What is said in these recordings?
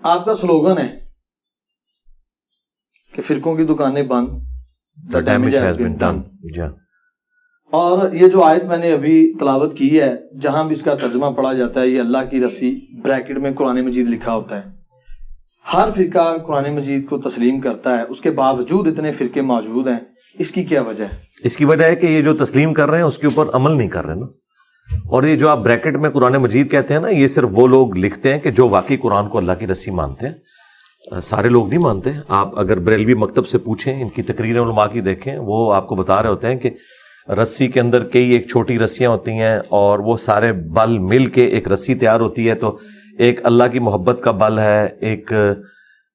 آپ کا سلوگن ہے کہ فرقوں کی دکانیں بند, the damage has been done. اور یہ جو آیت میں نے ابھی تلاوت کی ہے, جہاں بھی اس کا ترجمہ پڑھا جاتا ہے یہ اللہ کی رسی بریکٹ میں قرآن مجید لکھا ہوتا ہے. ہر فرقہ قرآن مجید کو تسلیم کرتا ہے, اس کے باوجود اتنے فرقے موجود ہیں, اس کی کیا وجہ ہے؟ اس کی وجہ ہے کہ یہ جو تسلیم کر رہے ہیں اس کے اوپر عمل نہیں کر رہے نا. اور یہ جو آپ بریکٹ میں قرآن مجید کہتے ہیں نا, یہ صرف وہ لوگ لکھتے ہیں کہ جو واقعی قرآن کو اللہ کی رسی مانتے ہیں. سارے لوگ نہیں مانتے. آپ اگر بریلوی مکتب سے پوچھیں, ان کی تقریریں علماء کی دیکھیں, وہ آپ کو بتا رہے ہوتے ہیں کہ رسی کے اندر کئی ایک چھوٹی رسیاں ہوتی ہیں اور وہ سارے بل مل کے ایک رسی تیار ہوتی ہے. تو ایک اللہ کی محبت کا بل ہے, ایک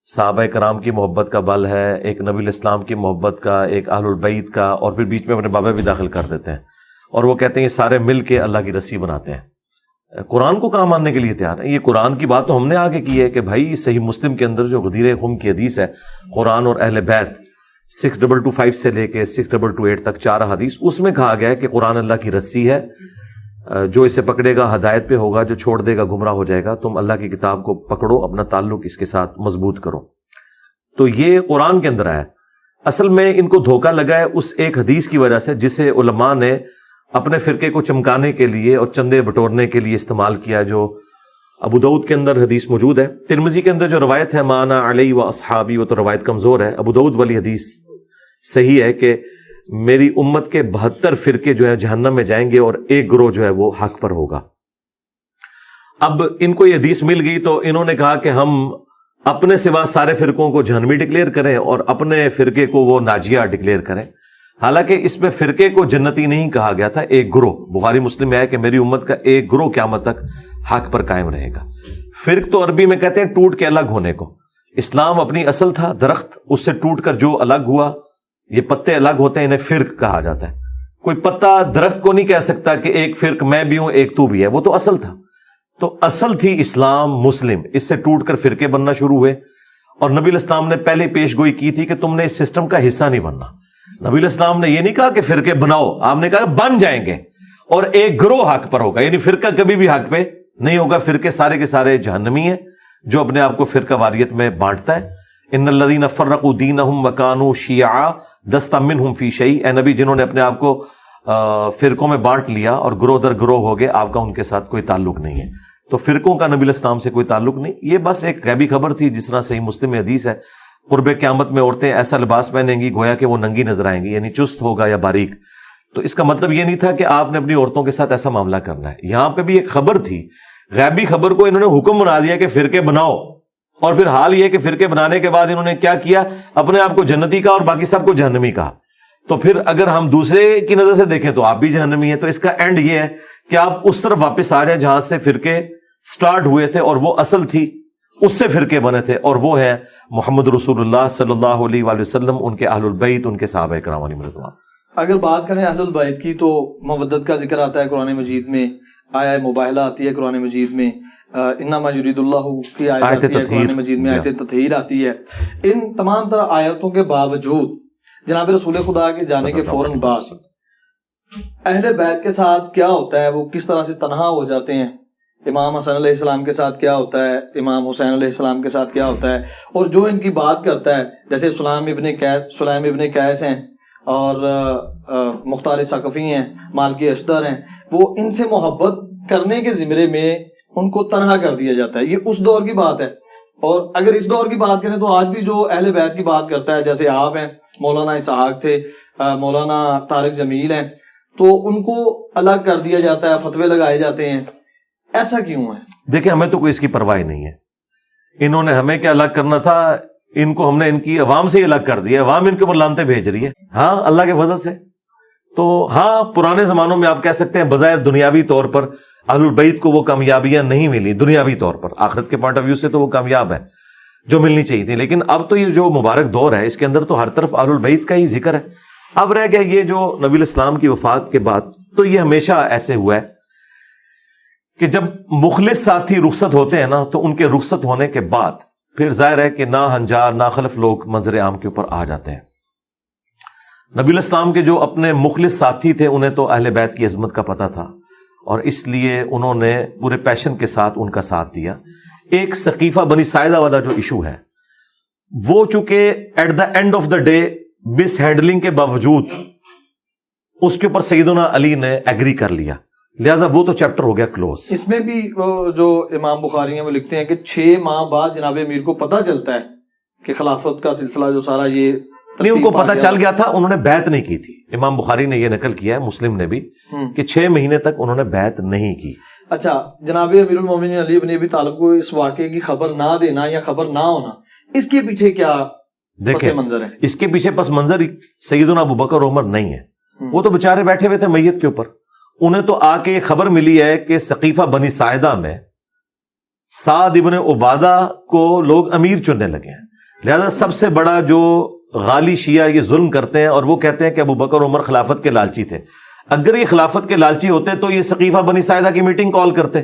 صحابہ کرام کی محبت کا بل ہے, ایک نبی الاسلام کی محبت کا, ایک اہل البیت کا, اور پھر بیچ میں اپنے بابا بھی داخل کر دیتے ہیں اور وہ کہتے ہیں یہ سارے مل کے اللہ کی رسی بناتے ہیں. قرآن کو کہاں ماننے کے لیے تیار ہے؟ یہ قرآن کی بات تو ہم نے آگے کی ہے کہ بھائی صحیح مسلم کے اندر جو غدیر خم کی حدیث ہے, قرآن اور اہل بیت 6225 سے لے کے 6228 تک 4 حدیث, اس میں کہا گیا ہے کہ قرآن اللہ کی رسی ہے, جو اسے پکڑے گا ہدایت پہ ہوگا, جو چھوڑ دے گا گمراہ ہو جائے گا. تم اللہ کی کتاب کو پکڑو, اپنا تعلق اس کے ساتھ مضبوط کرو. تو یہ قرآن کے اندر آیا. اصل میں ان کو دھوکہ لگا ہے اس ایک حدیث کی وجہ سے جسے علماء نے اپنے فرقے کو چمکانے کے لیے اور چندے بٹورنے کے لیے استعمال کیا, جو ابو داؤد کے اندر حدیث موجود ہے. ترمذی کے اندر جو روایت ہے مانا علی و اصحابی, وہ تو روایت کمزور ہے. ابو داؤد والی حدیث صحیح ہے کہ میری امت کے 72 فرقے جو ہیں جہنم میں جائیں گے اور ایک گروہ جو ہے وہ حق پر ہوگا. اب ان کو یہ حدیث مل گئی تو انہوں نے کہا کہ ہم اپنے سوا سارے فرقوں کو جہنمی ڈکلیئر کریں اور اپنے فرقے کو وہ ناجیہ ڈکلیئر کریں. حالانکہ اس میں فرقے کو جنتی نہیں کہا گیا تھا, ایک گروہ. بخاری مسلم میں ہے کہ میری امت کا ایک گروہ قیامت تک حق پر قائم رہے گا. فرق تو عربی میں کہتے ہیں ٹوٹ کے الگ ہونے کو. اسلام اپنی اصل تھا درخت, اس سے ٹوٹ کر جو الگ ہوا, یہ پتے الگ ہوتے ہیں, انہیں فرق کہا جاتا ہے. کوئی پتا درخت کو نہیں کہہ سکتا کہ ایک فرق میں بھی ہوں ایک تو بھی ہے, وہ تو اصل تھا. تو اصل تھی اسلام مسلم, اس سے ٹوٹ کر فرقے بننا شروع ہوئے. اور نبی الاسلام نے پہلے پیش گوئی کی تھی کہ تم نے اس سسٹم کا حصہ نہیں بننا. نبی الاسلام نے یہ نہیں کہا کہ فرقے بناؤ, آپ نے کہا بن جائیں گے اور ایک گروہ حق پر ہوگا. یعنی فرقہ کبھی بھی حق پہ نہیں ہوگا. فرقے سارے کے سارے جہنمی ہیں جو اپنے آپ کو فرقہ واریت میں بانٹتا ہے. ان الذین فرقوا دینہم وکانوا شیعا لست منہم فی شیء. اے نبی, جنہوں نے اپنے آپ کو فرقوں میں بانٹ لیا اور گروہ در گروہ ہو گئے, آپ کا ان کے ساتھ کوئی تعلق نہیں ہے. تو فرقوں کا نبی الاسلام سے کوئی تعلق نہیں. یہ بس ایک غیبی خبر تھی. جس طرح صحیح مسلم میں حدیث ہے قرب قیامت میں عورتیں ایسا لباس پہنیں گی گویا کہ وہ ننگی نظر آئیں گی, یعنی چست ہوگا یا باریک. تو اس کا مطلب یہ نہیں تھا کہ آپ نے اپنی عورتوں کے ساتھ ایسا معاملہ کرنا ہے. یہاں پہ بھی ایک خبر تھی, غیبی خبر کو انہوں نے حکم بنا دیا کہ فرقے بناؤ. اور پھر حال یہ کہ فرقے بنانے کے بعد انہوں نے کیا کیا, اپنے آپ کو جنتی کہا اور باقی سب کو جہنمی کہا. تو پھر اگر ہم دوسرے کی نظر سے دیکھیں تو آپ بھی جہنمی ہیں. تو اس کا اینڈ یہ ہے کہ آپ اس طرف واپس آ جائیں جہاں سے فرقے سٹارٹ ہوئے تھے اور وہ اصل تھی, اس سے فرقے بنے تھے, اور وہ ہے محمد رسول اللہ صلی اللہ علیہ وآلہ وسلم, ان کے اہل البیت, ان کے صحابہ کرام علیہم رضوان. اگر بات کریں اہل البیت کی تو مودت کا ذکر آتا ہے قرآن مجید میں, آیا مباہلہ آتی ہے قرآن مجید میں, انما یرید اللہ کی آیت آتی ہے قرآن مجید میں, آیت تطہیر آتی ہے. ان تمام طرح آیتوں کے باوجود جناب رسول خدا کے جانے کے فوراً بعد اہل بیت کے ساتھ کیا ہوتا ہے, وہ کس طرح سے تنہا ہو جاتے ہیں. امام حسن علیہ السلام کے ساتھ کیا ہوتا ہے, امام حسین علیہ السلام کے ساتھ کیا ہوتا ہے, اور جو ان کی بات کرتا ہے جیسے سلیم ابن قیس ہیں اور مختار ثقفی ہیں, مالکی اشتر ہیں, وہ ان سے محبت کرنے کے زمرے میں ان کو تنہا کر دیا جاتا ہے. یہ اس دور کی بات ہے. اور اگر اس دور کی بات کریں تو آج بھی جو اہل بیت کی بات کرتا ہے, جیسے آپ ہیں, مولانا اسحاق تھے, مولانا طارق جمیل ہیں, تو ان کو الگ کر دیا جاتا ہے, فتوے لگائے جاتے ہیں. ایسا کیوں ہے؟ دیکھیں, ہمیں تو کوئی اس کی پرواہ نہیں ہے. انہوں نے ہمیں کیا الگ کرنا تھا, ان کو ہم نے ان کی عوام سے ہی الگ کر دیا. عوام ان کے اوپر لانتیں بھیج رہی ہے, ہاں اللہ کے فضل سے. تو ہاں پرانے زمانوں میں آپ کہہ سکتے ہیں بظاہر دنیاوی طور پر اہل البیت کو وہ کامیابیاں نہیں ملی دنیاوی طور پر, آخرت کے پوائنٹ آف ویو سے تو وہ کامیاب ہے جو ملنی چاہیے تھی. لیکن اب تو یہ جو مبارک دور ہے اس کے اندر تو ہر طرف اہل البیت کا ہی ذکر ہے. اب رہ گیا یہ جو نبی الاسلام کی وفات کے بعد, تو یہ ہمیشہ ایسے ہوا ہے کہ جب مخلص ساتھی رخصت ہوتے ہیں نا, تو ان کے رخصت ہونے کے بعد پھر ظاہر ہے کہ نا ہنجار نا خلف لوگ منظر عام کے اوپر آ جاتے ہیں. نبی الاسلام کے جو اپنے مخلص ساتھی تھے انہیں تو اہل بیت کی عظمت کا پتہ تھا, اور اس لیے انہوں نے پورے پیشن کے ساتھ ان کا ساتھ دیا. ایک ثقیفہ بنی ساعدہ والا جو ایشو ہے وہ چونکہ at the end of the day mishandling کے باوجود اس کے اوپر سیدنا علی نے ایگری کر لیا، لہذا وہ تو چیپٹر ہو گیا کلوز۔ اس میں بھی جو امام بخاری ہیں وہ لکھتے ہیں کہ 6 ماہ بعد جناب امیر کو پتہ چلتا ہے کہ خلافت کا سلسلہ جو سارا یہ نہیں، ان کو پتہ چل گیا تھا، انہوں نے بیعت نہیں کی تھی۔ امام بخاری نے یہ نقل کیا ہے، مسلم نے بھی، کہ 6 مہینے تک انہوں نے بیعت نہیں کی۔ اچھا، جناب امیر المومنین علی بن ابی طالب کو اس واقعے کی خبر نہ دینا یا خبر نہ ہونا، اس کے پیچھے کیا پس منظر ہے؟ اس کے پیچھے پس منظر سیدنا ابوبکر عمر نہیں ہے، وہ تو بےچارے بیٹھے ہوئے تھے میت کے اوپر، انہیں تو آ کے خبر ملی ہے کہ ثقیفہ بنی ساعدہ میں سعد ابن عبادہ کو لوگ امیر چننے لگے ہیں، لہذا سب سے بڑا جو غالی شیعہ یہ ظلم کرتے ہیں اور وہ کہتے ہیں کہ ابوبکر عمر خلافت کے لالچی تھے۔ اگر یہ خلافت کے لالچی ہوتے تو یہ ثقیفہ بنی ساعدہ کی میٹنگ کال کرتے،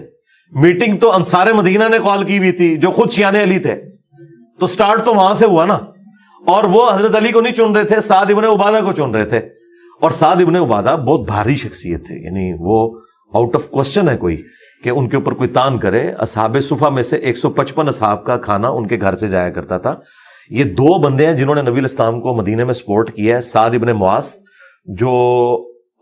میٹنگ تو انصار مدینہ نے کال کی ہوئی تھی جو خود شیعہ علی تھے، تو سٹارٹ تو وہاں سے ہوا نا، اور وہ حضرت علی کو نہیں چن رہے تھے، سعد ابن عبادہ کو چن رہے تھے، اور سعد ابن عبادہ بہت بھاری شخصیت تھے، یعنی وہ آؤٹ آف کوسچن ہے کوئی کہ ان کے اوپر کوئی تان کرے۔ اصحاب صفہ میں سے 155 اصحاب کا کھانا ان کے گھر سے جایا کرتا تھا۔ یہ 2 بندے ہیں جنہوں نے نبی الاسلام کو مدینے میں سپورٹ کیا ہے، سعد ابن معاذ جو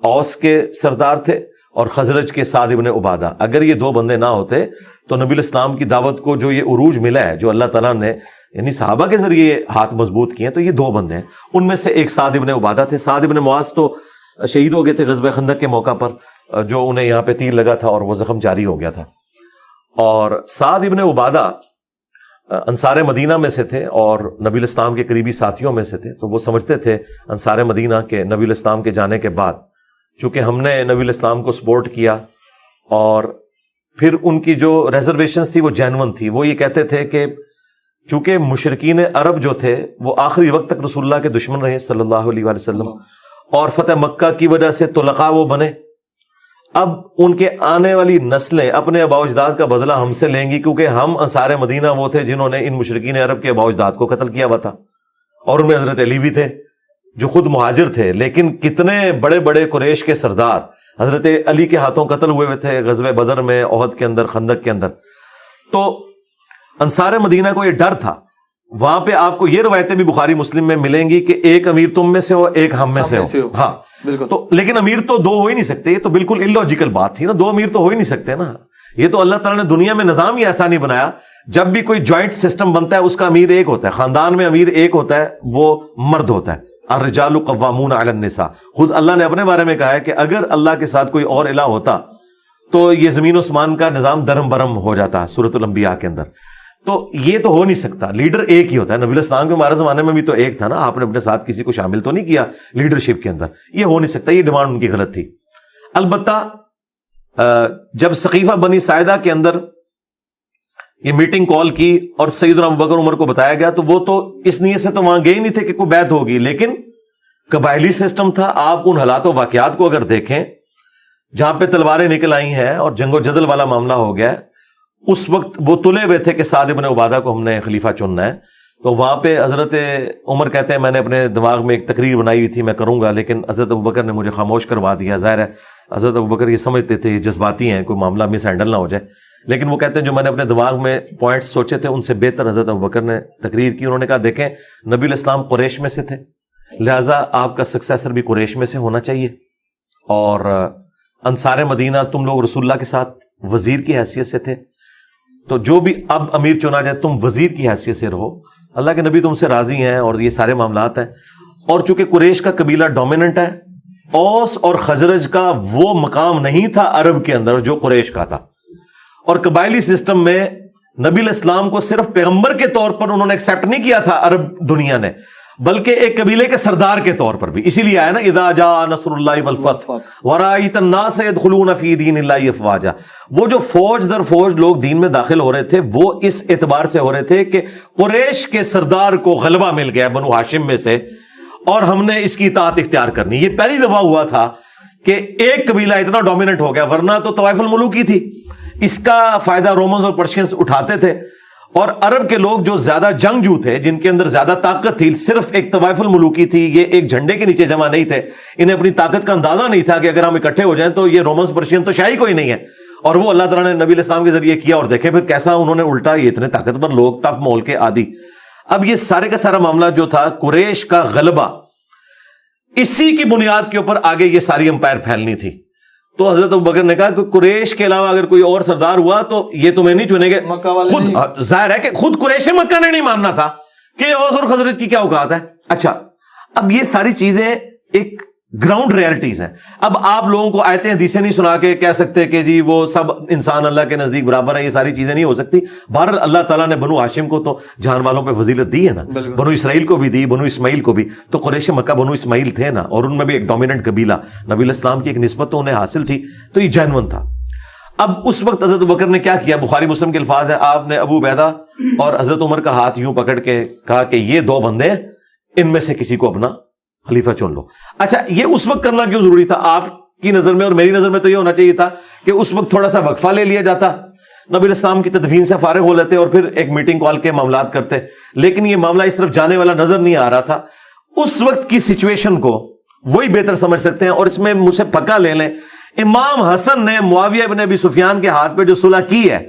اوس کے سردار تھے اور خزرج کے سعد ابن عبادہ۔ اگر یہ 2 بندے نہ ہوتے تو نبی الاسلام کی دعوت کو جو یہ عروج ملا ہے، جو اللہ تعالیٰ نے یعنی صحابہ کے ذریعے ہاتھ مضبوط کیے ہیں، تو یہ 2 بندے ہیں، ان میں سے ایک سعد ابن عبادہ تھے۔ سعد ابن معاذ تو شہید ہو گئے تھے غزوہ خندق کے موقع پر، جو انہیں یہاں پہ تیر لگا تھا اور وہ زخم جاری ہو گیا تھا۔ اور سعد ابن عبادہ انصار مدینہ میں سے تھے اور نبی الاسلام کے قریبی ساتھیوں میں سے تھے، تو وہ سمجھتے تھے انصار مدینہ کے نبی الاسلام کے جانے کے بعد چونکہ ہم نے نبی الاسلام کو سپورٹ کیا، اور پھر ان کی جو ریزرویشنز تھی وہ جینون تھی، وہ یہ کہتے تھے کہ چونکہ مشرکین عرب جو تھے وہ آخری وقت تک رسول اللہ کے دشمن رہے صلی اللہ علیہ وآلہ وسلم، اور فتح مکہ کی وجہ سے طلقاء وہ بنے، اب ان کے آنے والی نسلیں اپنے آباء و اجداد کا بدلہ ہم سے لیں گی، کیونکہ ہم انصار مدینہ وہ تھے جنہوں نے ان مشرکین عرب کے آباء و اجداد کو قتل کیا ہوا تھا، اور ان میں حضرت علی بھی تھے جو خود مہاجر تھے، لیکن کتنے بڑے بڑے قریش کے سردار حضرت علی کے ہاتھوں قتل ہوئے تھے غزوہ بدر میں، احد کے اندر، خندق کے اندر۔ تو انصار مدینہ کو یہ ڈر تھا۔ وہاں پہ آپ کو یہ روایتیں بھی بخاری مسلم میں ملیں گی کہ ایک امیر تم میں سے ہو، ایک ہم میں سے ہو، ہاں بالکل، تو لیکن امیر تو 2 ہو ہی نہیں سکتے، یہ تو بالکل اللاجیکل بات تھی نا، 2 امیر تو ہو ہی نہیں سکتے نا، یہ تو اللہ تعالیٰ نے دنیا میں نظام ہی ایسا نہیں بنایا۔ جب بھی کوئی جوائنٹ سسٹم بنتا ہے اس کا امیر ایک ہوتا ہے، خاندان میں امیر ایک ہوتا ہے، وہ مرد ہوتا ہے، الرجال قوامون علی النساء۔ خود اللہ نے اپنے بارے میں کہا ہے کہ اگر اللہ کے ساتھ کوئی اور الہ ہوتا تو یہ زمین و آسمان کا نظام درم برم ہو جاتا، سورۃ الانبیاء کے اندر۔ تو یہ تو ہو نہیں سکتا، لیڈر ایک ہی ہوتا ہے۔ نبی الاسلام کے ہمارے زمانے میں بھی تو ایک تھا نا، آپ نے اپنے ساتھ کسی کو شامل تو نہیں کیا لیڈرشپ کے اندر، یہ ہو نہیں سکتا، یہ ڈیمانڈ ان کی غلط تھی۔ البتہ جب ثقیفہ بنی ساعدہ کے اندر یہ میٹنگ کال کی اور سیدنا ابوبکر عمر کو بتایا گیا، تو وہ تو اس نیت سے تو وہاں گئے ہی نہیں تھے کہ کوئی بیعت ہوگی، لیکن قبائلی سسٹم تھا۔ آپ ان حالات و واقعات کو اگر دیکھیں جہاں پہ تلواریں نکل آئی ہیں اور جنگ و جدل والا معاملہ ہو گیا ہے، اس وقت وہ تلے ہوئے تھے کہ سعد ابن عبادہ کو ہم نے خلیفہ چننا ہے، تو وہاں پہ حضرت عمر کہتے ہیں میں نے اپنے دماغ میں ایک تقریر بنائی ہوئی تھی میں کروں گا، لیکن حضرت ابوبکر نے مجھے خاموش کروا دیا۔ ظاہر ہے حضرت ابوبکر یہ سمجھتے تھے یہ جذباتی ہیں، کوئی معاملہ مس ہینڈل نہ ہو جائے، لیکن وہ کہتے ہیں جو میں نے اپنے دماغ میں پوائنٹس سوچے تھے ان سے بہتر حضرت ابوبکر نے تقریر کی۔ انہوں نے کہا دیکھیں نبی الاسلام قریش میں سے تھے، لہٰذا آپ کا سکسیسر بھی قریش میں سے ہونا چاہیے، اور انصار مدینہ تم لوگ رسول اللہ کے ساتھ وزیر کی حیثیت سے تھے، تو جو بھی اب امیر چنا جائے تم وزیر کی حیثیت سے رہو، اللہ کے نبی تم سے راضی ہیں، اور یہ سارے معاملات ہیں۔ اور چونکہ قریش کا قبیلہ ڈومیننٹ ہے، اوس اور خزرج کا وہ مقام نہیں تھا عرب کے اندر جو قریش کا تھا، اور قبائلی سسٹم میں نبی الاسلام کو صرف پیغمبر کے طور پر انہوں نے ایکسیپٹ نہیں کیا تھا عرب دنیا نے، بلکہ ایک قبیلے کے سردار کے طور پر بھی۔ اسی لیے آیا نا اذا جاء نصر اللہ والفتح ورأیت الناس يدخلون فی دین اللہ افواجا۔ وہ جو فوج در فوج لوگ دین میں داخل ہو رہے تھے وہ اس اعتبار سے ہو رہے تھے کہ قریش کے سردار کو غلبہ مل گیا بنو ہاشم میں سے، اور ہم نے اس کی اطاعت اختیار کرنی۔ یہ پہلی دفعہ ہوا تھا کہ ایک قبیلہ اتنا ڈومیننٹ ہو گیا، ورنہ تو طوائف الملوک ہی تھی۔ اس کا فائدہ رومنز اور پرشینز اٹھاتے تھے، اور عرب کے لوگ جو زیادہ جنگجو تھے، جن کے اندر زیادہ طاقت تھی، صرف ایک طوائف الملوکی تھی، یہ ایک جھنڈے کے نیچے جمع نہیں تھے، انہیں اپنی طاقت کا اندازہ نہیں تھا کہ اگر ہم اکٹھے ہو جائیں تو یہ رومنز پرشین تو شاہی کوئی نہیں ہے، اور وہ اللہ تعالیٰ نے نبی علیہ السلام کے ذریعے کیا, اور دیکھیں پھر کیسا انہوں نے الٹا, یہ اتنے طاقتور لوگ, ٹف مول کے عادی. اب یہ سارے کا سارا معاملہ جو تھا قریش کا غلبہ, اسی کی بنیاد کے اوپر آگے یہ ساری امپائر پھیلنی تھی. تو حضرت ابوبکر نے کہا کہ قریش کے علاوہ اگر کوئی اور سردار ہوا تو یہ تمہیں نہیں چنیں گے. خود ظاہر ہے کہ خود قریش مکہ نے نہیں ماننا تھا کہ اوس اور خزرج کی کیا اوقات ہے. اچھا, اب یہ ساری چیزیں ایک گراؤنڈ ریالٹیز ہیں. اب آپ لوگوں کو آیتیں حدیثیں نہیں سنا کے کہہ سکتے کہ جی وہ سب انسان اللہ کے نزدیک برابر ہے, یہ ساری چیزیں نہیں ہو سکتی. بہرحال اللہ تعالیٰ نے بنو ہاشم کو تو جان والوں پہ فضیلت دی ہے نا, بنو اسرائیل کو بھی دی, بنو اسماعیل کو بھی. تو قریش مکہ بنو اسماعیل تھے نا, اور ان میں بھی ایک ڈومیننٹ قبیلہ, نبی علیہ السلام کی ایک نسبت تو انہیں حاصل تھی, تو یہ جینون تھا. اب اس وقت حضرت ابوبکر نے کیا کیا, بخاری مسلم کے الفاظ ہیں, آپ نے ابو عبیدہ اور حضرت عمر کا ہاتھ یوں پکڑ کے کہا کہ یہ دو بندے, ان میں سے کسی کو اپنا خلیفہ چن لو. اچھا, یہ اس وقت کرنا کیوں ضروری تھا آپ کی نظر میں, اور میری نظر میں تو یہ ہونا چاہیے تھا کہ اس وقت تھوڑا سا وقفہ لے لیا جاتا, نبی علیہ السلام کی تدفین سے فارغ ہو لیتے اور پھر ایک میٹنگ کال کے معاملات کرتے. لیکن یہ معاملہ اس طرف جانے والا نظر نہیں آ رہا تھا. اس وقت کی سچویشن کو وہی بہتر سمجھ سکتے ہیں, اور اس میں مجھ سے پکا لے لیں, امام حسن نے معاویہ بن ابی سفیان کے ہاتھ پہ جو صلح کی ہے,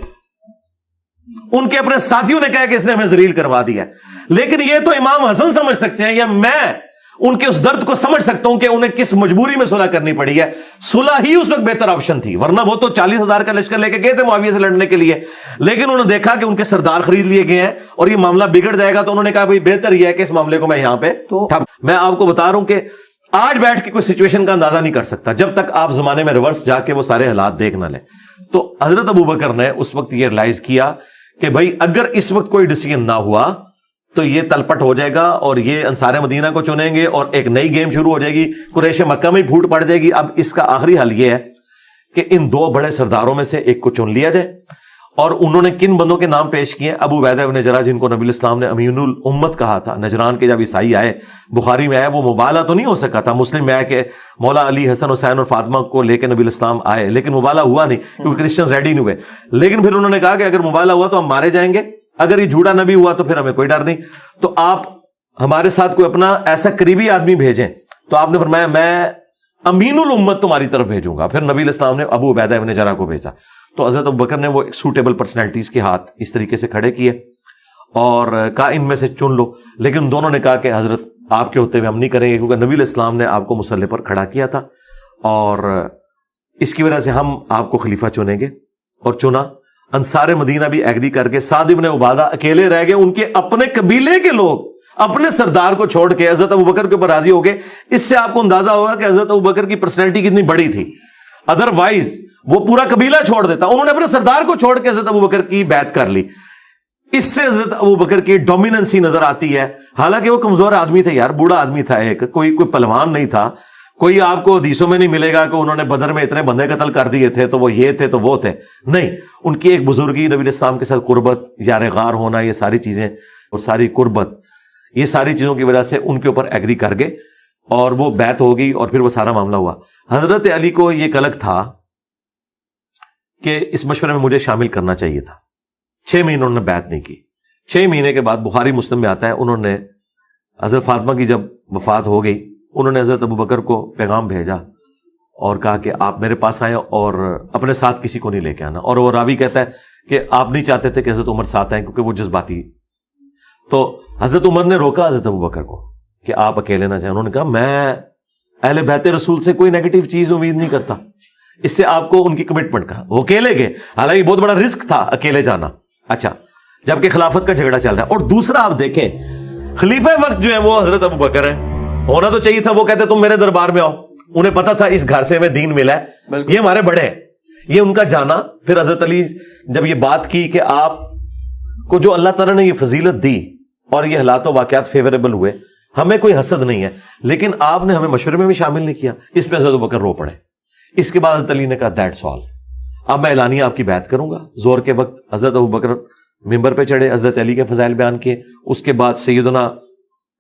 ان کے اپنے ساتھیوں نے کہا کہ اس نے ہمیں ذلیل کروا دیا ہے. لیکن یہ تو امام حسن سمجھ سکتے ہیں, یا میں ان کے اس درد کو سمجھ سکتا ہوں کہ انہیں کس مجبوری میں صلح کرنی پڑی ہے. صلح ہی اس وقت بہتر آپشن تھی, ورنہ وہ تو 40,000 کا لشکر لے کے گئے تھے معاویہ سے لڑنے کے لیے, لیکن انہوں نے دیکھا کہ ان کے سردار خرید لیے گئے ہیں اور یہ معاملہ بگڑ جائے گا, تو انہوں نے کہا بھائی بہتر یہ ہے کہ اس معاملے کو میں یہاں پہ میں آپ کو بتا رہا ہوں کہ آج بیٹھ کے کوئی سچویشن کا اندازہ نہیں کر سکتا جب تک آپ زمانے میں ریورس جا کے وہ سارے حالات دیکھ نہ لیں. تو حضرت ابوبکر نے اس وقت یہ ریلائز کیا کہ بھائی اگر اس وقت کوئی ڈیسیژن نہ ہوا تو یہ تلپٹ ہو جائے گا, اور یہ انصار مدینہ کو چنیں گے اور ایک نئی گیم شروع ہو جائے گی, قریش مکہ میں پھوٹ پڑ جائے گی. اب اس کا آخری حل یہ ہے کہ ان دو بڑے سرداروں میں سے ایک کو چن لیا جائے. اور انہوں نے کن بندوں کے نام پیش کیے؟ ابو عبیدہ بن جراح, جن کو نبی علیہ السلام نے امین الامت کہا تھا. نجران کے جب عیسائی آئے, بخاری میں آیا, وہ مبالغہ تو نہیں ہو سکا تھا, مسلم میں آیا کہ مولا علی, حسن, حسین اور فاطمہ کو لے کے نبی علیہ السلام آئے, لیکن مبالغہ ہوا نہیں کیونکہ کرسچن ریڈی نہیں ہوئے. لیکن پھر انہوں نے کہا کہ اگر مبالغہ ہوا تو ہم مارے جائیں گے, اگر یہ جھوٹا نبی ہوا تو پھر ہمیں کوئی ڈر نہیں, تو آپ ہمارے ساتھ کوئی اپنا ایسا قریبی آدمی بھیجیں. تو آپ نے فرمایا میں امین الامت تمہاری طرف بھیجوں گا. پھر نبی علیہ السلام نے ابو عبیدہ ابن جراح کو بھیجا. تو حضرت ابوبکر نے وہ سوٹیبل پرسنالٹیز کے ہاتھ اس طریقے سے کھڑے کیے اور کہا ان میں سے چن لو. لیکن دونوں نے کہا کہ حضرت آپ کے ہوتے ہوئے ہم نہیں کریں گے, کیونکہ نبی علیہ السلام نے آپ کو مسلح پر کھڑا کیا تھا اور اس کی وجہ سے ہم آپ کو خلیفہ چنیں گے. اور چنا. انصار مدینہ بھی ایگری کر کے, سعد بن عبادہ اکیلے رہ گئے, ان کے اپنے قبیلے کے لوگ اپنے سردار کو چھوڑ کے حضرت ابوبکر کے اوپر راضی ہو گئے. اس سے آپ کو اندازہ ہوگا کہ حضرت ابوبکر کی پرسنالٹی کتنی بڑی تھی. ادروائز وہ پورا قبیلہ چھوڑ دیتا, انہوں نے اپنے سردار کو چھوڑ کے حضرت ابوبکر کی بیعت کر لی. اس سے حضرت ابوبکر کی ڈومیننسی نظر آتی ہے. حالانکہ وہ کمزور آدمی تھے یار, بوڑھا آدمی تھا, ایک کوئی پہلوان نہیں تھا. کوئی آپ کو حدیثوں میں نہیں ملے گا کہ انہوں نے بدر میں اتنے بندے قتل کر دیے تھے تو وہ یہ تھے تو وہ تھے, نہیں. ان کی ایک بزرگی, نبی علیہ السلام کے ساتھ قربت, یار غار ہونا, یہ ساری چیزیں اور ساری قربت, یہ ساری چیزوں کی وجہ سے ان کے اوپر ایگری کر گئے اور وہ بیعت ہو گئی اور پھر وہ سارا معاملہ ہوا. حضرت علی کو یہ کلک تھا کہ اس مشورے میں مجھے شامل کرنا چاہیے تھا. 6 مہینے انہوں نے بیعت نہیں کی. 6 مہینے کے بعد بخاری مسلم میں آتا ہے, انہوں نے حضرت فاطمہ کی جب وفات ہو گئی, انہوں نے حضرت ابوبکر کو پیغام بھیجا اور کہا کہ آپ میرے پاس آئیں اور اپنے ساتھ کسی کو نہیں لے کے آنا. اور وہ راوی کہتا ہے کہ آپ نہیں چاہتے تھے کہ حضرت عمر ساتھ آئیں کیونکہ وہ جذباتی. تو حضرت عمر نے روکا حضرت ابوبکر کو کہ آپ اکیلے نہ جائیں. انہوں نے کہا میں اہل بیت رسول سے کوئی نیگیٹو چیز امید نہیں کرتا, اس سے آپ کو ان کی کمٹمنٹ کا. وہ اکیلے گئے, حالانکہ بہت بڑا رسک تھا اکیلے جانا. اچھا, جبکہ خلافت کا جھگڑا چل رہا ہے. اور دوسرا آپ دیکھیں, خلیفہ وقت جو ہے وہ حضرت ابوبکر ہیں. ہونا تو چاہیے تھا, وہ کہتے تم میرے دربار میں آؤ, انہیں پتا تھا اس گھر سے ہمیں دین ملا ہے, یہ ہمارے بڑے ہیں, یہ ان کا جانا. پھر حضرت علی جب یہ بات کی کہ آپ کو جو اللہ تعالیٰ نے یہ فضیلت دی اور یہ حالات و واقعات فیوریبل ہوئے, ہمیں کوئی حسد نہیں ہے, لیکن آپ نے ہمیں مشورے میں بھی شامل نہیں کیا. اس پہ حضرت ابوبکر رو پڑے. اس کے بعد حضرت علی نے کہا دیٹس آل, اب میں اعلانیہ آپ کی بیعت کروں گا. زور کے وقت حضرت ابوبکر ممبر پہ چڑھے, حضرت علی کے فضائل بیان کیے. اس کے بعد سیدنا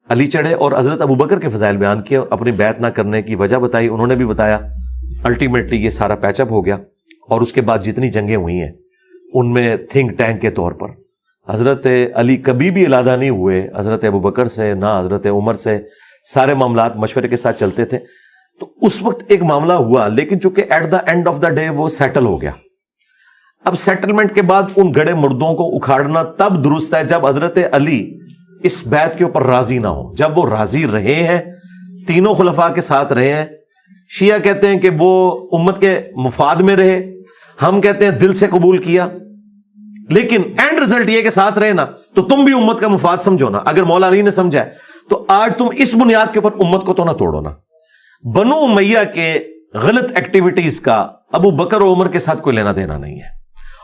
علی چڑھے اور حضرت ابوبکر کے فضائل بیان کیے اور اپنی بیعت نہ کرنے کی وجہ بتائی. انہوں نے بھی بتایا. الٹیمیٹلی یہ سارا پیچ اپ ہو گیا. اور اس کے بعد جتنی جنگیں ہوئی ہیں ان میں تھنک ٹینک کے طور پر حضرت علی کبھی بھی علیحدہ نہیں ہوئے حضرت ابوبکر سے, نہ حضرت عمر سے. سارے معاملات مشورے کے ساتھ چلتے تھے. تو اس وقت ایک معاملہ ہوا, لیکن چونکہ at the end of the day وہ سیٹل ہو گیا. اب سیٹلمنٹ کے بعد ان گڑے مردوں کو اکھاڑنا تب درست ہے جب حضرت علی اس بیعت کے اوپر راضی نہ ہو. جب وہ راضی رہے ہیں, تینوں خلفاء کے ساتھ رہے ہیں, شیعہ کہتے ہیں کہ وہ امت کے مفاد میں رہے, ہم کہتے ہیں دل سے قبول کیا, لیکن اینڈ رزلٹ یہ کہ ساتھ رہے نا, تو تم بھی امت کا مفاد سمجھو نا. اگر مولا علی نے سمجھا ہے تو آج تم اس بنیاد کے اوپر امت کو تو نہ توڑو نا. بنو امیہ کے غلط ایکٹیویٹیز کا ابو بکر و عمر کے ساتھ کوئی لینا دینا نہیں ہے.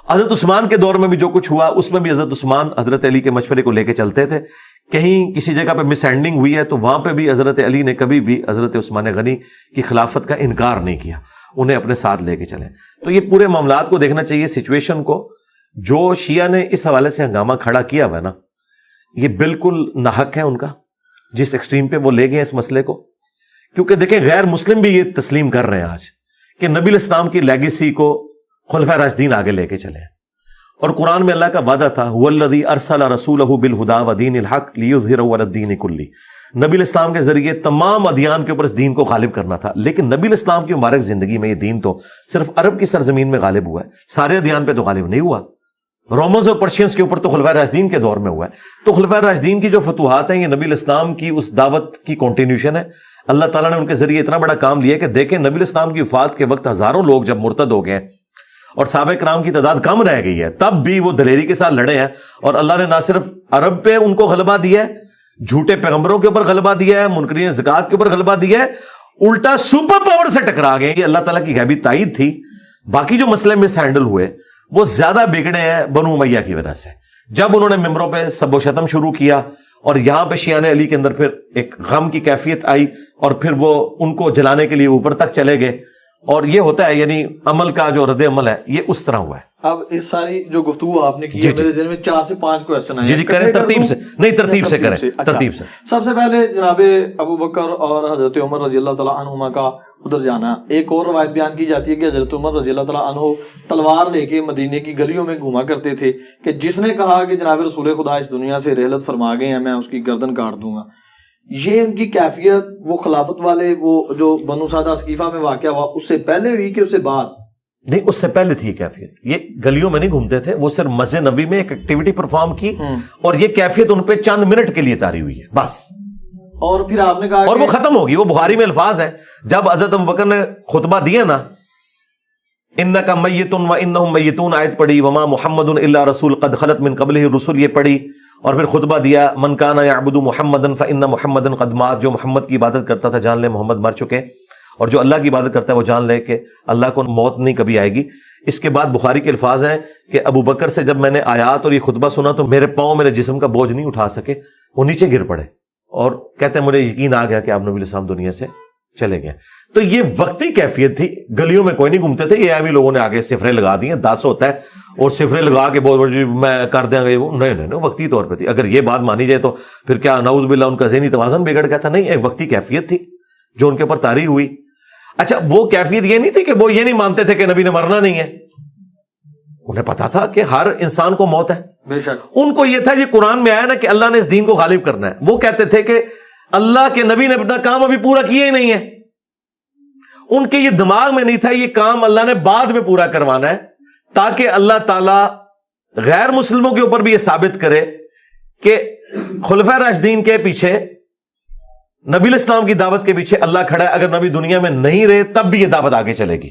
حضرت عثمان کے دور میں بھی جو کچھ ہوا اس میں بھی حضرت عثمان حضرت علی کے مشورے کو لے کے چلتے تھے. کہیں کسی جگہ پہ مس ہینڈنگ ہوئی ہے تو وہاں پہ بھی حضرت علی نے کبھی بھی حضرت عثمان غنی کی خلافت کا انکار نہیں کیا, انہیں اپنے ساتھ لے کے چلے. تو یہ پورے معاملات کو دیکھنا چاہیے, سچویشن کو. جو شیعہ نے اس حوالے سے ہنگامہ کھڑا کیا ہوا ہے نا, یہ بالکل ناحق ہے ان کا, جس ایکسٹریم پہ وہ لے گئے اس مسئلے کو. کیونکہ دیکھیں غیر مسلم بھی یہ تسلیم کر رہے ہیں آج کہ نبی الاسلام کی لیگیسی کو خلفائے راشدین آگے لے کے چلے. اور قرآن میں اللہ کا وعدہ تھا هو الذی ارسل رسولہ بالہدی ودین الحق لیظہرہ علی الدین کلہ. نبی الاسلام کے ذریعے تمام ادیان کے اوپر اس دین کو غالب کرنا تھا. لیکن نبی الاسلام کی مبارک زندگی میں یہ دین تو صرف عرب کی سرزمین میں غالب ہوا ہے, سارے ادیان پہ تو غالب نہیں ہوا. رومنز اور پرشینز کے اوپر تو خلفائے راشدین کے دور میں ہوا ہے. تو خلفائے راشدین کی جو فتوحات ہیں یہ نبی الاسلام کی اس دعوت کی کنٹینیوشن ہے. اللہ تعالیٰ نے ان کے ذریعے اتنا بڑا کام لیا کہ دیکھیں نبی الاسلام کی وفات کے وقت ہزاروں لوگ جب مرتد ہو گئے اور صحابہ کرام کی تعداد کم رہ گئی ہے, تب بھی وہ دلیری کے ساتھ لڑے ہیں. اور اللہ نے نہ صرف عرب پہ ان کو غلبہ دیا ہے, جھوٹے پیغمبروں کے اوپر غلبہ دیا ہے, منکرین زکات کے اوپر غلبہ دیا ہے, الٹا سپر پاور سے ٹکرا گئے. یہ اللہ تعالیٰ کی غیبی تائید تھی. باقی جو مسئلے مس ہینڈل ہوئے وہ زیادہ بگڑے ہیں بنو امیہ کی وجہ سے. جب انہوں نے ممبروں پہ سب و شتم شروع کیا اور یہاں پہ شیعان علی کے اندر پھر ایک غم کی کیفیت آئی اور پھر وہ ان کو جلانے کے لیے اوپر تک چلے گئے. اور یہ ہوتا ہے یعنی عمل کا جو رد عمل ہے یہ اس طرح ہوا ہے. اب اس ساری جو گفتگو آپ نے کی ہے میرے ذہن میں 4 سے 5 کویسچن آئے. جی کریں ترتیب سے, نہیں ترتیب سے کریں, ترتیب سے. سب سے پہلے جناب ابو بکر اور حضرت عمر رضی اللہ تعالیٰ عنہما کا ادھر جانا. ایک اور روایت بیان کی جاتی ہے کہ حضرت عمر رضی اللہ تعالیٰ عنہ تلوار لے کے مدینے کی گلیوں میں گھوما کرتے تھے کہ جس نے کہا کہ جناب رسول خدا اس دنیا سے رحلت فرما گئے ہیں میں اس کی گردن کاٹ دوں گا. یہ ان کی کیفیت وہ خلافت والے وہ جو بنو سعدہ اسقیفہ میں واقعہ ہوا اس سے پہلے ہوئی کہ اس سے بعد؟ نہیں, اس سے پہلے تھی یہ کیفیت. یہ گلیوں میں نہیں گھومتے تھے, وہ صرف مسجد نبوی میں ایک ایکٹیویٹی پرفارم کی اور یہ کیفیت ان پہ چند منٹ کے لیے طاری ہوئی ہے بس. اور پھر آپ نے کہا اور وہ ختم ہوگی. وہ بخاری میں الفاظ ہے جب حضرت ابوبکر نے خطبہ دیا نا, انک میت و انہم میتون آیت پڑھی, وما محمد الا رسول قد خلت من قبلہ الرسل یہ پڑھی, اور پھر خطبہ دیا من کان یعبد محمدا فان محمدا قد مات. جو محمد کی عبادت کرتا تھا جان لے محمد مر چکے, اور جو اللہ کی عبادت کرتا ہے وہ جان لے کہ اللہ کو موت نہیں کبھی آئے گی. اس کے بعد بخاری کے الفاظ ہیں کہ ابو بکر سے جب میں نے آیات اور یہ خطبہ سنا تو میرے پاؤں میرے جسم کا بوجھ نہیں اٹھا سکے, وہ نیچے گر پڑے, اور کہتے ہیں مجھے یقین آ گیا کہ آپ نبی الاسلام دنیا سے چلے گئے. تو یہ وقتی کیفیت تھی, گلیوں میں کوئی نہیں گھومتے تھے. یہ ایمی لوگوں نے آگے سفرے لگا دی ہیں, 10 ہوتا ہے اور سفرے لگا کے بہت بڑی میں کر دیں گے, وہ نہیں وقتی طور پہ تھی. اگر یہ بات مانی جائے تو پھر کیا نعوذ باللہ ان کا ذہنی توازن بگڑ گیا تھا؟ نہیں, ایک وقتی کیفیت تھی جو ان کے اوپر طاری ہوئی. اچھا وہ کیفیت یہ نہیں تھی کہ وہ یہ نہیں مانتے تھے کہ نبی نے مرنا نہیں ہے, انہیں پتا تھا کہ ہر انسان کو موت ہے. بے شک ان کو یہ تھا یہ قرآن میں آیا نا کہ اللہ نے اس دین کو غالب کرنا ہے. وہ کہتے تھے کہ اللہ کے نبی نے اپنا کام ابھی پورا کیا ہی نہیں ہے. ان کے یہ دماغ میں نہیں تھا یہ کام اللہ نے بعد میں پورا کروانا ہے, تاکہ اللہ تعالی غیر مسلموں کے اوپر بھی یہ ثابت کرے کہ خلفائے راشدین کے پیچھے, نبی الاسلام کی دعوت کے پیچھے اللہ کھڑا ہے. اگر نبی دنیا میں نہیں رہے تب بھی یہ دعوت آگے چلے گی.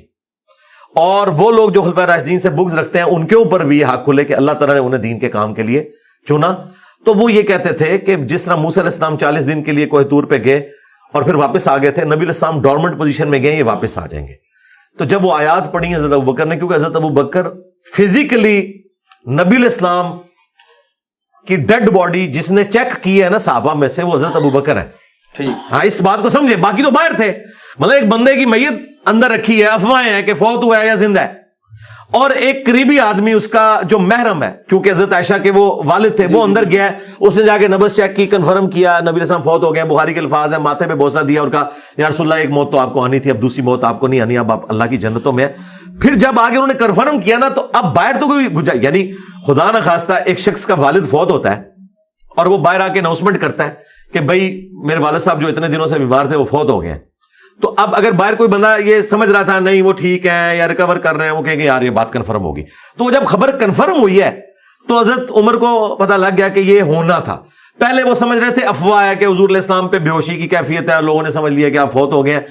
اور وہ لوگ جو خلفائے راشدین سے بغض رکھتے ہیں ان کے اوپر بھی یہ حق کھلے کہ اللہ تعالیٰ نے انہیں دین کے کام کے لیے چنا. تو وہ یہ کہتے تھے کہ جس طرح موسیٰ علیہ السلام 40 دن کے لیے کوہ طور پہ گئے اور پھر واپس آ گئے تھے, نبی علیہ السلام ڈورمنٹ پوزیشن میں گئے, یہ واپس آ جائیں گے. تو جب وہ آیات پڑھی حضرت ابوبکر نے, کیونکہ حضرت ابوبکر فزیکلی نبی علیہ السلام کی ڈیڈ باڈی جس نے چیک کی ہے نا صحابہ میں سے, وہ حضرت ابوبکر ہے. ہاں اس بات کو سمجھے, باقی تو باہر تھے. مطلب ایک بندے کی میت اندر رکھی ہے, افواہیں ہیں کہ فوت ہوا ہے یا زندہ ہے, اور ایک قریبی آدمی اس کا جو محرم ہے, کیونکہ حضرت عائشہ کے وہ والد تھے, وہ اندر گیا ہے, اس نے جا کے نبض چیک کی, کنفرم کیا نبی علیہ السلام فوت ہو گئے. بخاری کے الفاظ ہیں ماتھے پہ بوسہ دیا اور کہا یا رسول اللہ ایک موت تو آپ کو آنی تھی, اب دوسری موت آپ کو نہیں آنی, اب آپ اللہ کی جنتوں میں. پھر جب آگے انہوں نے کنفرم کیا نا, تو اب باہر تو کوئی یعنی خدا نہ خواستہ ایک شخص کا والد فوت ہوتا ہے اور وہ باہر آ کے اناؤنسمنٹ کرتا ہے کہ بھائی میرے والد صاحب جو اتنے دنوں سے بیمار تھے وہ فوت ہو گئے. تو اب اگر باہر کوئی بندہ یہ سمجھ رہا تھا نہیں وہ ٹھیک ہے یا ریکور کر رہے ہیں، وہ کہیں گے یار یہ بات کنفرم ہوگی. تو جب خبر کنفرم ہوئی ہے تو حضرت عمر کو پتہ لگ گیا کہ یہ ہونا تھا. پہلے وہ سمجھ رہے تھے افواہ ہے کہ حضور علیہ السلام پہ بے ہوشی کی کیفیت ہے، لوگوں نے سمجھ لیا کہ آپ فوت ہو گئے ہیں.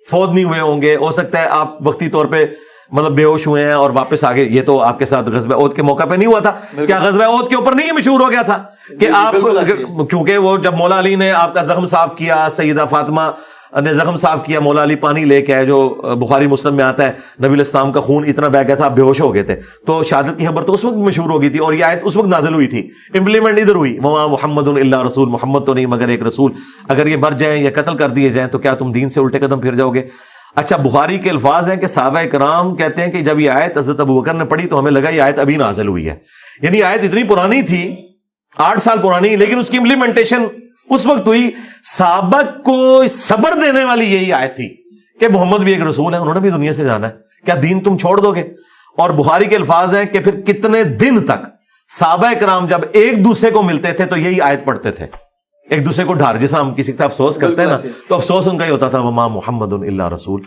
فوت نہیں ہوئے ہوں گے، ہو سکتا ہے آپ وقتی طور پہ مطلب بے ہوش ہوئے ہیں اور واپس آگے. یہ تو آپ کے ساتھ غزوہ احد کے موقع پہ نہیں ہوا تھا. کیا غزوہ احد کے اوپر نہیں مشہور ہو گیا تھا کہ آپ، کیونکہ وہ جب مولا علی نے آپ کا زخم صاف کیا، سیدہ فاطمہ نے زخم صاف کیا، مولا علی پانی لے کے آئے، جو بخاری مسلم میں آتا ہے نبی علیہ السلام کا خون اتنا بہہ گیا تھا آپ بے ہوش ہو گئے تھے. تو شہادت کی خبر تو اس وقت مشہور ہو گئی تھی اور یہ آیت اس وقت نازل ہوئی تھی. امپلیمنٹ ادھر ہوئی، وما محمد الا رسول، محمد تو نہیں مگر ایک رسول. اگر یہ مر جائیں یا قتل کر دیے جائیں تو کیا تم دین سے الٹے قدم پھر جاؤ گے؟ اچھا، بخاری کے الفاظ ہیں کہ صحابہ کرام کہتے ہیں کہ جب یہ آیت حضرت ابوبکر نے پڑھی تو ہمیں لگا یہ آیت ابھی نازل ہوئی ہے. یعنی آیت اتنی پرانی تھی، 8 سال پرانی، لیکن اس کی امپلیمنٹیشن اس وقت ہوئی. صحابہ کو صبر دینے والی یہی آیت تھی کہ محمد بھی ایک رسول ہے، انہوں نے بھی دنیا سے جانا ہے، کیا دین تم چھوڑ دو گے؟ اور بخاری کے الفاظ ہیں کہ پھر کتنے دن تک صحابہ کرام جب ایک دوسرے کو ملتے تھے تو یہی آیت پڑھتے تھے، ایک دوسرے کو ڈھار. جیسا ہم کسی کا افسوس کرتے ہیں نا، تو افسوس ان کا ہی ہوتا تھا وما محمد الا رسول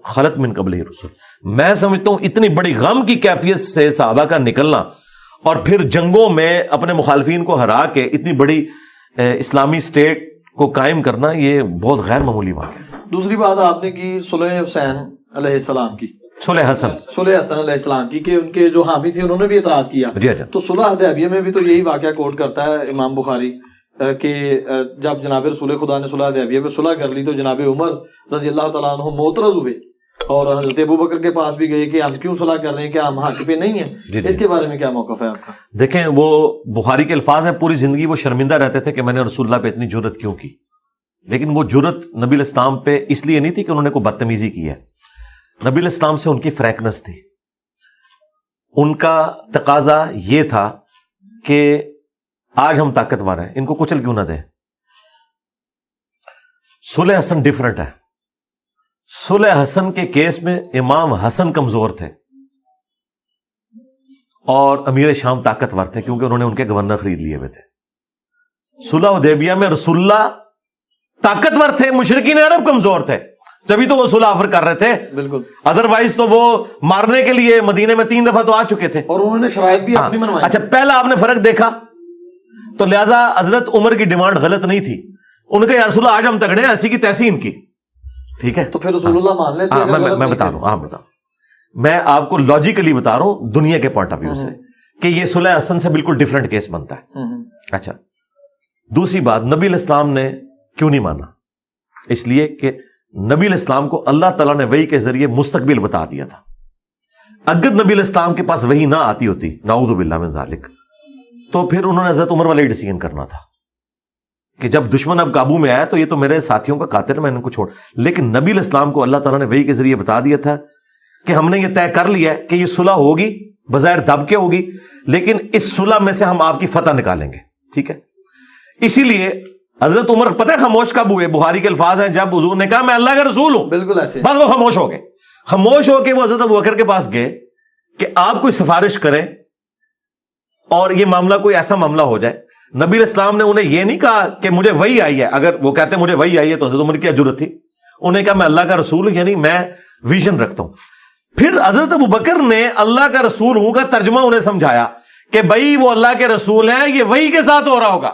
خلت من قبلہ رسول. میں سمجھتا ہوں اتنی بڑی غم کی کیفیت سے صحابہ کا نکلنا اور پھر جنگوں میں اپنے مخالفین کو ہرا کے اتنی بڑی اسلامی اسٹیٹ کو قائم کرنا، یہ بہت غیر معمولی واقعہ ہے. دوسری بات آپ نے کی صلح حسین علیہ السلام کی، صلح حسن علیہ السلام کی، کہ ان کے جو حامی تھے انہوں نے بھی اعتراض کیا. تو صلح حدیبیہ میں بھی تو یہی واقعہ کوٹ کرتا ہے امام بخاری کہ جب جناب رسول خدا نے صلح حدیبیہ پہ صلح کر لی تو جناب عمر رضی اللہ تعالیٰ عنہ معترض ہوئے اور حضرت ابوبکر کے پاس بھی گئے کہ ہم کیوں صلح کر رہے ہیں، کیا ہم حق پہ نہیں ہیں؟ اس کے بارے میں کیا موقف ہے آپ کا؟ دیکھیں، وہ بخاری کے الفاظ ہیں پوری زندگی وہ شرمندہ رہتے تھے کہ میں نے رسول اللہ پہ اتنی جرت کیوں کی. لیکن وہ جرت نبی علیہ السلام پہ اس لیے نہیں تھی کہ انہوں نے کوئی بدتمیزی کی ہے. نبی علیہ السلام سے ان کی فریکنس تھی. ان کا تقاضا یہ تھا کہ آج ہم طاقتور ہیں، ان کو کچل کیوں نہ دیں. صلح حسن ڈیفرنٹ ہے. صلح حسن کے کیس میں امام حسن کمزور تھے اور امیر شام طاقتور تھے کیونکہ انہوں نے ان کے گورنر خرید لیے ہوئے تھے. صلح حدیبیہ میں رسول اللہ طاقتور تھے، مشرکین عرب کمزور تھے، تبھی تو وہ صلح آفر کر رہے تھے. بالکل، ادروائز تو وہ مارنے کے لیے مدینے میں 3 دفعہ تو آ چکے تھے اور انہوں نے شرائط بھی اپنی منوائی. اچھا، پہلا آپ نے فرق دیکھا تو لہذا حضرت عمر کی ڈیمانڈ غلط نہیں تھی. ان کا یا رسول اللہ آج ہم تگڑے ہیں، ایسی کی تیسی ان کی، ٹھیک ہے؟ تو پھر رسول اللہ مان لیتے. میں بتا رہا ہوں، میں آپ کو لاجیکلی بتا رہا ہوں دنیا کے پوائنٹ آف ویو سے کہ یہ صلح حسن سے بالکل ڈیفرنٹ کیس بنتا ہے. اچھا، دوسری بات، نبی علیہ السلام نے کیوں نہیں مانا؟ اس لیے کہ نبی علیہ السلام کو اللہ تعالیٰ نے وحی کے ذریعے مستقبل بتا دیا تھا. اگر نبی علیہ السلام کے پاس وحی نہ آتی ہوتی، نعوذ باللہ من ذالک، تو پھر انہوں نے حضرت عمر والا ہی ڈیسیژن کرنا تھا کہ جب دشمن اب قابو میں آیا تو یہ تو میرے ساتھیوں کا قاتل ہے، میں ان کو چھوڑ. لیکن نبی علیہ السلام کو اللہ تعالیٰ نے وحی کے ذریعے بتا دیا تھا کہ ہم نے یہ طے کر لیا ہے کہ یہ صلح ہوگی، بظاہر دب کے ہوگی، لیکن اس صلح میں سے ہم آپ کی فتح نکالیں گے، ٹھیک ہے؟ اسی لیے حضرت عمر پتہ ہے خاموش کب ہوئے؟ بخاری کے الفاظ ہیں جب حضور نے کہا میں اللہ کا رسول ہوں، بالکل ایسے، بس وہ خاموش ہو گئے. خاموش ہو کے وہ حضرت ابوبکر کے پاس گئے کہ آپ کوئی سفارش کریں اور یہ معاملہ کوئی ایسا معاملہ ہو جائے. نبی علیہ السلام نے انہیں یہ نہیں کہا کہ مجھے وحی آئی ہے. اگر وہ کہتے مجھے وحی آئی ہے تو حضرت عمر کی کیا ضرورت تھی؟ انہیں کہا میں اللہ کا رسول ہوں، یعنی میں ویژن رکھتا ہوں. پھر حضرت ابوبکر نے اللہ کا رسول ہوں کا ترجمہ انہیں سمجھایا کہ بھائی وہ اللہ کے رسول ہیں، یہ وحی کے ساتھ ہو رہا ہوگا.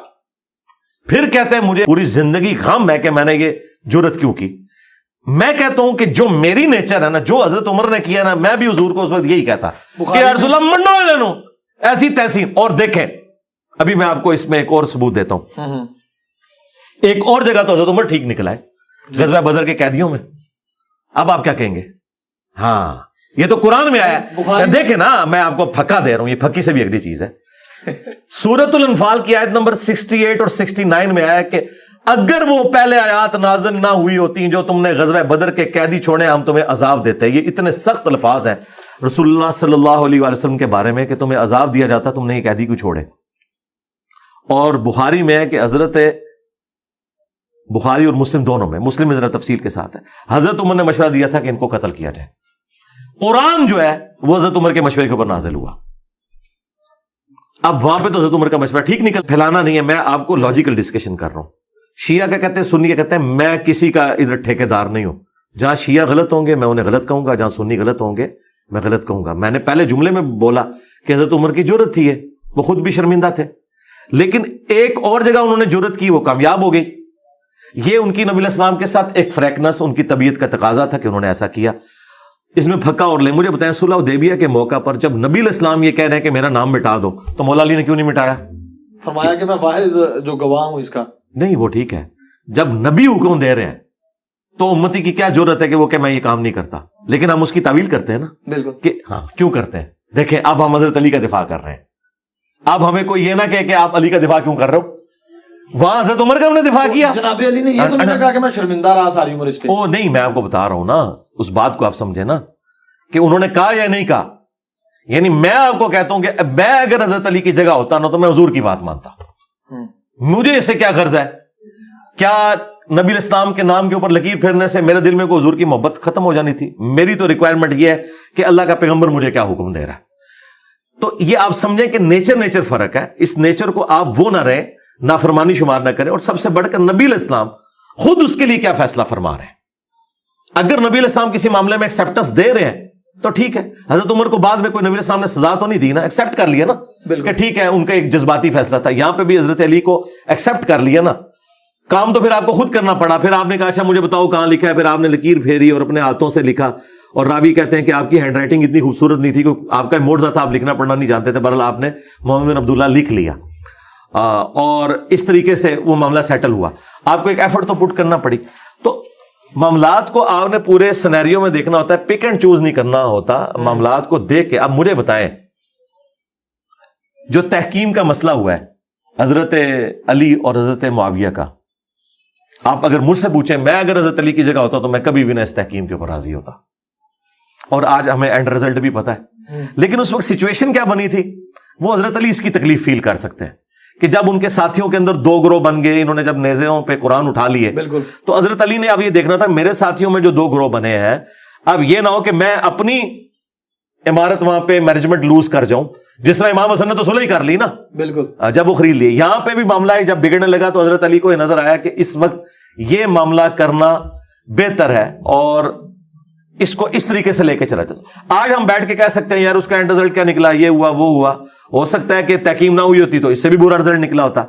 پھر کہتے ہیں مجھے پوری زندگی غم ہے کہ میں نے یہ جرت کیوں کی. میں کہتا ہوں کہ جو میری نیچر ہے نا، جو حضرت عمر نے کیا نا، میں بھی حضور کو اس وقت یہی کہتا کہ یا رسول اللہ منڈو انہوں ایسی تیسی. اور دیکھیں ابھی میں آپ کو اس میں ایک اور ثبوت دیتا ہوں. ایک اور جگہ تو حضرت عمر ٹھیک نکلا ہے، غزوہ بدر کے قیدیوں میں. اب آپ کیا کہیں گے؟ ہاں، یہ تو قرآن میں آیا ہے. دیکھیں نا، میں آپ کو پھکا دے رہا ہوں، یہ پھکی سے بھی اگلی چیز ہے. سورۃ الانفال کی آیت نمبر 68 اور 69 میں آیا کہ اگر وہ پہلے آیات نازل نہ ہوئی ہوتی جو تم نے غزوہ بدر کے قیدی چھوڑے، ہم تمہیں عذاب دیتے. یہ اتنے سخت الفاظ ہیں رسول اللہ صلی اللہ علیہ وآلہ وسلم کے بارے میں کہ تمہیں عذاب دیا جاتا تم نے یہ قیدی کو چھوڑے. اور بخاری میں ہے کہ حضرت بخاری اور مسلم دونوں میں، مسلم میں ذرا تفصیل کے ساتھ ہے، حضرت عمر نے مشورہ دیا تھا کہ ان کو قتل کیا جائے. قرآن جو ہے وہ حضرت عمر کے مشورے کے اوپر نازل ہوا. اب وہاں پہ تو حضرت عمر کا مشورہ ٹھیک نکل. پھیلانا نہیں ہے، میں آپ کو لاجیکل ڈسکشن کر رہا ہوں. شیعہ کیا کہتے ہیں، سنی کیا کہتے ہیں، میں کسی کا ادھر ٹھیکیدار نہیں ہوں، جہاں شیعہ غلط ہوں گے میں انہیں غلط کہوں گا، جہاں سنی غلط ہوں گے میں غلط کہوں گا. میں نے پہلے جملے میں بولا کہ حضرت عمر کی جرأت تھی، وہ خود بھی شرمندہ تھے، لیکن ایک اور جگہ انہوں نے جرأت کی، وہ کامیاب ہو گئی. یہ ان کی نبی علیہ السلام کے ساتھ ایک فریکنس، ان کی طبیعت کا تقاضا تھا کہ انہوں نے ایسا کیا. اس میں پھکا اور لے. مجھے بتائیں صلح حدیبیہ کے موقع پر جب نبی علیہ السلام یہ کہہ رہے ہیں کہ میرا نام مٹا دو، تو مولا علی نے کیوں نہیں مٹایا؟ فرمایا کہ میں واحد جو گواہ ہوں اس کا. نہیں، وہ ٹھیک ہے، جب نبی حکم دے رہے ہیں تو امتی کی کیا ضرورت ہے کہ وہ کہ میں یہ کام نہیں کرتا. لیکن ہم اس کی تعویل کرتے ہیں نا. بالکل. کہ ہاں کیوں کرتے ہیں؟ دیکھیں اب ہم حضرت علی کا دفاع کر رہے ہیں، اب ہمیں کوئی یہ نہ کہے کہ آپ علی کا دفاع کیوں کر رہے ہو، وہاں حضرت عمر کا ہم نے دفاع کیا. جناب علی نے یہ تو نہیں کہا کہ میں شرمندہ رہا ساری عمر اس پہ. او نہیں، میں آپ کو بتا رہا ہوں نا، اس بات کو آپ سمجھے نا کہ انہوں نے کہا یا نہیں کہا. یعنی میں آپ کو کہتا ہوں کہ میں اگر حضرت علی کی جگہ ہوتا نا تو میں حضور کی بات مانتا. مجھے اس سے کیا غرض ہے؟ کیا نبی علیہ السلام کے نام کے اوپر لکیر پھیرنے سے میرے دل میں کوئی حضور کی محبت ختم ہو جانی تھی؟ میری تو ریکوائرمنٹ یہ ہے کہ اللہ کا پیغمبر مجھے کیا حکم دے رہا ہے. تو یہ آپ سمجھیں کہ نیچر فرق ہے. اس نیچر کو آپ وہ نہ رہے، نافرمانی شمار نہ کریں. اور سب سے بڑھ کر نبی علیہ السلام خود اس کے لیے کیا فیصلہ فرما رہے ہیں. اگر نبی علیہ السلام کسی معاملے میں ایکسیپٹنس دے رہے ہیں تو ٹھیک ہے. حضرت عمر کو بعد میں کوئی نبی علیہ السلام نے سزا تو نہیں دی نا، ایکسیپٹ کر لیا نا کہ ٹھیک ہے ان کا ایک جذباتی فیصلہ تھا. یہاں پہ بھی حضرت علی کو ایکسیپٹ کر لیا نا. کام تو پھر آپ کو خود کرنا پڑا. پھر آپ نے کہا اچھا مجھے بتاؤ کہاں لکھا ہے. پھر آپ نے لکیر پھیری اور اپنے ہاتھوں سے لکھا. اور راوی کہتے ہیں کہ آپ کی ہینڈ رائٹنگ اتنی خوبصورت نہیں تھی، آپ کا موڑزہ تھا، آپ لکھنا پڑھنا نہیں جانتے تھے. بہرحال آپ نے محمد بن عبداللہ لکھ لیا اور اس طریقے سے وہ معاملہ سیٹل ہوا. آپ کو ایک ایفرٹ تو پٹ کرنا پڑی. تو معاملات کو آپ نے پورے سینیریو میں دیکھنا ہوتا ہے، پک اینڈ چوز نہیں کرنا ہوتا. معاملات کو دیکھ کے اب مجھے بتائیں جو تحکیم کا مسئلہ ہوا ہے حضرت علی اور حضرت معاویہ کا، آپ اگر مجھ سے پوچھیں میں اگر حضرت علی کی جگہ ہوتا تو میں کبھی بھی نہ اس تحکیم کے اوپر راضی ہوتا. اور آج ہمیں اینڈ رزلٹ بھی پتا ہے. لیکن اس وقت سچویشن کیا بنی تھی وہ حضرت علی اس کی تکلیف فیل کر سکتے ہیں کہ جب ان کے ساتھیوں کے اندر دو گروہ بن گئے، انہوں نے جب نیزوں پہ قرآن اٹھا لیے، تو حضرت علی نے اب یہ دیکھنا تھا میرے ساتھیوں میں جو دو گروہ بنے ہیں اب یہ نہ ہو کہ میں اپنی عمارت وہاں پہ مینجمنٹ لوز کر جاؤں. جس طرح امام حسن نے تو صلح ہی کر لی نا بالکل جب وہ خرید لیے. یہاں پہ بھی معاملہ جب بگڑنے لگا تو حضرت علی کو یہ نظر آیا کہ اس وقت یہ معاملہ کرنا بہتر ہے اور اس کو اس طریقے سے لے کے چلا جاتا. آج ہم بیٹھ کے کہہ سکتے ہیں یار اس کا اینڈ رزلٹ کیا نکلا، یہ ہوا وہ ہوا. ہو سکتا ہے کہ تحکیم نہ ہوئی ہوتی تو اس سے بھی برا رزلٹ نکلا ہوتا.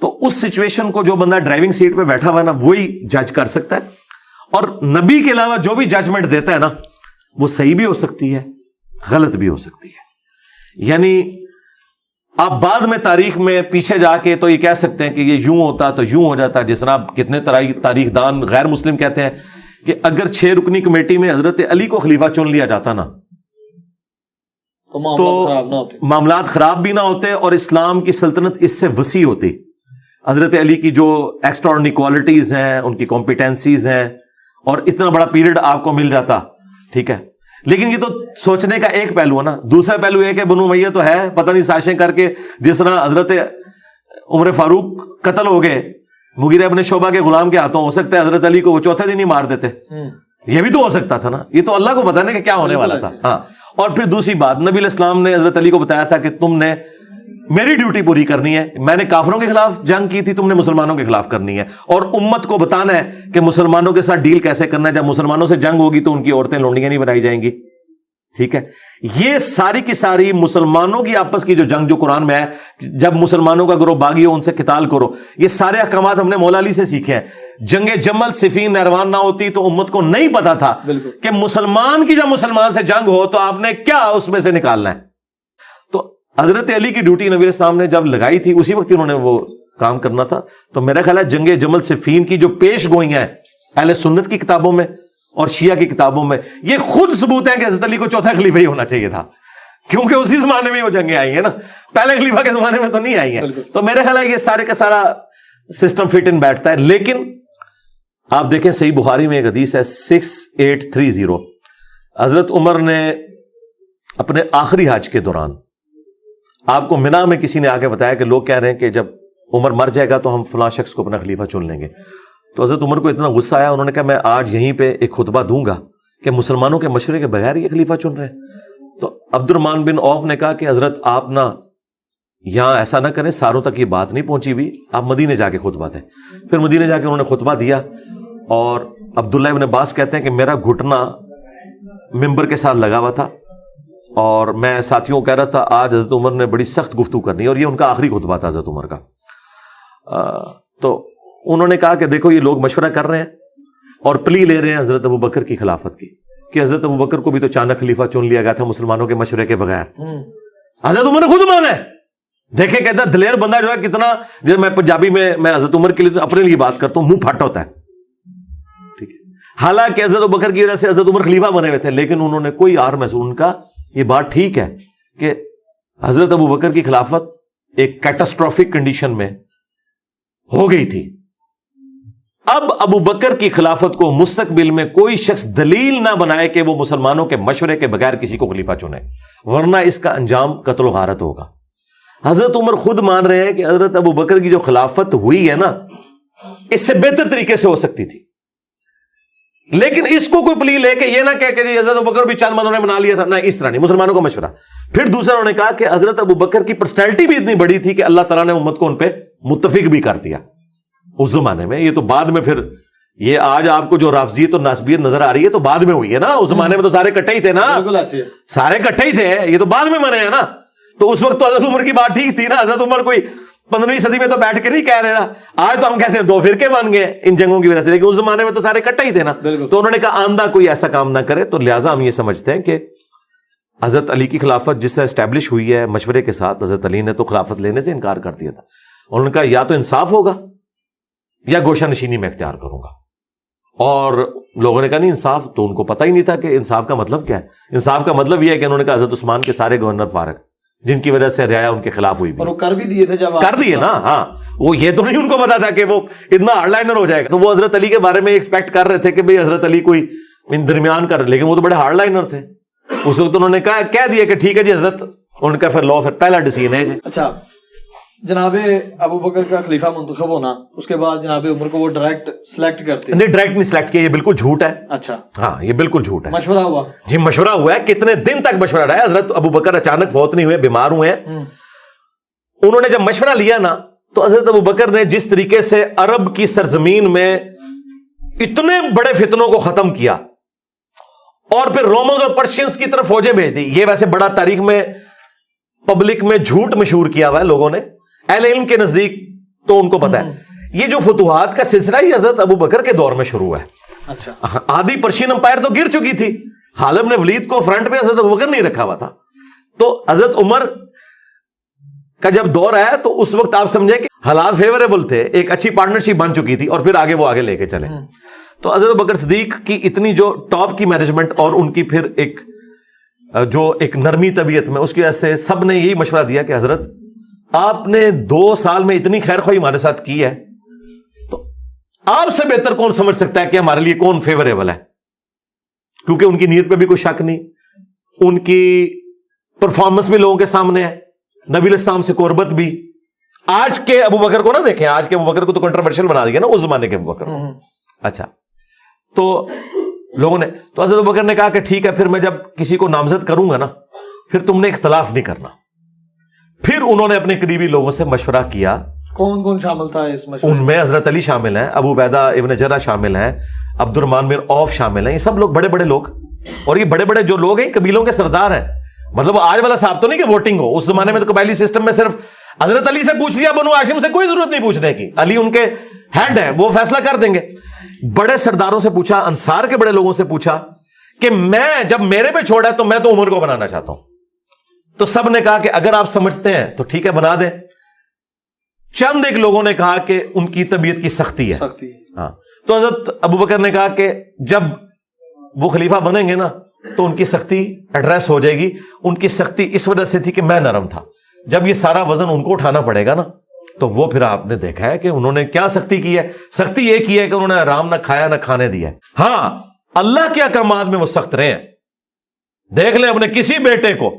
تو اس سچویشن کو جو بندہ ڈرائیونگ سیٹ پہ بیٹھا ہوا ہے نا وہی جج کر سکتا ہے. اور نبی کے علاوہ جو بھی ججمنٹ دیتا ہے نا وہ صحیح بھی ہو سکتی ہے غلط بھی ہو سکتی ہے. یعنی آپ بعد میں تاریخ میں پیچھے جا کے تو یہ کہہ سکتے ہیں کہ یہ یوں ہوتا تو یوں ہو جاتا. جس طرح کتنے تاریخ دان غیر مسلم کہتے ہیں کہ اگر 6 رکنی کمیٹی میں حضرت علی کو خلیفہ چن لیا جاتا نا تو معاملات خراب بھی نہ ہوتے اور اسلام کی سلطنت اس سے وسیع ہوتی. حضرت علی کی جو ایکسٹراڈنری کوالٹیز ہیں، ان کی کمپیٹنسیز ہیں اور اتنا بڑا پیریڈ آپ کو مل جاتا. ٹھیک ہے، لیکن یہ تو سوچنے کا ایک پہلو ہے نا. دوسرا پہلو یہ کہ بنو امیہ تو ہے پتہ نہیں سازشیں کر کے جس طرح حضرت عمر فاروق قتل ہو گئے مغیرہ ابن شعبہ کے غلام کے ہاتھوں، ہو سکتا ہے حضرت علی کو وہ چوتھے دن ہی مار دیتے. یہ بھی تو ہو سکتا تھا نا. یہ تو اللہ کو پتا نا کہ کیا ہونے والا تھا. ہاں. اور پھر دوسری بات نبی علیہ السلام نے حضرت علی کو بتایا تھا کہ تم نے میری ڈیوٹی پوری کرنی ہے. میں نے کافروں کے خلاف جنگ کی تھی، تم نے مسلمانوں کے خلاف کرنی ہے. اور امت کو بتانا ہے کہ مسلمانوں کے ساتھ ڈیل کیسے کرنا ہے. جب مسلمانوں سے جنگ ہوگی تو ان کی عورتیں لونڈیاں نہیں بنائی جائیں گی. ٹھیک ہے، یہ ساری کی ساری مسلمانوں کی آپس کی جو جنگ جو قرآن میں ہے، جب مسلمانوں کا گروہ باغی ہو ان سے قتال کرو، یہ سارے احکامات ہم نے مولا علی سے سیکھے ہیں. جنگ جمل صفین نہروان نہ ہوتی تو امت کو نہیں پتا تھا کہ مسلمان کی جب مسلمان سے جنگ ہو تو آپ نے کیا اس میں سے نکالنا ہے. تو حضرت علی کی ڈیوٹی نبی علیہ السلام نے جب لگائی تھی اسی وقت انہوں نے وہ کام کرنا تھا. تو میرا خیال ہے جنگ جمل صفین کی جو پیش گوئیاں ہیں اہل سنت کی کتابوں میں اور شیعہ کی کتابوں میں، یہ خود ثبوت ہے کہ حضرت علی کو چوتھا خلیفہ ہی ہونا چاہیے تھا، کیونکہ اسی زمانے میں وہ جنگیں آئی ہیں نا، پہلے خلیفہ کے زمانے میں تو نہیں آئی ہیں. تو میرے خیال ہے یہ سارے کا سارا سسٹم فٹ ان بیٹھتا ہے. لیکن آپ دیکھیں صحیح بخاری میں ایک حدیث ہے 6830، حضرت عمر نے اپنے آخری حج کے دوران آپ کو منا میں کسی نے آ کے بتایا کہ لوگ کہہ رہے ہیں کہ جب عمر مر جائے گا تو ہم فلاں شخص کو اپنا خلیفہ چن لیں گے. تو حضرت عمر کو اتنا غصہ آیا، انہوں نے کہا میں آج یہیں پہ ایک خطبہ دوں گا کہ مسلمانوں کے مشورے کے بغیر یہ خلیفہ چن رہے ہیں. تو عبد الرحمن بن عوف نے کہا کہ حضرت آپ نہ یہاں ایسا نہ کریں، ساروں تک یہ بات نہیں پہنچی ہوئی، آپ مدینے جا کے خطبہ دیں. پھر مدینے جا کے انہوں نے خطبہ دیا اور عبداللہ ابن عباس کہتے ہیں کہ میرا گھٹنا ممبر کے ساتھ لگا ہوا تھا اور میں ساتھیوں کو کہہ رہا تھا آج حضرت عمر نے بڑی سخت گفتگو کرنی ہے، اور یہ ان کا آخری خطبہ تھا حضرت عمر کا. تو انہوں نے کہا کہ دیکھو یہ لوگ مشورہ کر رہے ہیں اور پلی لے رہے ہیں حضرت ابو بکر کی خلافت کی، کہ حضرت ابو بکر کو بھی تو اچانک خلیفہ چن لیا گیا تھا مسلمانوں کے مشورے کے بغیر. حضرت عمر نے خود مانا ہے. دیکھیں کہتا ہے دلیر بندہ جو ہے کتنا، جب میں پنجابی میں حضرت عمر کے لیے اپنے لیے بات کرتا ہوں منہ پھٹ ہوتا ہے. ٹھیک ہے، حالانکہ حضرت ابو بکر کی وجہ سے حضرت عمر خلیفہ بنے ہوئے تھے، لیکن انہوں نے کوئی آر محسوس، ان کا یہ بات ٹھیک ہے کہ حضرت ابو بکر کی خلافت ایک کیٹاسٹروفک کنڈیشن میں ہو گئی تھی. اب ابو بکر کی خلافت کو مستقبل میں کوئی شخص دلیل نہ بنائے کہ وہ مسلمانوں کے مشورے کے بغیر کسی کو خلیفہ چنے، ورنہ اس کا انجام قتل و غارت ہوگا. حضرت عمر خود مان رہے ہیں کہ حضرت ابو بکر کی جو خلافت ہوئی ہے نا، اس سے بہتر طریقے سے ہو سکتی تھی، لیکن اس کو کوئی پلی لے کے یہ نہ کہہ کہ حضرت ابو بکر بھی چند بندوں نے بنا لیا تھا، نہ اس طرح نہیں، مسلمانوں کا مشورہ. پھر دوسرا انہوں نے کہا کہ حضرت ابو بکر کی پرسنالٹی بھی اتنی بڑی تھی کہ اللہ تعالیٰ نے امت کو ان پہ متفق بھی کر دیا اس زمانے میں. یہ تو بعد میں پھر یہ آج آپ کو جو رافضیت اور ناسبیت نظر آ رہی ہے تو بعد میں ہوئی ہے نا، اس زمانے میں تو سارے کٹھے ہی تھے نا، سارے کٹھے ہی تھے، یہ تو بعد میں بنے ہیں نا. تو اس وقت تو حضرت عمر کی بات ٹھیک تھی نا، حضرت عمر کوئی 15ویں صدی میں تو بیٹھ کے نہیں کہہ رہے نا. آج تو ہم کہتے ہیں دو فرقے بن گئے ان جنگوں کی وجہ سے، لیکن اس زمانے میں تو سارے کٹھے ہی تھے نا. تو انہوں نے کہا آندہ کوئی ایسا کام نہ کرے. تو لہٰذا ہم یہ سمجھتے ہیں کہ حضرت علی کی خلافت جس سے اسٹیبلش ہوئی ہے مشورے کے ساتھ، حضرت علی نے تو خلافت لینے سے انکار کر دیا تھا. انہوں نے کہا یا تو انصاف ہوگا یا گوشہ نشینی میں اختیار کروں گا. اور لوگوں نے کہا نہیں انصاف، تو ان کو پتہ ہی نہیں تھا کہ انصاف کا مطلب کیا ہے. انصاف کا مطلب یہ ہے کہ انہوں نے کہا حضرت عثمان کے سارے گورنر فارغ، جن کی وجہ سے رعایا ان کے خلاف ہوئی بھی، اور وہ کر بھی دیے تھے، جب کر دیے نا. ہاں، وہ یہ تو نہیں ان کو پتا تھا کہ وہ اتنا ہارڈ لائنر ہو جائے گا. تو وہ حضرت علی کے بارے میں ایکسپیکٹ کر رہے تھے کہ بھئی حضرت علی کوئی درمیان کر، لیکن وہ تو بڑے ہارڈ لائنر تھے. اس وقت انہوں نے کہہ دیا کہ ٹھیک ہے جی حضرت، ان کا پھر لا، پھر پہلا ڈیسیژن ہے جی. اچھا، جناب ابو بکر کا خلیفہ منتخب ہونا، اس کے بعد جناب عمر کو وہ ڈائریکٹ سلیکٹ کرتے؟ نہیں، ڈائریکٹ نہیں سلیکٹ کیا، یہ بالکل جھوٹ ہے. اچھا، ہاں یہ بالکل جھوٹ ہے. مشورہ ہوا جی، مشورہ ہوا ہے. کتنے دن تک مشورہ رہا ہے. حضرت ابو بکر اچانک فوت نہیں ہوئے، بیمار ہوئے ہیں. انہوں نے جب مشورہ لیا نا تو حضرت ابو بکر نے جس طریقے سے عرب کی سرزمین میں اتنے بڑے فتنوں کو ختم کیا اور پھر رومنز اور پرشینز کی طرف فوجیں بھیج دی. یہ ویسے بڑا تاریخ میں پبلک میں جھوٹ مشہور کیا ہوا ہے لوگوں نے، اہل علم کے نزدیک تو ان کو پتا ہے. یہ جو فتوحات کا سلسلہ یہ حضرت ابو بکر کے دور میں شروع ہوا ہے. اچھا، آدھی پرشین امپائر تو گر چکی تھی، غالب نے ولید کو فرنٹ میں حضرت ابو بکر نہیں رکھا ہوا تھا. تو حضرت عمر کا جب دور آیا تو اس وقت آپ سمجھے کہ حالات فیوریبل تھے، ایک اچھی پارٹنرشپ بن چکی تھی، اور پھر آگے وہ آگے لے کے چلے. تو حضرت بکر صدیق کی اتنی جو ٹاپ کی مینجمنٹ اور ان کی پھر ایک نرمی طبیعت میں، اس کی وجہ سے سب نے یہی مشورہ دیا کہ حضرت آپ نے 2 سال میں اتنی خیر خواہی ہمارے ساتھ کی ہے، تو آپ سے بہتر کون سمجھ سکتا ہے کہ ہمارے لیے کون فیوریبل ہے. کیونکہ ان کی نیت پہ بھی کوئی شک نہیں، ان کی پرفارمنس بھی لوگوں کے سامنے ہے، نبی علیہ السلام سے قربت بھی. آج کے ابو بکر کو نہ دیکھیں، آج کے ابو بکر کو تو کنٹروورشل بنا دیا نا اس زمانے کے ابو بکر. اچھا، تو لوگوں نے، تو حضرت ابو بکر نے کہا کہ ٹھیک ہے، پھر میں جب کسی کو نامزد کروں گا نا، پھر تم نے اختلاف نہیں کرنا. پھر انہوں نے اپنے قریبی لوگوں سے مشورہ کیا. کون کون شامل تھا اس مشورے؟ ان میں حضرت علی شامل ہیں، ابو عبیدہ ابن جرح شامل ہیں، عبد الرحمن بن عوف شامل ہیں. یہ سب لوگ بڑے بڑے لوگ، اور یہ بڑے بڑے جو لوگ ہیں قبیلوں کے سردار ہیں. مطلب آج والا صاحب تو نہیں کہ ووٹنگ ہو، اس زمانے میں تو قبائلی سسٹم میں صرف حضرت علی سے پوچھ لیا، بنو ہاشم سے کوئی ضرورت نہیں پوچھنے کی، علی ان کے ہیڈ ہیں، وہ فیصلہ کر دیں گے. بڑے سرداروں سے پوچھا، انصار کے بڑے لوگوں سے پوچھا کہ میں جب میرے پہ چھوڑا ہے تو میں تو عمر کو بنانا چاہتا ہوں. تو سب نے کہا کہ اگر آپ سمجھتے ہیں تو ٹھیک ہے بنا دیں. چند ایک لوگوں نے کہا کہ ان کی طبیعت کی سختی ہے. ہاں، تو حضرت ابو بکر نے کہا کہ جب وہ خلیفہ بنیں گے نا تو ان کی سختی ایڈریس ہو جائے گی. ان کی سختی اس وجہ سے تھی کہ میں نرم تھا، جب یہ سارا وزن ان کو اٹھانا پڑے گا نا تو وہ پھر آپ نے دیکھا ہے کہ انہوں نے کیا سختی کی ہے. سختی یہ کی ہے کہ انہوں نے آرام نہ کھایا نہ کھانے دیا ہے. ہاں، اللہ کے احکامات میں وہ سخت رہے ہیں. دیکھ لیں اپنے کسی بیٹے کو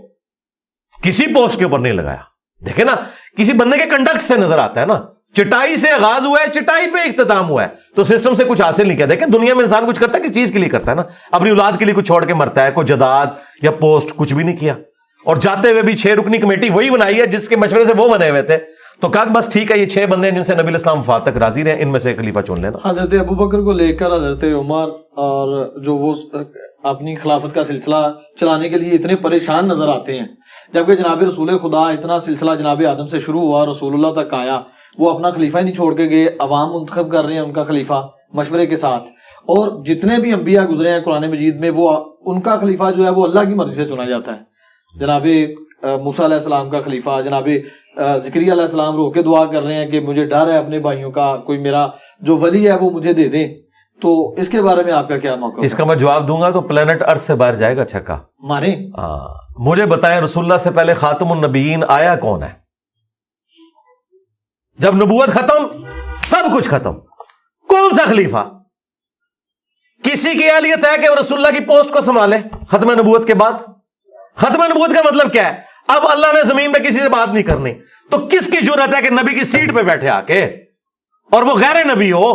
کسی پوسٹ کے اوپر نہیں لگایا. دیکھیں نا، کسی بندے کے کنڈکٹ سے نظر آتا ہے نا، چٹائی سے آغاز ہوا ہے، چٹائی پہ اختتام ہوا ہے، تو سسٹم سے کچھ حاصل نہیں کیا. دیکھیں دنیا میں انسان کچھ کرتا ہے، کس چیز کے لیے کرتا ہے نا، اپنی اولاد کے لیے کچھ چھوڑ کے مرتا ہے، کوئی جداد یا پوسٹ کچھ بھی نہیں کیا. اور جاتے ہوئے بھی 6 رکنی کمیٹی وہی بنائی ہے جس کے مشورے سے وہ بنے ہوئے تھے. تو کہا بس ٹھیک ہے یہ 6 بندے ہیں جن سے نبی علیہ السلام وفات تک راضی رہے, ان میں سے خلیفہ چن لینا. حضرت ابو بکر کو لے کر حضرت عمر اور جو وہ اپنی خلافت کا سلسلہ چلانے کے لیے اتنے پریشان نظر آتے ہیں, جبکہ جناب رسول خدا اتنا سلسلہ جناب آدم سے شروع ہوا, رسول اللہ تک آیا, وہ اپنا خلیفہ ہی نہیں چھوڑ کے گئے, عوام منتخب کر رہے ہیں ان کا خلیفہ مشورے کے ساتھ. اور جتنے بھی انبیاء گزرے ہیں قرآن مجید میں, وہ ان کا خلیفہ جو ہے وہ اللہ کی مرضی سے چنا جاتا ہے. جناب موسیٰ علیہ السلام کا خلیفہ, جناب زکریا علیہ السلام رو کے دعا کر رہے ہیں کہ مجھے ڈر ہے اپنے بھائیوں کا, کوئی میرا جو ولی ہے وہ مجھے دے دیں. تو اس کے بارے میں آپ کا کیا موقع؟ اس کا میں جواب دوں گا تو پلانٹ ارتھ سے باہر جائے گا چھکا مارے. مجھے بتائیں رسول اللہ سے پہلے خاتم النبیین آیا کون ہے؟ جب نبوت ختم سب کچھ ختم, کون سا خلیفہ؟ کسی کی اہلیت ہے کہ وہ رسول اللہ کی پوسٹ کو سنبھالے ختم نبوت کے بعد؟ ختم نبوت کا مطلب کیا ہے؟ اب اللہ نے زمین پہ کسی سے بات نہیں کرنی, تو کس کی جرات ہے کہ نبی کی سیٹ پہ بیٹھے آ کے, اور وہ غیر نبی ہو؟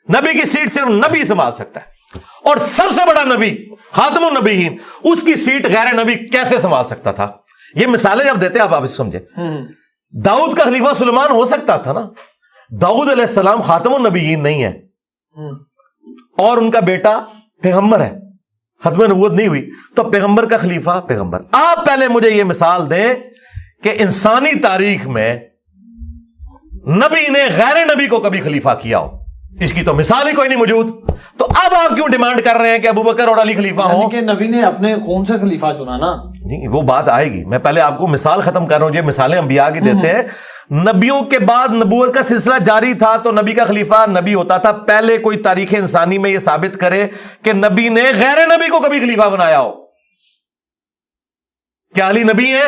نبی کی سیٹ صرف نبی سنبھال سکتا ہے, اور سب سے بڑا نبی خاتم النبیین, اس کی سیٹ غیر نبی کیسے سنبھال سکتا تھا؟ یہ مثالیں جب دیتے آپ اس سمجھے. داؤد کا خلیفہ سلیمان ہو سکتا تھا نا, داؤد علیہ السلام خاتم النبیین نہیں ہے, اور ان کا بیٹا پیغمبر ہے, ختم نبوت نہیں ہوئی, تو پیغمبر کا خلیفہ پیغمبر. آپ پہلے مجھے یہ مثال دیں کہ انسانی تاریخ میں نبی نے غیر نبی کو کبھی خلیفہ کیا ہو, اس کی تو مثال ہی کوئی نہیں موجود. تو اب آپ کیوں ڈیمانڈ کر رہے ہیں کہ ابو بکر اور علی خلیفہ ہوں؟ کہ نبی نے اپنے خون سے خلیفہ چنا نا. نہیں, وہ بات آئے گی, میں پہلے آپ کو مثال ختم کر رہا ہوں. یہ مثالیں انبیاء کی دیتے ہیں. نبیوں کے بعد نبوت کا سلسلہ جاری تھا تو نبی کا خلیفہ نبی ہوتا تھا. پہلے کوئی تاریخ انسانی میں یہ ثابت کرے کہ نبی نے غیر نبی کو کبھی خلیفہ بنایا ہو. کیا علی نبی ہیں؟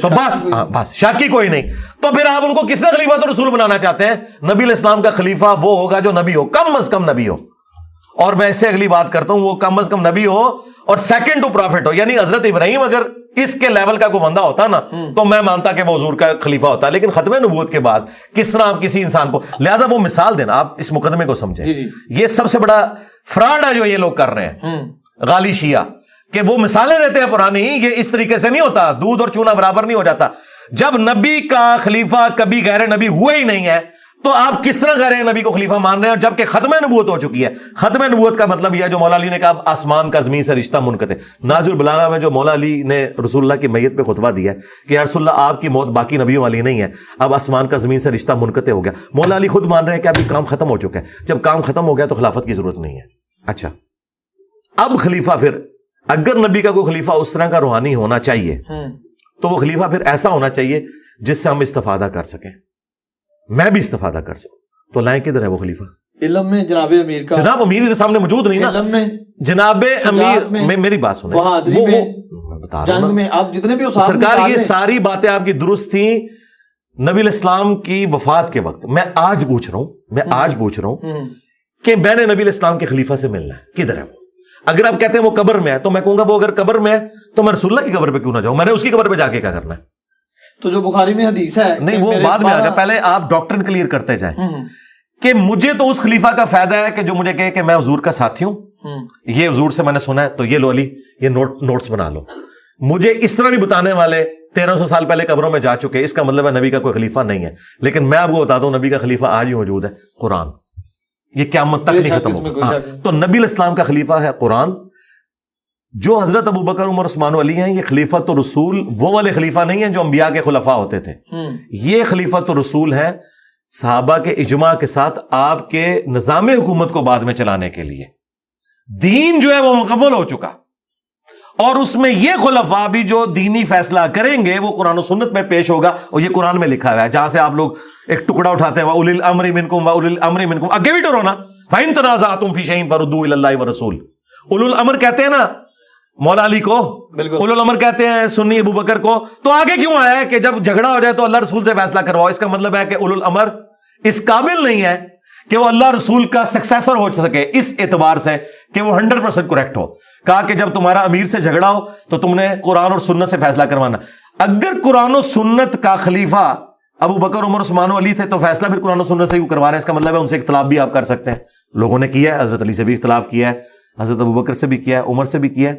تو بس شاکی کوئی نہیں. تو پھر آپ ان کو کس نے خلیفہ تو رسول بنانا چاہتے ہیں؟ نبی علیہ السلام کا خلیفہ وہ ہوگا جو نبی ہو, کم از کم نبی ہو. اور میں اس سے اگلی بات کرتا ہوں, وہ کم از کم نبی ہو اور سیکنڈ ٹو پروفٹ ہو. یعنی حضرت ابراہیم اگر اس کے لیول کا کوئی بندہ ہوتا نا تو میں مانتا کہ وہ حضور کا خلیفہ ہوتا, لیکن ختم نبوت کے بعد کس طرح آپ کسی انسان کو, لہذا وہ مثال دینا, آپ اس مقدمے کو سمجھیں. یہ سب سے بڑا فراڈ ہے جو یہ لوگ کر رہے ہیں غالی شیعہ, کہ وہ مثالیں دیتے ہیں پرانی. یہ اس طریقے سے نہیں ہوتا, دودھ اور چونا برابر نہیں ہو جاتا. جب نبی کا خلیفہ کبھی غیر نبی ہوئے ہی نہیں ہے تو آپ کس طرح غیر نبی کو خلیفہ مان رہے ہیں, جبکہ ختم نبوت ہو چکی ہے. ختم نبوت کا مطلب یہ جو مولا علی نے کہا آسمان کا زمین سے رشتہ منقطع. ناج البلاغہ میں جو مولا علی نے رسول اللہ کی میت پہ خطبہ دیا ہے کہ یا رسول اللہ آپ کی موت باقی نبیوں والی نہیں ہے, اب آسمان کا زمین سے رشتہ منقطع ہو گیا. مولا علی خود مان رہے ہیں کہ ابھی کام ختم ہو چکا ہے. جب کام ختم ہو گیا تو خلافت کی ضرورت نہیں ہے. اچھا, اب خلیفہ پھر اگر نبی کا کوئی خلیفہ اس طرح کا روحانی ہونا چاہیے تو وہ خلیفہ پھر ایسا ہونا چاہیے جس سے ہم استفادہ کر سکیں, میں بھی استفادہ کر سکوں. تو لائیں کدھر ہے وہ خلیفہ؟ علم میں جناب امیر کا, جناب امیر ادھر سامنے موجود نہیں نا. علم میں جناب امیر, میری بات سنیں, جنگ میں آپ جتنے بھی سرکار یہ ساری باتیں آپ کی درست تھیں نبی علیہ السلام کی وفات کے وقت. میں آج پوچھ رہا ہوں کہ میں نے نبی علیہ السلام کے خلیفہ سے ملنا ہے, کدھر ہے وہ؟ اگر آپ کہتے ہیں وہ قبر میں ہے تو میں کہوں گا وہ اگر قبر میں ہے تو میں رسول اللہ کی قبر پہ کیوں نہ جاؤں, میں نے اس کی قبر پہ جا کے کیا کرنا ہے؟ تو جو بخاری میں حدیث ہے, نہیں وہ بعد میں آ گیا, پہلے آپ ڈاکٹرن کلیئر کرتے جائیں کہ مجھے تو اس خلیفہ کا فائدہ ہے کہ جو مجھے کہے کہ میں حضور کا ساتھی ہوں, یہ حضور سے میں نے سنا ہے, تو یہ لو علی یہ نوٹس بنا لو. مجھے اس طرح بھی بتانے والے 1300 سال پہلے قبروں میں جا چکے, اس کا مطلب ہے نبی کا کوئی خلیفہ نہیں ہے. لیکن میں آپ کو بتا دوں نبی کا خلیفہ آج ہی موجود ہے, قرآن. یہ قیامت تک نہیں ختم ہوگا. تو نبی علیہ السلام کا خلیفہ ہے قرآن. جو حضرت ابو بکر عمر عثمان و علی ہیں, یہ خلیفۃ الرسول وہ والے خلیفہ نہیں ہیں جو انبیاء کے خلفاء ہوتے تھے. یہ خلیفۃ الرسول ہے صحابہ کے اجماع کے ساتھ آپ کے نظام حکومت کو بعد میں چلانے کے لیے. دین جو ہے وہ مکمل ہو چکا, اور اس میں یہ خلفاء بھی جو دینی فیصلہ کریں گے وہ قرآن و سنت میں پیش ہوگا, اور یہ قرآن میں لکھا ہوا ہے. جہاں سے آپ لوگ ایک ٹکڑا اٹھاتے ہیں وَأُولِي الْأَمْرِ مِنْكُمْ وَأُولِي الْأَمْرِ مِنْكُمْ, آگے بھی ٹرو نا, فَإِن تَنَازَعْتُمْ فِي شَيْءٍ فَرُدُّوهُ إِلَى اللَّهِ وَالرَّسُولِ. اولو الامر کہتے ہیں نا مولا علی کو, اولو الامر کہتے ہیں سنی ابو بکر کو. تو آگے کیوں آیا ہے کہ جب جھگڑا ہو جائے تو اللہ رسول سے فیصلہ کرواؤ؟ اس کا مطلب ہے کہ اولو الامر اس قابل نہیں ہے کہ وہ اللہ رسول کا سکسیسر ہو سکے, اس اعتبار سے کہ وہ 100% کریکٹ ہو. کہا کہ جب تمہارا امیر سے جھگڑا ہو تو تم نے قرآن اور سنت سے فیصلہ کروانا. اگر قرآن و سنت کا خلیفہ ابو بکر عمر عثمان و علی تھے تو فیصلہ پھر قرآن و سنت سے کروا رہے ہیں, اس کا مطلب ہے ان سے اختلاف بھی آپ کر سکتے ہیں. لوگوں نے کیا ہے, حضرت علی سے بھی اختلاف کیا ہے, حضرت ابو بکر سے بھی کیا ہے, عمر سے بھی کیا ہے.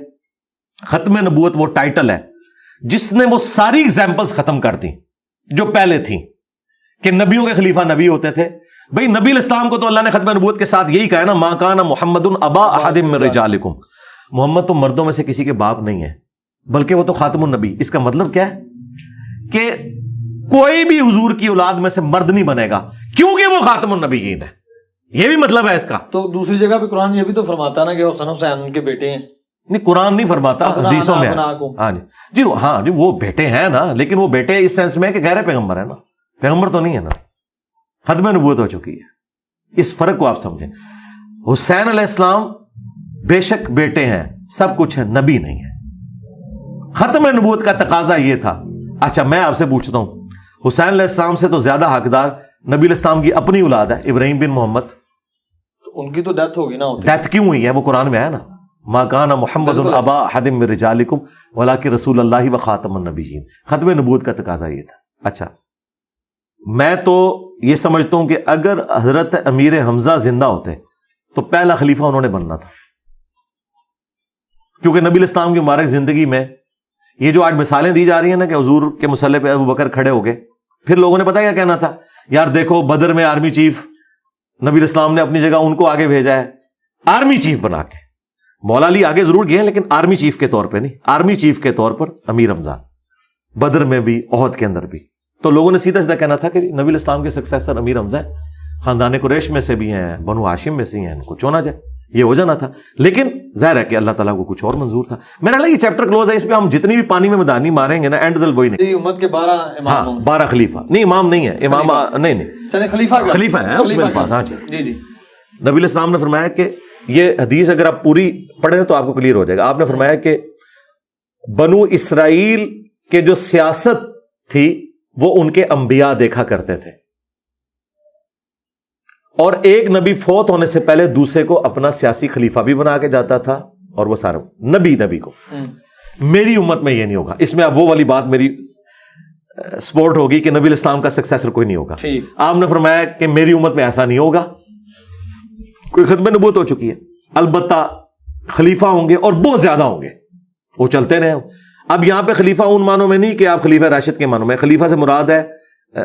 ختم نبوت وہ ٹائٹل ہے جس نے وہ ساری ایگزامپلز ختم کر دی جو پہلے تھیں کہ نبیوں کے خلیفہ نبی ہوتے تھے. بھئی نبی الاسلام کو تو اللہ نے ختم نبوت کے ساتھ یہی کہا ہے نا, ما کان محمد ابا احد من رجالکم, محمد تو مردوں میں سے کسی کے باپ نہیں ہے بلکہ وہ تو خاتم النبی. اس کا مطلب کیا ہے کہ کوئی بھی حضور کی اولاد میں سے مرد نہیں بنے گا کیونکہ وہ خاتم النبیین ہے. یہ بھی مطلب ہے اس کا. تو دوسری جگہ پہ قرآن یہ بھی تو فرماتا ہے نا کہ حسن حسین ان کے بیٹے ہیں. نہیں, قرآن نہیں فرماتا, حدیثوں میں. ہاں جی, ہاں جی, وہ بیٹے ہیں نا, لیکن وہ بیٹے اس سینس میں کہ غیر پیغمبر ہے نا, پیغمبر تو نہیں ہے نا, ختم نبوت ہو چکی ہے. اس فرق کو آپ سمجھیں. حسین علیہ السلام بے شک بیٹے ہیں, سب کچھ ہے, نبی نہیں ہے. ختم نبوت کا تقاضا یہ تھا. اچھا میں آپ سے پوچھتا ہوں, حسین علیہ السلام سے تو زیادہ حقدار نبی الاسلام کی اپنی اولاد ہے, ابراہیم بن محمد. تو ان کی تو ڈیتھ ہوگی نا. ڈیتھ کیوں ہوئی ہے؟ وہ قرآن میں ہے نا, ما کان محمد ابا احد من رجالکم ولکن رسول اللہ و خاتم النبیین. ختم نبوت کا تقاضا یہ تھا. اچھا میں تو یہ سمجھتا ہوں کہ اگر حضرت امیر حمزہ زندہ ہوتے تو پہلا خلیفہ انہوں نے بننا تھا, کیونکہ نبی الاسلام کی مبارک زندگی میں یہ جو آج مثالیں دی جا رہی ہیں نا کہ حضور کے مسلح پہ ابو بکر کھڑے ہو گئے, پھر لوگوں نے پتا کیا کہنا تھا, یار دیکھو بدر میں آرمی چیف نبی الاسلام نے اپنی جگہ ان کو آگے بھیجا ہے آرمی چیف بنا کے. مولا علی آگے ضرور گئے لیکن آرمی چیف کے طور پہ نہیں, آرمی چیف کے طور پر امیر حمزہ, بدر میں بھی احد کے اندر بھی. تو لوگوں نے سیدھا سیدھا کہنا تھا کہ نبی الاسلام کے سکسیسر امیر حمزہ ہے, خاندان قریش میں سے بھی ہیں, بنو ہاشم میں سے ہیں, ان کو چنا جائے, یہ ہو جانا تھا. لیکن ظاہر ہے کہ اللہ تعالیٰ کو کچھ اور منظور تھا. میرا لگا یہ چیپٹر کلوز ہے, اس پہ ہم جتنی بھی پانی میں مدانی ماریں گے نا اینڈ دل وہی نہیں. امت کے 12 امام. ہاں 12 خلیفہ نہیں, امام نہیں ہے, امام نہیں, چلے خلیفہ ہیں اس میں الفاظ. ہاں جی جی. نبی الاسلام نے فرمایا کہ یہ حدیث اگر آپ پوری پڑھیں تو آپ کو کلیئر ہو جائے گا. آپ نے فرمایا کہ بنو اسرائیل کے جو سیاست تھی وہ ان کے انبیاء دیکھا کرتے تھے, اور ایک نبی فوت ہونے سے پہلے دوسرے کو اپنا سیاسی خلیفہ بھی بنا کے جاتا تھا, اور وہ سارا نبی کو. میری امت میں یہ نہیں ہوگا. اس میں اب وہ والی بات میری سپورٹ ہوگی کہ نبی الاسلام کا سکسیسر کوئی نہیں ہوگا. آپ نے فرمایا کہ میری امت میں ایسا نہیں ہوگا, کوئی ختم نبوت ہو چکی ہے. البتہ خلیفہ ہوں گے اور بہت زیادہ ہوں گے, وہ چلتے رہے. اب یہاں پہ خلیفہ ان معنوں میں نہیں کہ آپ خلیفہ راشد کے معنوں میں, خلیفہ سے مراد ہے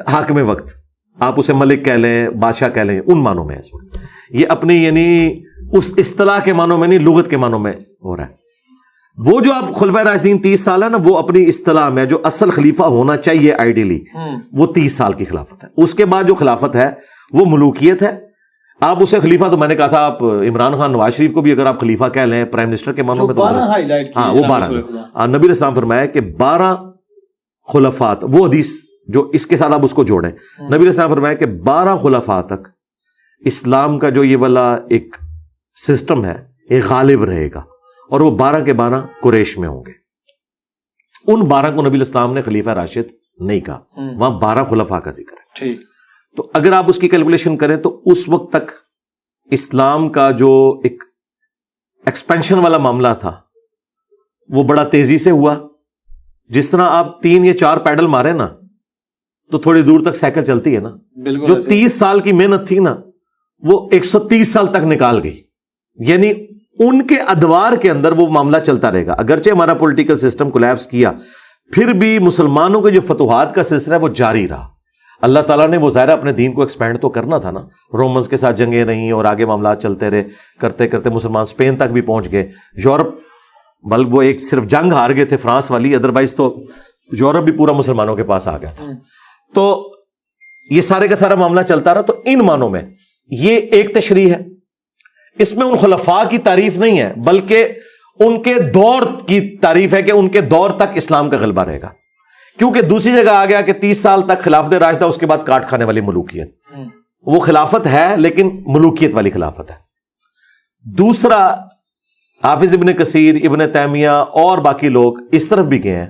حاکم وقت, آپ اسے ملک کہہ لیں, بادشاہ کہہ لیں, ان معنوں میں اس وقت. یہ اپنی یعنی اس اصطلاح کے معنوں میں نہیں, لغت کے معنوں میں ہو رہا ہے. وہ جو آپ خلفۂ راشدین 30 سال ہے نا, وہ اپنی اصطلاح میں جو اصل خلیفہ ہونا چاہیے آئیڈیلی وہ 30 سال کی خلافت ہے. اس کے بعد جو خلافت ہے وہ ملوکیت ہے. آپ اسے خلیفہ, تو میں نے کہا تھا آپ عمران خان نواز شریف کو بھی اگر آپ خلیفہ کہہ لیں پرائم منسٹر کے معنوں میں, تو ہاں وہ 12. نبی علیہ السلام فرمایا کہ 12 خلفات, وہ حدیث جو اس کے ساتھ آپ اس کو جوڑیں. نبی علیہ السلام فرمایا کہ 12 خلفاء تک اسلام کا جو یہ والا ایک سسٹم ہے یہ غالب رہے گا, اور وہ 12 کے 12 قریش میں ہوں گے. ان 12 کو نبی علیہ السلام نے خلیفہ راشد نہیں کہا, وہاں 12 خلفاء کا ذکر ہے. ٹھیک. تو اگر آپ اس کی کیلکولیشن کریں تو اس وقت تک اسلام کا جو ایک ایکسپینشن والا معاملہ تھا وہ بڑا تیزی سے ہوا. جس طرح آپ 3 یا 4 پیڈل مارے نا تو تھوڑی دور تک سائیکل چلتی ہے نا, جو 30 سال کی محنت تھی نا وہ 130 سال تک نکال گئی. یعنی ان کے ادوار کے اندر وہ معاملہ چلتا رہے گا. اگرچہ ہمارا پولیٹیکل سسٹم کولیپس کیا, پھر بھی مسلمانوں کے جو فتوحات کا سلسلہ ہے وہ جاری رہا. اللہ تعالیٰ نے وہ ظاہر اپنے دین کو ایکسپینڈ تو کرنا تھا نا. رومنز کے ساتھ جنگیں رہیں اور آگے معاملات چلتے رہے, کرتے کرتے مسلمان اسپین تک بھی پہنچ گئے. یورپ بلکہ وہ ایک صرف جنگ ہار گئے تھے فرانس والی, ادروائز تو یورپ بھی پورا مسلمانوں کے پاس آ گیا تھا. تو یہ سارے کا سارا معاملہ چلتا رہا. تو ان معنوں میں یہ ایک تشریح ہے, اس میں ان خلفاء کی تعریف نہیں ہے بلکہ ان کے دور کی تعریف ہے کہ ان کے دور تک اسلام کا غلبہ رہے گا. کیونکہ دوسری جگہ آ گیا کہ 30 سال تک خلافت راشدہ, اس کے بعد کاٹ کھانے والی ملوکیت. وہ خلافت ہے لیکن ملوکیت والی خلافت ہے. دوسرا حافظ ابن کثیر, ابن تیمیہ اور باقی لوگ اس طرف بھی گئے ہیں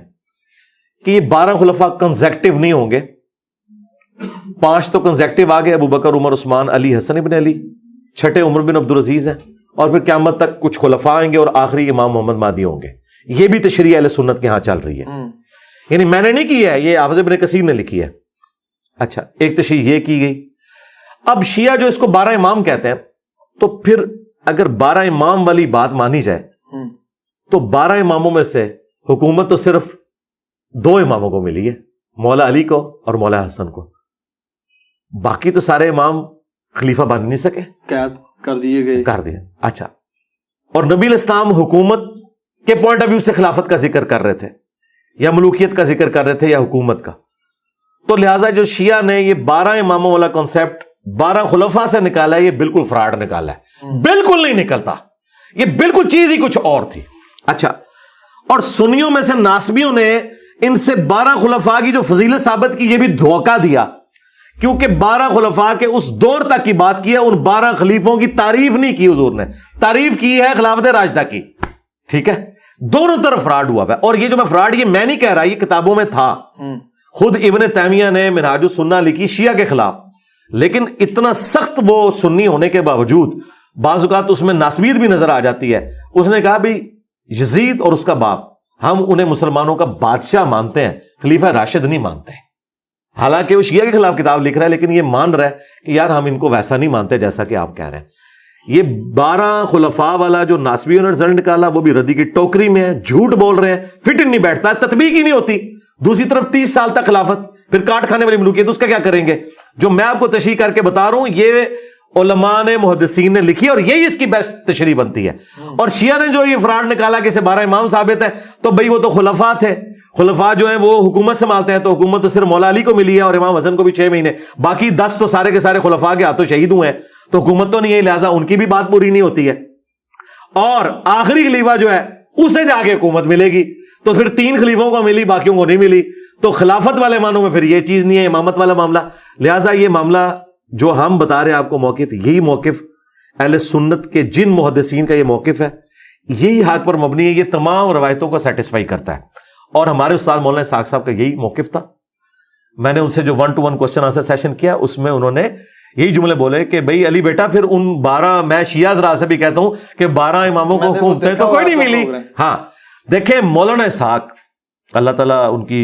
کہ یہ 12 خلفاء کنزیکٹو نہیں ہوں گے. 5 تو کنزیکٹو آ گئے, ابو بکر, عمر, عثمان, علی, حسن ابن علی. 6 عمر بن عبدالعزیز ہیں, اور پھر قیامت تک کچھ خلفاء آئیں گے اور آخری امام محمد مہدی ہوں گے. یہ بھی تشریح اہل سنت کے ہاں چل رہی ہے. یعنی میں نے نہیں کی ہے, یہ حافظ ابن کثیر نے لکھی ہے. اچھا, ایک تشریح یہ کی گئی. اب شیعہ جو اس کو 12 امام کہتے ہیں, تو پھر اگر 12 امام والی بات مانی جائے تو 12 اماموں میں سے حکومت تو صرف 2 اماموں کو ملی ہے, مولا علی کو اور مولا حسن کو. باقی تو سارے امام خلیفہ بن نہیں سکے, قید کر دیے گئے. کر دیا. اچھا, اور نبی الاسلام حکومت کے پوائنٹ آف ویو سے خلافت کا ذکر کر رہے تھے یا ملوکیت کا ذکر کر رہے تھے یا حکومت کا, تو لہٰذا جو شیعہ نے یہ 12 اماموں والا کانسیپٹ 12 خلفاء سے نکالا ہے, یہ بالکل فراڈ نکالا ہے, بالکل نہیں نکلتا, یہ بالکل چیز ہی کچھ اور تھی. اچھا, اور سنیوں میں سے ناسبیوں نے ان سے 12 خلفاء کی جو فضیلت ثابت کی, یہ بھی دھوکہ دیا, کیونکہ 12 خلفاء کے اس دور تک کی بات کی ہے, ان 12 خلیفوں کی تعریف نہیں کی حضور نے, تعریف کی ہے خلافت راشدہ کی. ٹھیک ہے, دونوں طرف فراڈ ہوا ہے. اور یہ جو میں فراڈ یہ میں نہیں کہہ رہا, یہ کتابوں میں تھا, خود ابن تیمیہ نے منہاج السنہ لکھی شیعہ کے خلاف, لیکن اتنا سخت وہ سنی ہونے کے باوجود بعض اوقات اس میں ناسبیت بھی نظر آ جاتی ہے. اس نے کہا بھی یزید اور اس کا باپ ہم انہیں مسلمانوں کا بادشاہ مانتے ہیں, خلیفہ راشد نہیں مانتے. حالانکہ وہ شیعہ کے خلاف کتاب لکھ رہا ہے, لیکن یہ مان رہا ہے کہ یار ہم ان کو ویسا نہیں مانتے جیسا کہ آپ کہہ رہے ہیں. یہ 12 خلفاء والا جو ناسبیوں نے رزلٹ نکالا وہ بھی ردی کی ٹوکری میں ہے, جھوٹ بول رہے ہیں, فٹ نہیں بیٹھتا, تطبیق ہی نہیں ہوتی. دوسری طرف 30 سال تک خلافت, پھر کاٹ کھانے والی ملوکیت, اس کا کیا کریں گے؟ جو میں آپ کو تشریح کر کے بتا رہا ہوں یہ علماء نے محدثین نے لکھی, اور یہی اس کی بیسٹ تشریح بنتی ہے. اور شیعہ نے جو یہ فراڈ نکالا کہ اسے 12 امام ثابت ہے, تو بھئی وہ تو خلفاء تھے, خلفاء جو ہیں وہ حکومت سنبھالتے ہیں, تو حکومت تو صرف مولا علی کو ملی ہے اور امام حسن کو بھی 6 مہینے, باقی 10 تو سارے کے سارے خلفاء کے ہاتھوں شہید ہوئے ہیں, تو حکومت تو نہیں ہے, لہٰذا ان کی بھی بات پوری نہیں ہوتی ہے. اور آخری خلیفہ جو ہے اسے جا کے حکومت ملے گی, تو پھر 3 خلیفوں کو ملی, باقیوں کو نہیں ملی, تو خلافت والے معنوں میں پھر یہ چیز نہیں ہے, امامت والا معاملہ. لہٰذا یہ معاملہ جو ہم بتا رہے ہیں آپ کو موقف, یہی موقف اہل سنت کے جن محدثین کا یہ موقف ہے, یہی حق پر مبنی ہے, یہ تمام روایتوں کو سیٹسفائی کرتا ہے. اور ہمارے استاد مولانا اسحاق صاحب کا یہی موقف تھا. میں نے ان سے جو 1-to-1 کوسچن آنسر سیشن کیا, اس میں انہوں نے یہی جملے بولے کہ بھئی علی بیٹا پھر ان 12, میں شیعہ حضرات سے بھی کہتا ہوں کہ 12 اماموں کو حکومتیں تو کوئی نہیں ملی. ہاں دیکھیں مولانا اسحاق, اللہ تعالیٰ ان کی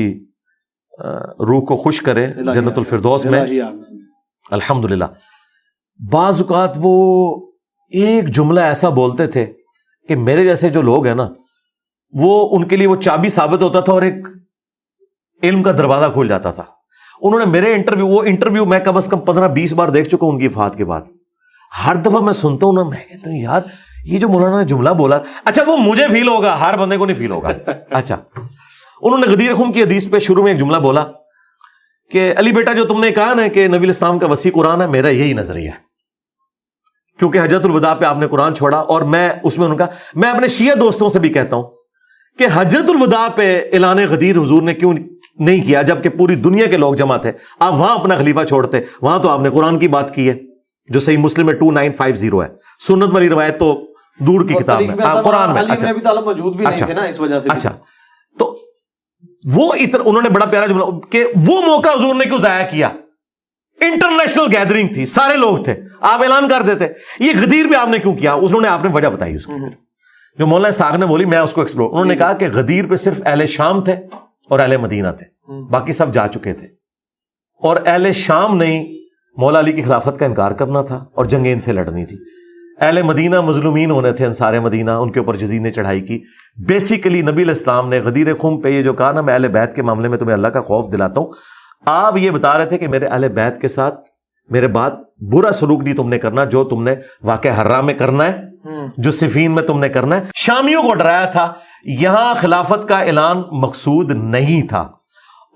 روح کو خوش کرے جنت الفردوس میں, الحمدللہ, بعض اوقات وہ ایک جملہ ایسا بولتے تھے کہ میرے جیسے جو لوگ ہیں نا, وہ ان کے لیے وہ چابی ثابت ہوتا تھا اور ایک علم کا دروازہ کھول جاتا تھا. انہوں نے میرے انٹرویو میں کم از کم 15-20 بار دیکھ چکا ہوں ان کی وفات کے بعد. ہر دفعہ میں سنتا ہوں نا, میں کہتا ہوں یار یہ جو مولانا نے جملہ بولا, اچھا وہ مجھے فیل ہوگا, ہر بندے کو نہیں فیل ہوگا. اچھا, انہوں نے غدیر خم کی حدیث پہ شروع میں ایک جملہ بولا کہ علی بیٹا جو تم نے کہا نا کہ نبی الاسلام کا وسیع قرآن ہے, میرا یہی نظریہ ہے, کیونکہ حجۃ الوداع پہ آپ نے قرآن چھوڑا. اور میں اس میں انہوں نے کہا, میں اپنے شیعہ دوستوں سے بھی کہتا ہوں کہ حجۃ الوداع پہ اعلان غدیر حضور نے کیوں نہیں کیا, جبکہ پوری دنیا کے لوگ جمع تھے, آپ وہاں اپنا خلیفہ چھوڑتے, وہاں تو آپ نے قرآن کی بات کی ہے جو صحیح مسلم میں 2950 ہے, سنت والی روایت تو دور کی کتاب میں, قرآن میں. اچھا, تو وہ انہوں نے بڑا پیارا جملہ کہ وہ موقع حضور نے کیوں ضائع کیا, انٹرنیشنل گیدرنگ تھی, سارے لوگ تھے, آپ اعلان کر دیتے, یہ غدیر بھی آپ نے کیوں کیا, انہوں نے آپ نے وجہ بتائی اس کی, جو مولانا اسحاق نے بولی, میں اس کو ایکسپلور. انہوں نے کہا کہ غدیر پہ صرف اہل شام تھے اور اہل مدینہ تھے, باقی سب جا چکے تھے, اور اہل شام نہیں مولا علی کی خلافت کا انکار کرنا تھا اور جنگیں ان سے لڑنی تھی. اہل مدینہ مظلومین ہونے تھے, انصار مدینہ, ان کے اوپر یزید نے چڑھائی کی. بیسیکلی نبی علیہ السلام نے غدیر خم پہ یہ جو کہا نا, میں اہل بیت کے معاملے میں تمہیں اللہ کا خوف دلاتا ہوں, آپ یہ بتا رہے تھے کہ میرے اہل بیت کے ساتھ میرے بعد برا سلوک نہیں تم نے کرنا, جو تم نے واقعہ حرہ میں کرنا ہے, جو صفین میں تم نے کرنا ہے. شامیوں کو ڈرایا تھا, یہاں خلافت کا اعلان مقصود نہیں تھا.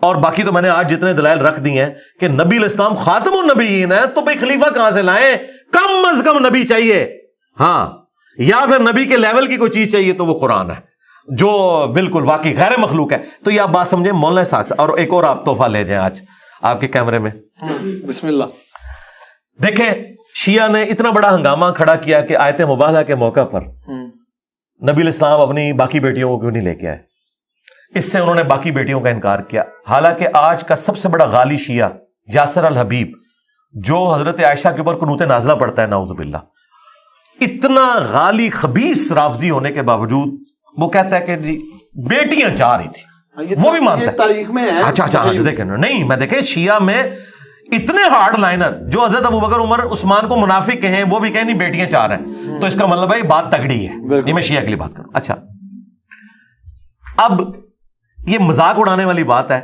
اور باقی تو میں نے آج جتنے دلائل رکھ دی ہیں کہ نبی علیہ السلام خاتم النبیین ہے, تو بھئی خلیفہ کہاں سے لائیں, کم از کم نبی چاہیے, ہاں, یا پھر نبی کے لیول کی کوئی چیز چاہیے تو وہ قرآن ہے جو بالکل واقعی غیر مخلوق ہے. تو یہ آپ بات سمجھیں مولانا اسحاق. اور ایک اور آپ تحفہ لے جائیں آج آپ کے کیمرے میں, بسم اللہ. دیکھیں شیعہ نے اتنا بڑا ہنگامہ کھڑا کیا کہ آیت مباہلہ کے موقع پر نبی علیہ السلام اپنی باقی بیٹیوں کو کیوں نہیں لے کے آئے, اس سے انہوں نے باقی بیٹیوں کا انکار کیا. حالانکہ آج کا سب سے بڑا غالی شیعہ یاسر الحبیب, جو حضرت عائشہ کے اوپر قنوت نازلہ پڑھتا ہے, نعوذ باللہ, اتنا غالی خبیث رافضی ہونے کے باوجود وہ کہتا ہے کہ جی بیٹیاں چاہ رہی تھی, وہ بھی مانتا ہے تاریخ میں ہے. اچھا دیکھیں, نہیں میں دیکھیں شیعہ میں اتنے ہارڈ لائنر, جو حضرت ابوبکر عمر عثمان کو منافق کہیں, وہ بھی کہیں نہیں بیٹیاں چاہ رہے ہیں, تو اس کا مطلب ہے بات تگڑی ہے. یہ میں شیعہ کے لیے بات کروں. اچھا, اب یہ مذاق اڑانے والی بات ہے.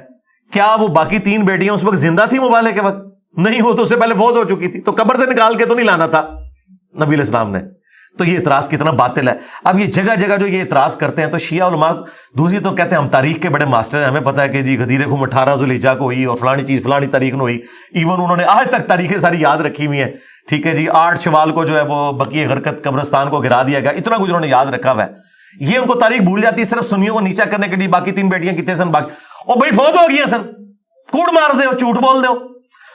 کیا وہ باقی 3 بیٹیاں اس وقت زندہ تھیں مبالغے کے وقت؟ نہیں, وہ تو اس سے پہلے فوت ہو چکی تھی, تو قبر سے نکال کے تو نہیں لانا تھا نبی علیہ السلام نے. تو یہ اعتراض کتنا باطل ہے. اب یہ جگہ جگہ جو یہ اعتراض کرتے ہیں تو شیعہ علماء دوسری تو کہتے ہیں ہم تاریخ کے بڑے ماسٹر ہیں, ہمیں پتا ہے کہ جی غدیر خم 18 ذوالحجہ کو ہوئی اور فلانی چیز فلانی تاریخ میں ہوئی. ایون انہوں نے آج تک تاریخیں ساری یاد رکھی ہوئی ہیں. ٹھیک ہے جی, 8 شوال کو جو ہے وہ بقیع غرقت قبرستان کو گرا دیا گیا, اتنا کچھ انہوں نے یاد رکھا ہوا ہے. یہ ان کو تاریخ بھول جاتی ہے صرف سنیوں کو نیچا کرنے کے لیے. باقی 3 بیٹیاں کتنے سن باقی, اور بھائی فوت ہو گئی ہیں سن, کوڑ مار دے, جھوٹ بول دو,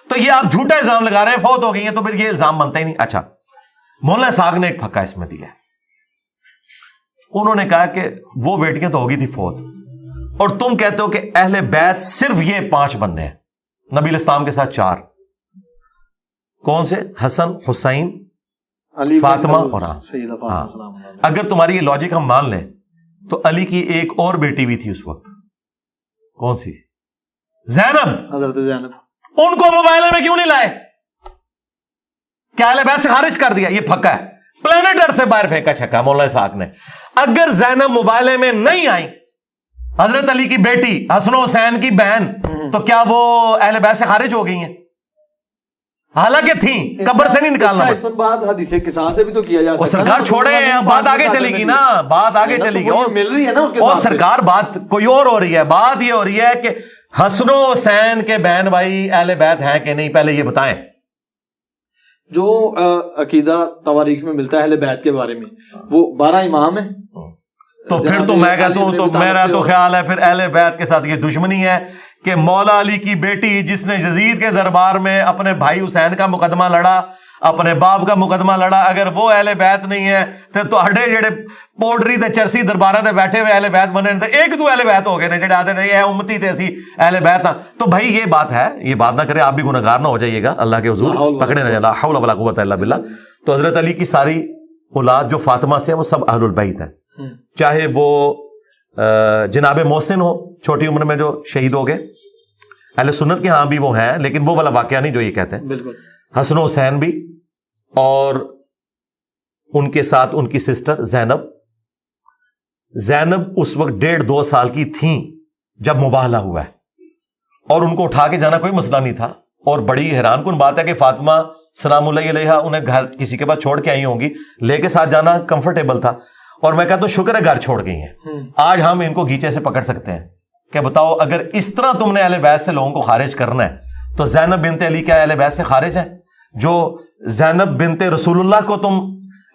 تو یہ آپ جھوٹا الزام لگا رہے ہیں فوت ہو گئی ہیں, تو پھر یہ الزام بنتا ہی نہیں. اچھا, مولانا اسحاق نے ایک پھکا اس میں دیا. انہوں نے کہا کہ وہ بیٹیاں تو ہوگی تھی فوت, اور تم کہتے ہو کہ اہل بیت صرف یہ 5 بندے ہیں, نبی علیہ السلام کے ساتھ 4. کون سے؟ حسن, حسین, فاطمہ اور اگر تمہاری یہ لاجک ہم مان لیں تو علی کی ایک اور بیٹی بھی تھی اس وقت. کون سی؟ زینب, حضرت زینب. ان کو مباہلے میں کیوں نہیں لائے؟ کیا اہل بیت سے خارج کر دیا؟ یہ پھکا ہے, پلانٹ ارتھ سے باہر پھینکا چھکا مولانا اسحاق نے. اگر زینب مباہلے میں نہیں آئی, حضرت علی کی بیٹی, حسن و حسین کی بہن, تو کیا وہ اہل بیت سے خارج ہو گئی ہیں؟ حالانکہ تھیں, قبر سے نہیں نکالنا. بات حدیث قصاص سے بھی تو کیا جا سکتا ہے. سرکار چھوڑے ہیں, بات آگے چلے گی نا, بات آگے چلے گی. مل رہی ہے نا اس کے اور ساتھ. سرکار بات کوئی اور ہو رہی ہے. بات یہ ہو رہی ہے کہ حسن و حسین کے بہن بھائی اہل بیت ہیں کہ نہیں, پہلے یہ بتائیں. جو عقیدہ تواریخ میں ملتا ہے اہل بیت کے بارے میں, وہ 12 امام ہیں. تو پھر تو میں کہتا ہوں, تو میرا تو خیال ہے پھر اہل بیت کے ساتھ یہ دشمنی ہے کہ مولا علی کی بیٹی جس نے یزید کے دربار میں اپنے بھائی حسین کا مقدمہ لڑا, اپنے باپ کا مقدمہ لڑا, اگر وہ اہل بیت نہیں ہے تو اڈے جڑے پوڈری تے چرسی دربارہ تے بیٹھے ہوئے اہل بیت بنے تھے, ایک دو اہل بیت ہو گئے نے جڑے آتے ہیں یہ امتی تے اسی اہل بیت ہاں. تو بھائی یہ بات ہے, یہ بات نہ کرے, آپ بھی گنہگار نہ ہو جائیے گا اللہ کے حضور, پکڑے نہ, لا حول ولا قوت الا باللہ. تو حضرت علی کی ساری اولاد جو فاطمہ سے وہ سب اہل البیت ہیں, چاہے وہ جناب محسن ہو چھوٹی عمر میں جو شہید ہو گئے, اہل سنت کے ہاں بھی وہ ہیں, لیکن وہ والا واقعہ نہیں جو یہ کہتے ہیں. بالکل. حسن و حسین بھی, اور ان کے ساتھ ان کی سسٹر زینب. زینب اس وقت 1.5-2 سال کی تھیں جب مباہلہ ہوا ہے, اور ان کو اٹھا کے جانا کوئی مسئلہ نہیں تھا. اور بڑی حیران کن بات ہے کہ فاطمہ سلام اللہ علیہ انہیں گھر کسی کے پاس چھوڑ کے آئی ہوں گی, لے کے ساتھ جانا کمفرٹیبل تھا. اور میں کہتا ہوں شکر ہے گھر چھوڑ گئی ہیں. آج ہم ان کو گیچے سے پکڑ سکتے ہیں کہ بتاؤ اگر اس طرح تم نے اہل بیت سے لوگوں کو خارج کرنا ہے تو زینب بنت علی کیا اہل بیت سے خارج ہے؟ جو زینب بنت رسول اللہ کو تم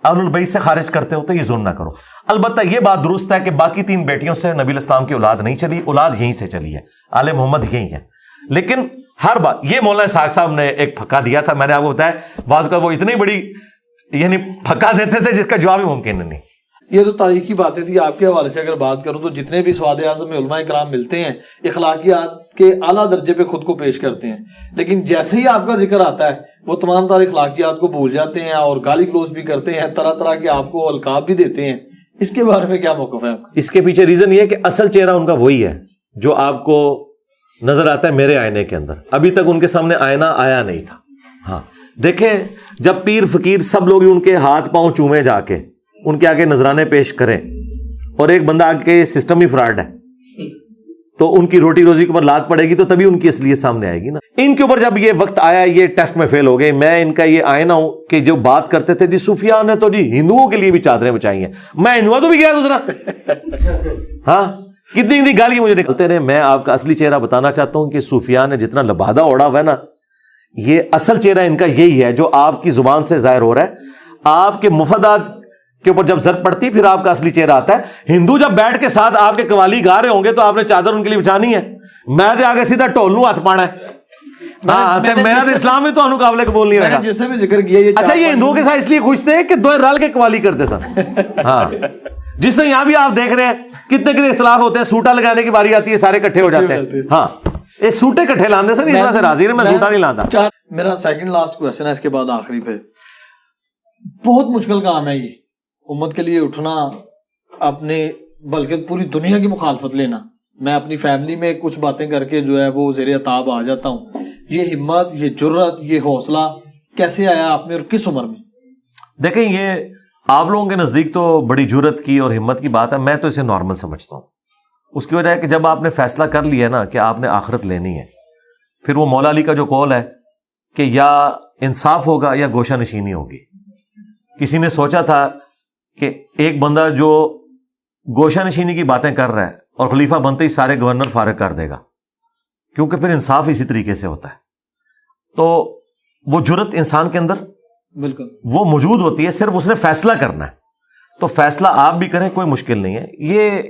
اہل البیت سے خارج کرتے ہو تو یہ ظلم نہ کرو. البتہ یہ بات درست ہے کہ باقی 3 بیٹیوں سے نبی علیہ السلام کی اولاد نہیں چلی, اولاد یہیں سے چلی ہے, آل محمد یہی ہے. لیکن ہر بات یہ مولانا اسحاق صاحب نے ایک پھکا دیا تھا, میں نے آپ کو بتایا بعض کا وہ اتنی بڑی یعنی پھکا دیتے تھے جس کا جواب ہی ممکن نہیں. یہ تو تاریخی باتیں تھی. آپ کے حوالے سے اگر بات کروں تو جتنے بھی سواد اعظم میں علماء کرام ملتے ہیں اخلاقیات کے اعلیٰ درجے پہ خود کو پیش کرتے ہیں, لیکن جیسے ہی آپ کا ذکر آتا ہے وہ تمام تر اخلاقیات کو بھول جاتے ہیں اور گالی گلوز بھی کرتے ہیں, طرح طرح کے آپ کو القاب بھی دیتے ہیں. اس کے بارے میں کیا موقف ہے آپ کا؟ اس کے پیچھے ریزن یہ ہے کہ اصل چہرہ ان کا وہی ہے جو آپ کو نظر آتا ہے میرے آئینے کے اندر. ابھی تک ان کے سامنے آئینہ آیا نہیں تھا. ہاں دیکھیں, جب پیر فقیر سب لوگ ان کے ہاتھ پاؤں چومے جا کے ان کے آگے نذرانے پیش کریں اور ایک بندہ آگے سسٹم ہی فراڈ ہے تو ان کی روٹی روزی کے اوپر لات پڑے گی تو تبھی ان کی اصلیت سامنے آئے گی نا. ان کے اوپر جب یہ وقت آیا یہ ٹیسٹ میں فیل ہو گئے. میں ان کا یہ آئینہ ہوں کہ جو بات کرتے تھے جی صوفیاء نے تو جی ہندوؤں کے لیے بھی چادریں بچائی ہیں, میں ہندوؤں تو بھی گیا گزرا. ہاں کتنی گالی مجھے نکلتے رہے. میں آپ کا اصلی چہرہ بتانا چاہتا ہوں کہ صوفیاء نے جتنا لبادہ اوڑا ہوا ہے نا, یہ اصل چہرہ ان کا یہی ہے جو آپ کی زبان سے ظاہر ہو رہا ہے. آپ کے مفادات کے اوپر جب ضرورت پڑتی پھر آپ کا اصلی چہرہ آتا ہے. ہندو جب بیٹھ کے ساتھ آپ کے قوالی گا رہے ہوں گے تو آپ نے چادر ان کے لیے بچانی ہے. میں تو آگے سیدھا ٹولنوں ہاتھ پانا ہے. ہاں میرا تو اسلام میں تو انو قابل قبول نہیں رہا. جیسے بھی ذکر کیا یہ اچھا, یہ ہندوؤں کے ساتھ اس لیے خوش تھے کہ دو رل کے قوالی کرتے سن. ہاں جس سے یہاں بھی آپ دیکھ رہے ہیں کتنے اختلاف ہوتے ہیں, سوٹا لگانے کی باری آتی ہے سارے کٹھے ہو جاتے ہیں. ہاں یہ سوٹے کٹھے لاندے سن, اس وجہ سے راضی ہے, میں سوٹا نہیں لاتا. میرا سیکنڈ لاسٹ کوسچن ہے, اس کے بعد آخری پہ. بہت مشکل کام ہے یہ امت کے لیے اٹھنا, اپنے بلکہ پوری دنیا کی مخالفت لینا. میں اپنی فیملی میں کچھ باتیں کر کے جو ہے وہ زیر عتاب آ جاتا ہوں. یہ ہمت, یہ جرت, یہ حوصلہ کیسے آیا آپ میں اور کس عمر میں؟ دیکھیں یہ آپ لوگوں کے نزدیک تو بڑی جرت کی اور ہمت کی بات ہے, میں تو اسے نارمل سمجھتا ہوں. اس کی وجہ ہے کہ جب آپ نے فیصلہ کر لیا نا کہ آپ نے آخرت لینی ہے، پھر وہ مولا علی کا جو قول ہے کہ یا انصاف ہوگا یا گوشہ نشینی ہوگی. کسی نے سوچا تھا کہ ایک بندہ جو گوشہ نشینی کی باتیں کر رہا ہے اور خلیفہ بنتے ہی سارے گورنر فارغ کر دے گا، کیونکہ پھر انصاف اسی طریقے سے ہوتا ہے. تو وہ جرت انسان کے اندر بالکل وہ موجود ہوتی ہے، صرف اس نے فیصلہ کرنا ہے. تو فیصلہ آپ بھی کریں، کوئی مشکل نہیں ہے.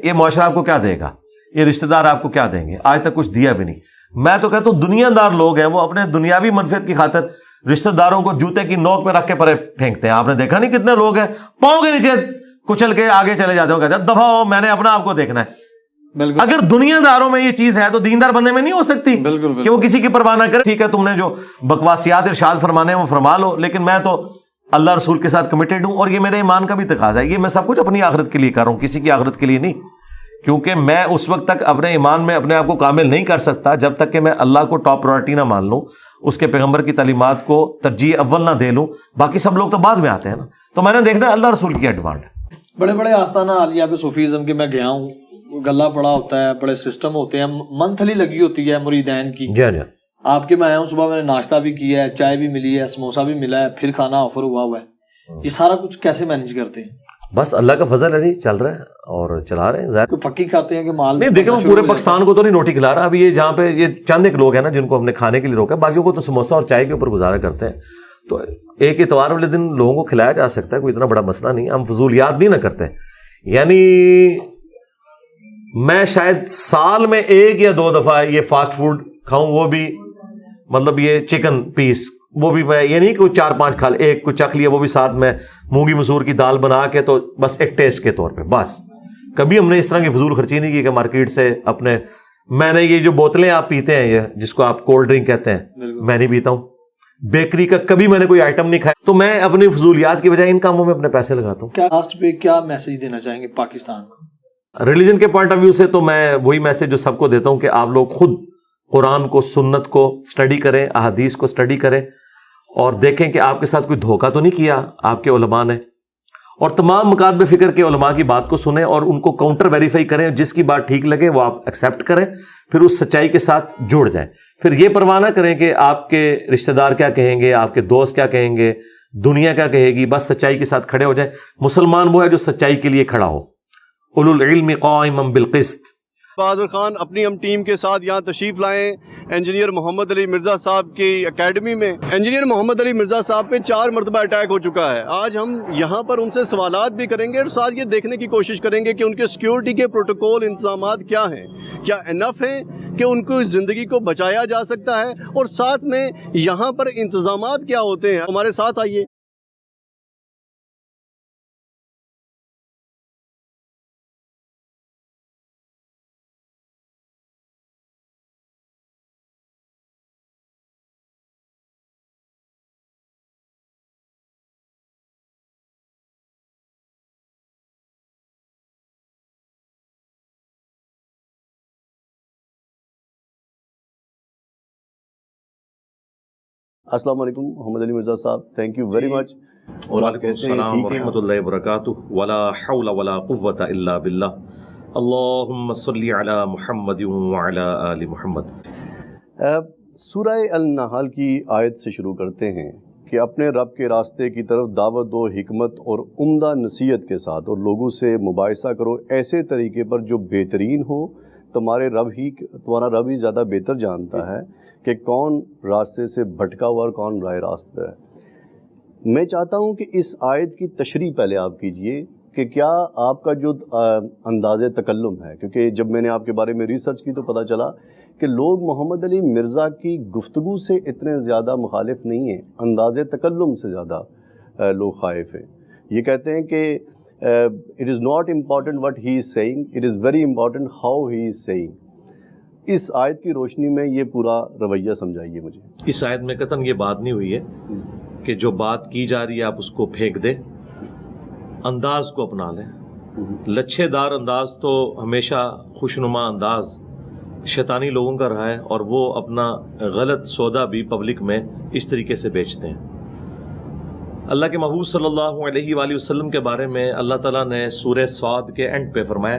یہ معاشرہ آپ کو کیا دے گا، یہ رشتہ دار آپ کو کیا دیں گے؟ آج تک کچھ دیا بھی نہیں. میں تو کہتا ہوں دنیا دار لوگ ہیں وہ اپنے دنیاوی منفعت کی خاطر رشتہ داروں کو جوتے کی نوک پہ رکھ کے پرے پھینکتے ہیں. آپ نے دیکھا نہیں کتنے لوگ ہیں پاؤں کے نیچے کچل کے آگے چلے جاتے ہیں، کہتے ہیں دفعہ ہو، میں نے اپنا آپ کو دیکھنا ہے. بالکل اگر دنیا داروں میں یہ چیز ہے تو دیندار بندے میں نہیں ہو سکتی بالکل کہ وہ کسی کی پرواہ نہ کرے. ٹھیک ہے، تم نے جو بکواسیات ارشاد فرمانے ہیں وہ فرما لو، لیکن میں تو اللہ رسول کے ساتھ کمیٹڈ ہوں، اور یہ میرے ایمان کا بھی تقاضا ہے. یہ میں سب کچھ اپنی آخرت کے لیے کر رہا ہوں، کسی کی آخرت کے لیے نہیں. کیونکہ میں اس وقت تک اپنے ایمان میں اپنے آپ کو کامل نہیں کر سکتا جب تک کہ میں اللہ کو ٹاپ پرائرٹی نہ مان لوں، اس کے پیغمبر کی تعلیمات کو ترجیح اول نہ دے لوں. باقی سب لوگ تو بعد میں آتے ہیں نا. تو میں نے دیکھنا ہے اللہ رسول کی ڈیمانڈ ہے. بڑے بڑے آستانہ عالیہ پہ صوفیزم کے میں گیا ہوں، گلا پڑا ہوتا ہے، بڑے سسٹم ہوتے ہیں، منتھلی لگی ہوتی ہے مریدین کی. جی جی. آپ کے میں آیا ہوں، صبح میں نے ناشتہ بھی کیا ہے، چائے بھی ملی ہے، سموسا بھی ملا ہے، پھر کھانا آفر ہوا ہے. یہ سارا کچھ کیسے مینج کرتے ہیں؟ بس اللہ کا فضل ہے جی، چل رہا ہے اور چلا رہے ہیں. ظاہر کوئی پکی کھاتے ہیں کہ مال نہیں، دیکھیں میں پورے پاکستان کو تو نہیں روٹی کھلا رہا. ابھی یہ جہاں پہ یہ چند ایک لوگ ہیں نا جن کو ہم نے کھانے کے لیے روکا، باقیوں کو تو سموسا اور چائے کے اوپر گزارا کرتے ہیں. تو ایک اتوار والے دن لوگوں کو کھلایا جا سکتا ہے، کوئی اتنا بڑا مسئلہ نہیں. ہم فضولیات نہیں نہ کرتے. یعنی میں شاید سال میں 1 یا 2 دفعہ یہ فاسٹ فوڈ کھاؤں، وہ بھی مطلب یہ چکن پیس، وہ بھی میں یہ نہیں کہ 4-5 کھا لے، ایک کو چکھ لیا، وہ بھی ساتھ میں مونگی مسور کی دال بنا کے، تو بس ایک ٹیسٹ کے طور پہ. بس کبھی ہم نے اس طرح کی فضول خرچی نہیں کی کہ مارکیٹ سے اپنے. میں نے یہ جو بوتلیں آپ پیتے ہیں، یہ جس کو آپ کولڈ ڈرنک کہتے ہیں، میں نہیں پیتا ہوں. بیکری کا کبھی میں نے کوئی آئٹم نہیں کھایا. تو میں اپنی فضولیات کی بجائے ان کاموں میں اپنے پیسے لگاتا ہوں. کیا لاسٹ پہ کیا میسج دینا چاہیں گے پاکستان کو؟ ریلیجن کے پوائنٹ آف ویو سے تو میں وہی میسج جو سب کو دیتا ہوں کہ آپ لوگ خود قرآن کو، سنت کو اسٹڈی کریں، احادیث کو اسٹڈی کریں، اور دیکھیں کہ آپ کے ساتھ کوئی دھوکہ تو نہیں کیا آپ کے علماء نے. اور تمام مکاتب فکر کے علماء کی بات کو سنیں اور ان کو کاؤنٹر ویریفائی کریں. جس کی بات ٹھیک لگے وہ آپ ایکسیپٹ کریں، پھر اس سچائی کے ساتھ جڑ جائیں. پھر یہ پرواہ نہ کریں کہ آپ کے رشتہ دار کیا کہیں گے، آپ کے دوست کیا کہیں گے، دنیا کیا کہے گی. بس سچائی کے ساتھ کھڑے ہو جائیں. مسلمان وہ ہے جو سچائی کے لیے کھڑا ہو. اولو العلم قائما بالقسط. بہادر خان اپنی ہم ٹیم کے ساتھ یہاں تشریف لائیں انجینئر محمد علی مرزا صاحب کی اکیڈمی میں. انجینئر محمد علی مرزا صاحب پہ 4 مرتبہ اٹیک ہو چکا ہے. آج ہم یہاں پر ان سے سوالات بھی کریں گے اور ساتھ یہ دیکھنے کی کوشش کریں گے کہ ان کے سیکیورٹی کے پروٹوکول انتظامات کیا ہیں، کیا انف ہیں کہ ان کو اس زندگی کو بچایا جا سکتا ہے، اور ساتھ میں یہاں پر انتظامات کیا ہوتے ہیں. ہمارے ساتھ آئیے. السلام علیکم محمد علی مرزا صاحب، تھینک یو ویری مچ. وعلیکم السلام ورحمۃ اللہ وبرکاتہ. ولا حول ولا قوۃ الا باللہ. اللہم صلی علی محمد وعلی آل محمد. سورہ النحل کی آیت سے شروع کرتے ہیں کہ اپنے رب کے راستے کی طرف دعوت دو حکمت اور عمدہ نصیحت کے ساتھ، اور لوگوں سے مباحثہ کرو ایسے طریقے پر جو بہترین ہو. تمہارا رب ہی زیادہ بہتر جانتا ہے کہ کون راستے سے بھٹکا ہوا اور کون راہ راست پہ ہے. میں چاہتا ہوں کہ اس آیت کی تشریح پہلے آپ کیجئے کہ کیا آپ کا جو انداز تکلم ہے، کیونکہ جب میں نے آپ کے بارے میں ریسرچ کی تو پتہ چلا کہ لوگ محمد علی مرزا کی گفتگو سے اتنے زیادہ مخالف نہیں ہیں، انداز تکلم سے زیادہ لوگ خائف ہیں. یہ کہتے ہیں کہ it is not important what he is saying, it is very important how he is saying. اس آیت کی روشنی میں یہ پورا رویہ سمجھائیے مجھے. اس آیت میں قطعاً یہ بات نہیں ہوئی ہے کہ جو بات کی جا رہی ہے آپ اس کو پھینک دیں، انداز کو اپنا لیں. لچھے دار انداز تو ہمیشہ خوشنما انداز شیطانی لوگوں کا رہا ہے، اور وہ اپنا غلط سودا بھی پبلک میں اس طریقے سے بیچتے ہیں. اللہ کے محبوب صلی اللہ علیہ وآلہ وسلم کے بارے میں اللہ تعالیٰ نے سورہ صاد کے اینڈ پہ فرمایا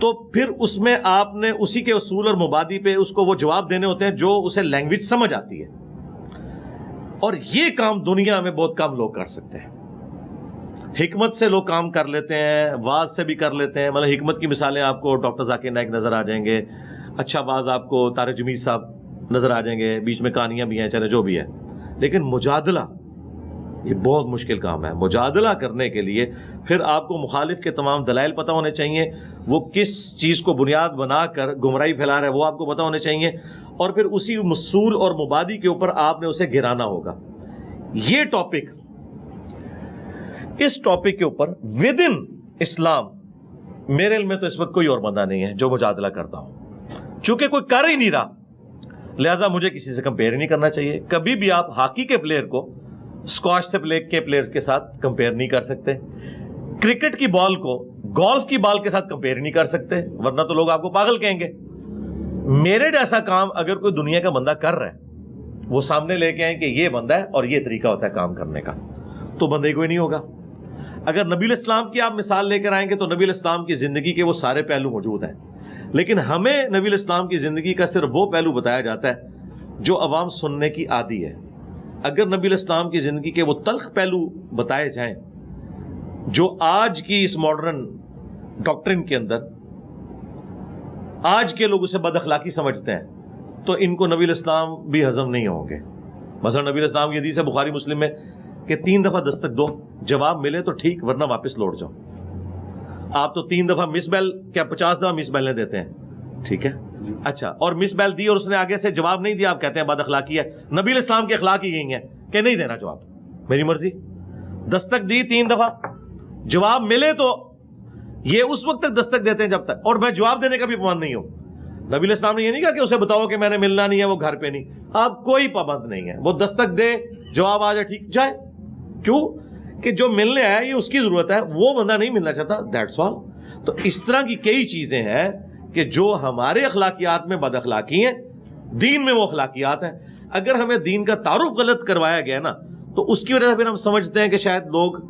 تو پھر اس میں آپ نے اسی کے اصول اور مبادی پہ اس کو وہ جواب دینے ہوتے ہیں جو اسے لینگویج سمجھ آتی ہے. اور یہ کام دنیا میں بہت کم لوگ کر سکتے ہیں. حکمت سے لوگ کام کر لیتے ہیں, واز سے بھی کر لیتے ہیں. مطلب حکمت کی مثالیں آپ کو ڈاکٹر ذاکر نائک نظر آ جائیں گے, اچھا واز آپ کو طارق جمیل صاحب نظر آ جائیں گے, بیچ میں کہانیاں بھی ہیں, چلے جو بھی ہے. لیکن مجادلہ یہ بہت مشکل کام ہے. مجادلہ کرنے کے لیے پھر آپ کو مخالف کے تمام دلائل پتہ ہونے چاہیے, وہ کس چیز کو بنیاد بنا کر گمراہی پھیلا رہا ہے وہ آپ کو پتہ ہونے چاہیے, اور پھر اسی اصول اور مبادی کے اوپر آپ نے اسے گرانا ہوگا. یہ ٹاپک, اس ٹاپک کے اوپر ود ان اسلام میرے علم میں تو اس وقت کوئی اور بندہ نہیں ہے جو مجادلہ کرتا ہوں. چونکہ کوئی کر ہی نہیں رہا, لہذا مجھے کسی سے کمپیئر نہیں کرنا چاہیے. کبھی بھی آپ ہاکی کے پلیئر کو اسکواش سے کے پلیئر کے ساتھ کمپیئر نہیں کر سکتے, کرکٹ کی بال کو گولف کی بال کے ساتھ کمپیئر نہیں کر سکتے, ورنہ تو لوگ آپ کو پاگل کہیں گے. میرے جیسا کام اگر کوئی دنیا کا بندہ کر رہا ہے, وہ سامنے لے کے آئیں کہ یہ بندہ ہے اور یہ طریقہ ہوتا ہے کام کرنے کا, تو بندے کوئی نہیں ہوگا. اگر نبی الاسلام کی آپ مثال لے کر آئیں گے تو نبی الاسلام کی زندگی کے وہ سارے پہلو موجود ہیں, لیکن ہمیں نبی الاسلام کی زندگی کا صرف وہ پہلو بتایا جاتا ہے جو عوام سننے کی عادی ہے. اگر نبی الاسلام کی زندگی کے وہ تلخ پہلو بتائے جائیں جو آج کی اس ماڈرن ڈاکٹرن کے اندر آج کے لوگ اسے بد اخلاقی سمجھتے ہیں, تو ان کو نبی الاسلام بھی ہضم نہیں ہوں گے. مثلا نبی الاسلام کی حدیث ہے بخاری مسلم میں کہ 3 دفعہ دستک دو, جواب ملے تو ٹھیک ورنہ واپس لوٹ جاؤ. آپ تو 3 دفعہ مس بیل, کیا 50 دفعہ مس بیلیں دیتے ہیں, ٹھیک ہے اچھا, اور مس بیل دی اور اس نے آگے سے جواب نہیں دیا, آپ کہتے ہیں بد اخلاقی ہے. نبی الاسلام کے اخلاق ہی یہی ہیں کہ نہیں دینا جواب, میری مرضی. دستک دی 3 دفعہ, جواب ملے تو یہ اس وقت تک دستک دیتے ہیں جب تک, اور میں جواب دینے کا بھی پابند نہیں ہوں. نبی الاسلام نے یہ نہیں کہا کہ اسے بتاؤ کہ میں نے ملنا نہیں ہے, وہ گھر پہ نہیں. آپ کوئی پابند نہیں ہے, وہ دستک دے, جواب آ جائے ٹھیک جائے. کیوں کہ جو ملنے آیا یہ اس کی ضرورت ہے, وہ بندہ نہیں ملنا چاہتا, دیٹس آل. تو اس طرح کی کئی چیزیں ہیں کہ جو ہمارے اخلاقیات میں بد اخلاقی ہیں, دین میں وہ اخلاقیات ہیں. اگر ہمیں دین کا تعارف غلط کروایا گیا نا, تو اس کی وجہ سے پھر ہم سمجھتے ہیں کہ شاید لوگ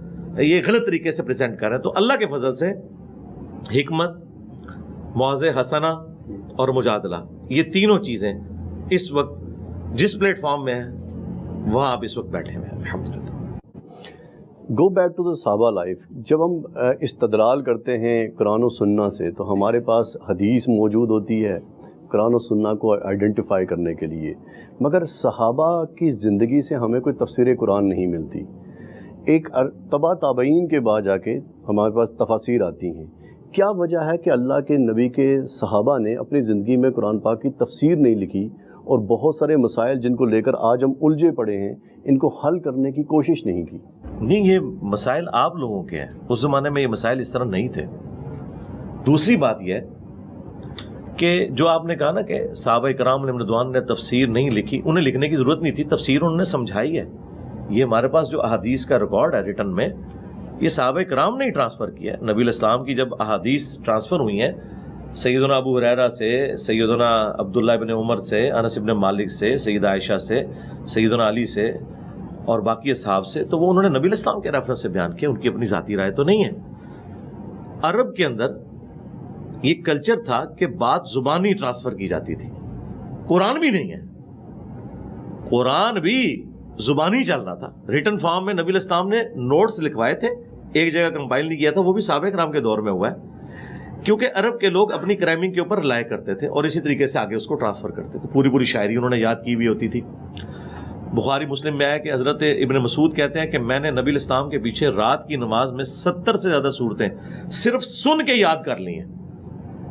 یہ غلط طریقے سے پریزنٹ کر رہے ہیں. تو اللہ کے فضل سے حکمت, موعظہ حسنہ اور مجادلہ, یہ تینوں چیزیں اس وقت جس پلیٹ فارم میں ہیں وہاں آپ اس وقت بیٹھے ہوئے ہیں الحمدللہ. گو بیک ٹو دا صحابہ لائف. جب ہم استدلال کرتے ہیں قرآن و سنہ سے تو ہمارے پاس حدیث موجود ہوتی ہے قرآن و سنہ کو آئیڈینٹیفائی کرنے کے لیے, مگر صحابہ کی زندگی سے ہمیں کوئی تفسیر قرآن نہیں ملتی. ایک تبع تابعین کے بعد جا کے ہمارے پاس تفاسیر آتی ہیں. کیا وجہ ہے کہ اللہ کے نبی کے صحابہ نے اپنی زندگی میں قرآن پاک کی تفسیر نہیں لکھی, اور بہت سارے مسائل جن کو لے کر آج ہم الجھے پڑے ہیں ان کو حل کرنے کی کوشش نہیں کی؟ نہیں, یہ مسائل آپ لوگوں کے ہیں, اس زمانے میں یہ مسائل اس طرح نہیں تھے. دوسری بات یہ کہ جو آپ نے کہا نا کہ صحابہ کرام علیہم رضوان نے تفسیر نہیں لکھی, انہیں لکھنے کی ضرورت نہیں تھی, تفسیر انہوں نے سمجھائی ہے. یہ ہمارے پاس جو احادیث کا ریکارڈ ہے ریٹن میں, یہ صحابہ کرام نے ہی ٹرانسفر کیا ہے. نبی الاسلام کی جب احادیث ٹرانسفر ہوئی ہیں سیدنا ابو ہریرہ سے, سیدنا عبداللہ ابن عمر سے, انس ابن مالک سے, سیدہ عائشہ سے, سیدنا علی سے اور باقی اصحاب سے, تو وہ انہوں نے نبی الاسلام کے ریفرنس سے بیان کیا, ان کی اپنی ذاتی رائے تو نہیں ہے. عرب کے اندر یہ کلچر تھا کہ بات زبانی ٹرانسفر کی جاتی تھی. قرآن بھی نہیں ہے, قرآن بھی زبانی چل رہا تھا. ریٹن فارم میں نبی الاسلام نے نوٹس لکھوائے تھے, ایک جگہ کمپائل نہیں کیا تھا, وہ بھی صحابہ کرام کے دور میں ہوا ہے, کیونکہ عرب کے لوگ اپنی کرائمنگ کے اوپر رائے کرتے تھے اور اسی طریقے سے آگے اس کو ٹرانسفر کرتے تھے. پوری شاعری انہوں نے یاد کی ہوئی ہوتی تھی. بخاری مسلم میں آیا کہ حضرت ابن مسعود کہتے ہیں کہ میں نے نبی الاسلام کے پیچھے رات کی نماز میں 70 سے زیادہ صورتیں صرف سن کے یاد کر لی ہیں,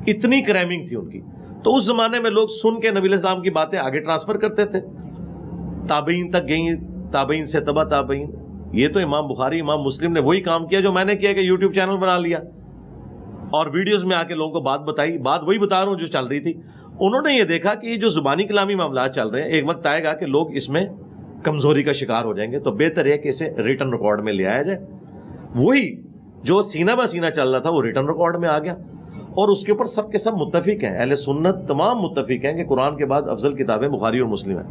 اتنی کرائمنگ تھی ان کی. تو اس زمانے میں لوگ سن کے نبی الاسلام کی باتیں آگے ٹرانسفر کرتے تھے, تابعین تک گئیں, تابعین سے تبع تابعین. یہ تو امام بخاری امام مسلم نے وہی کام کیا جو میں نے کیا کہ یوٹیوب چینل بنا لیا اور ویڈیوز میں آ کے لوگوں کو بات بتائی. بات وہی بتا رہا ہوں جو چل رہی تھی. انہوں نے یہ دیکھا کہ یہ جو زبانی کلامی معاملات چل رہے ہیں, ایک وقت آئے گا کہ لوگ اس میں کمزوری کا شکار ہو جائیں گے, تو بہتر ہے کہ اسے ریٹن ریکارڈ میں لے آیا جائے. وہی جو سینہ بہ سینہ چل رہا تھا وہ ریٹن ریکارڈ میں آ گیا, اور اس کے اوپر سب کے سب متفق ہیں, اہل سنت تمام متفق ہیں کہ قرآن کے بعد افضل کتابیں بخاری اور مسلم ہیں.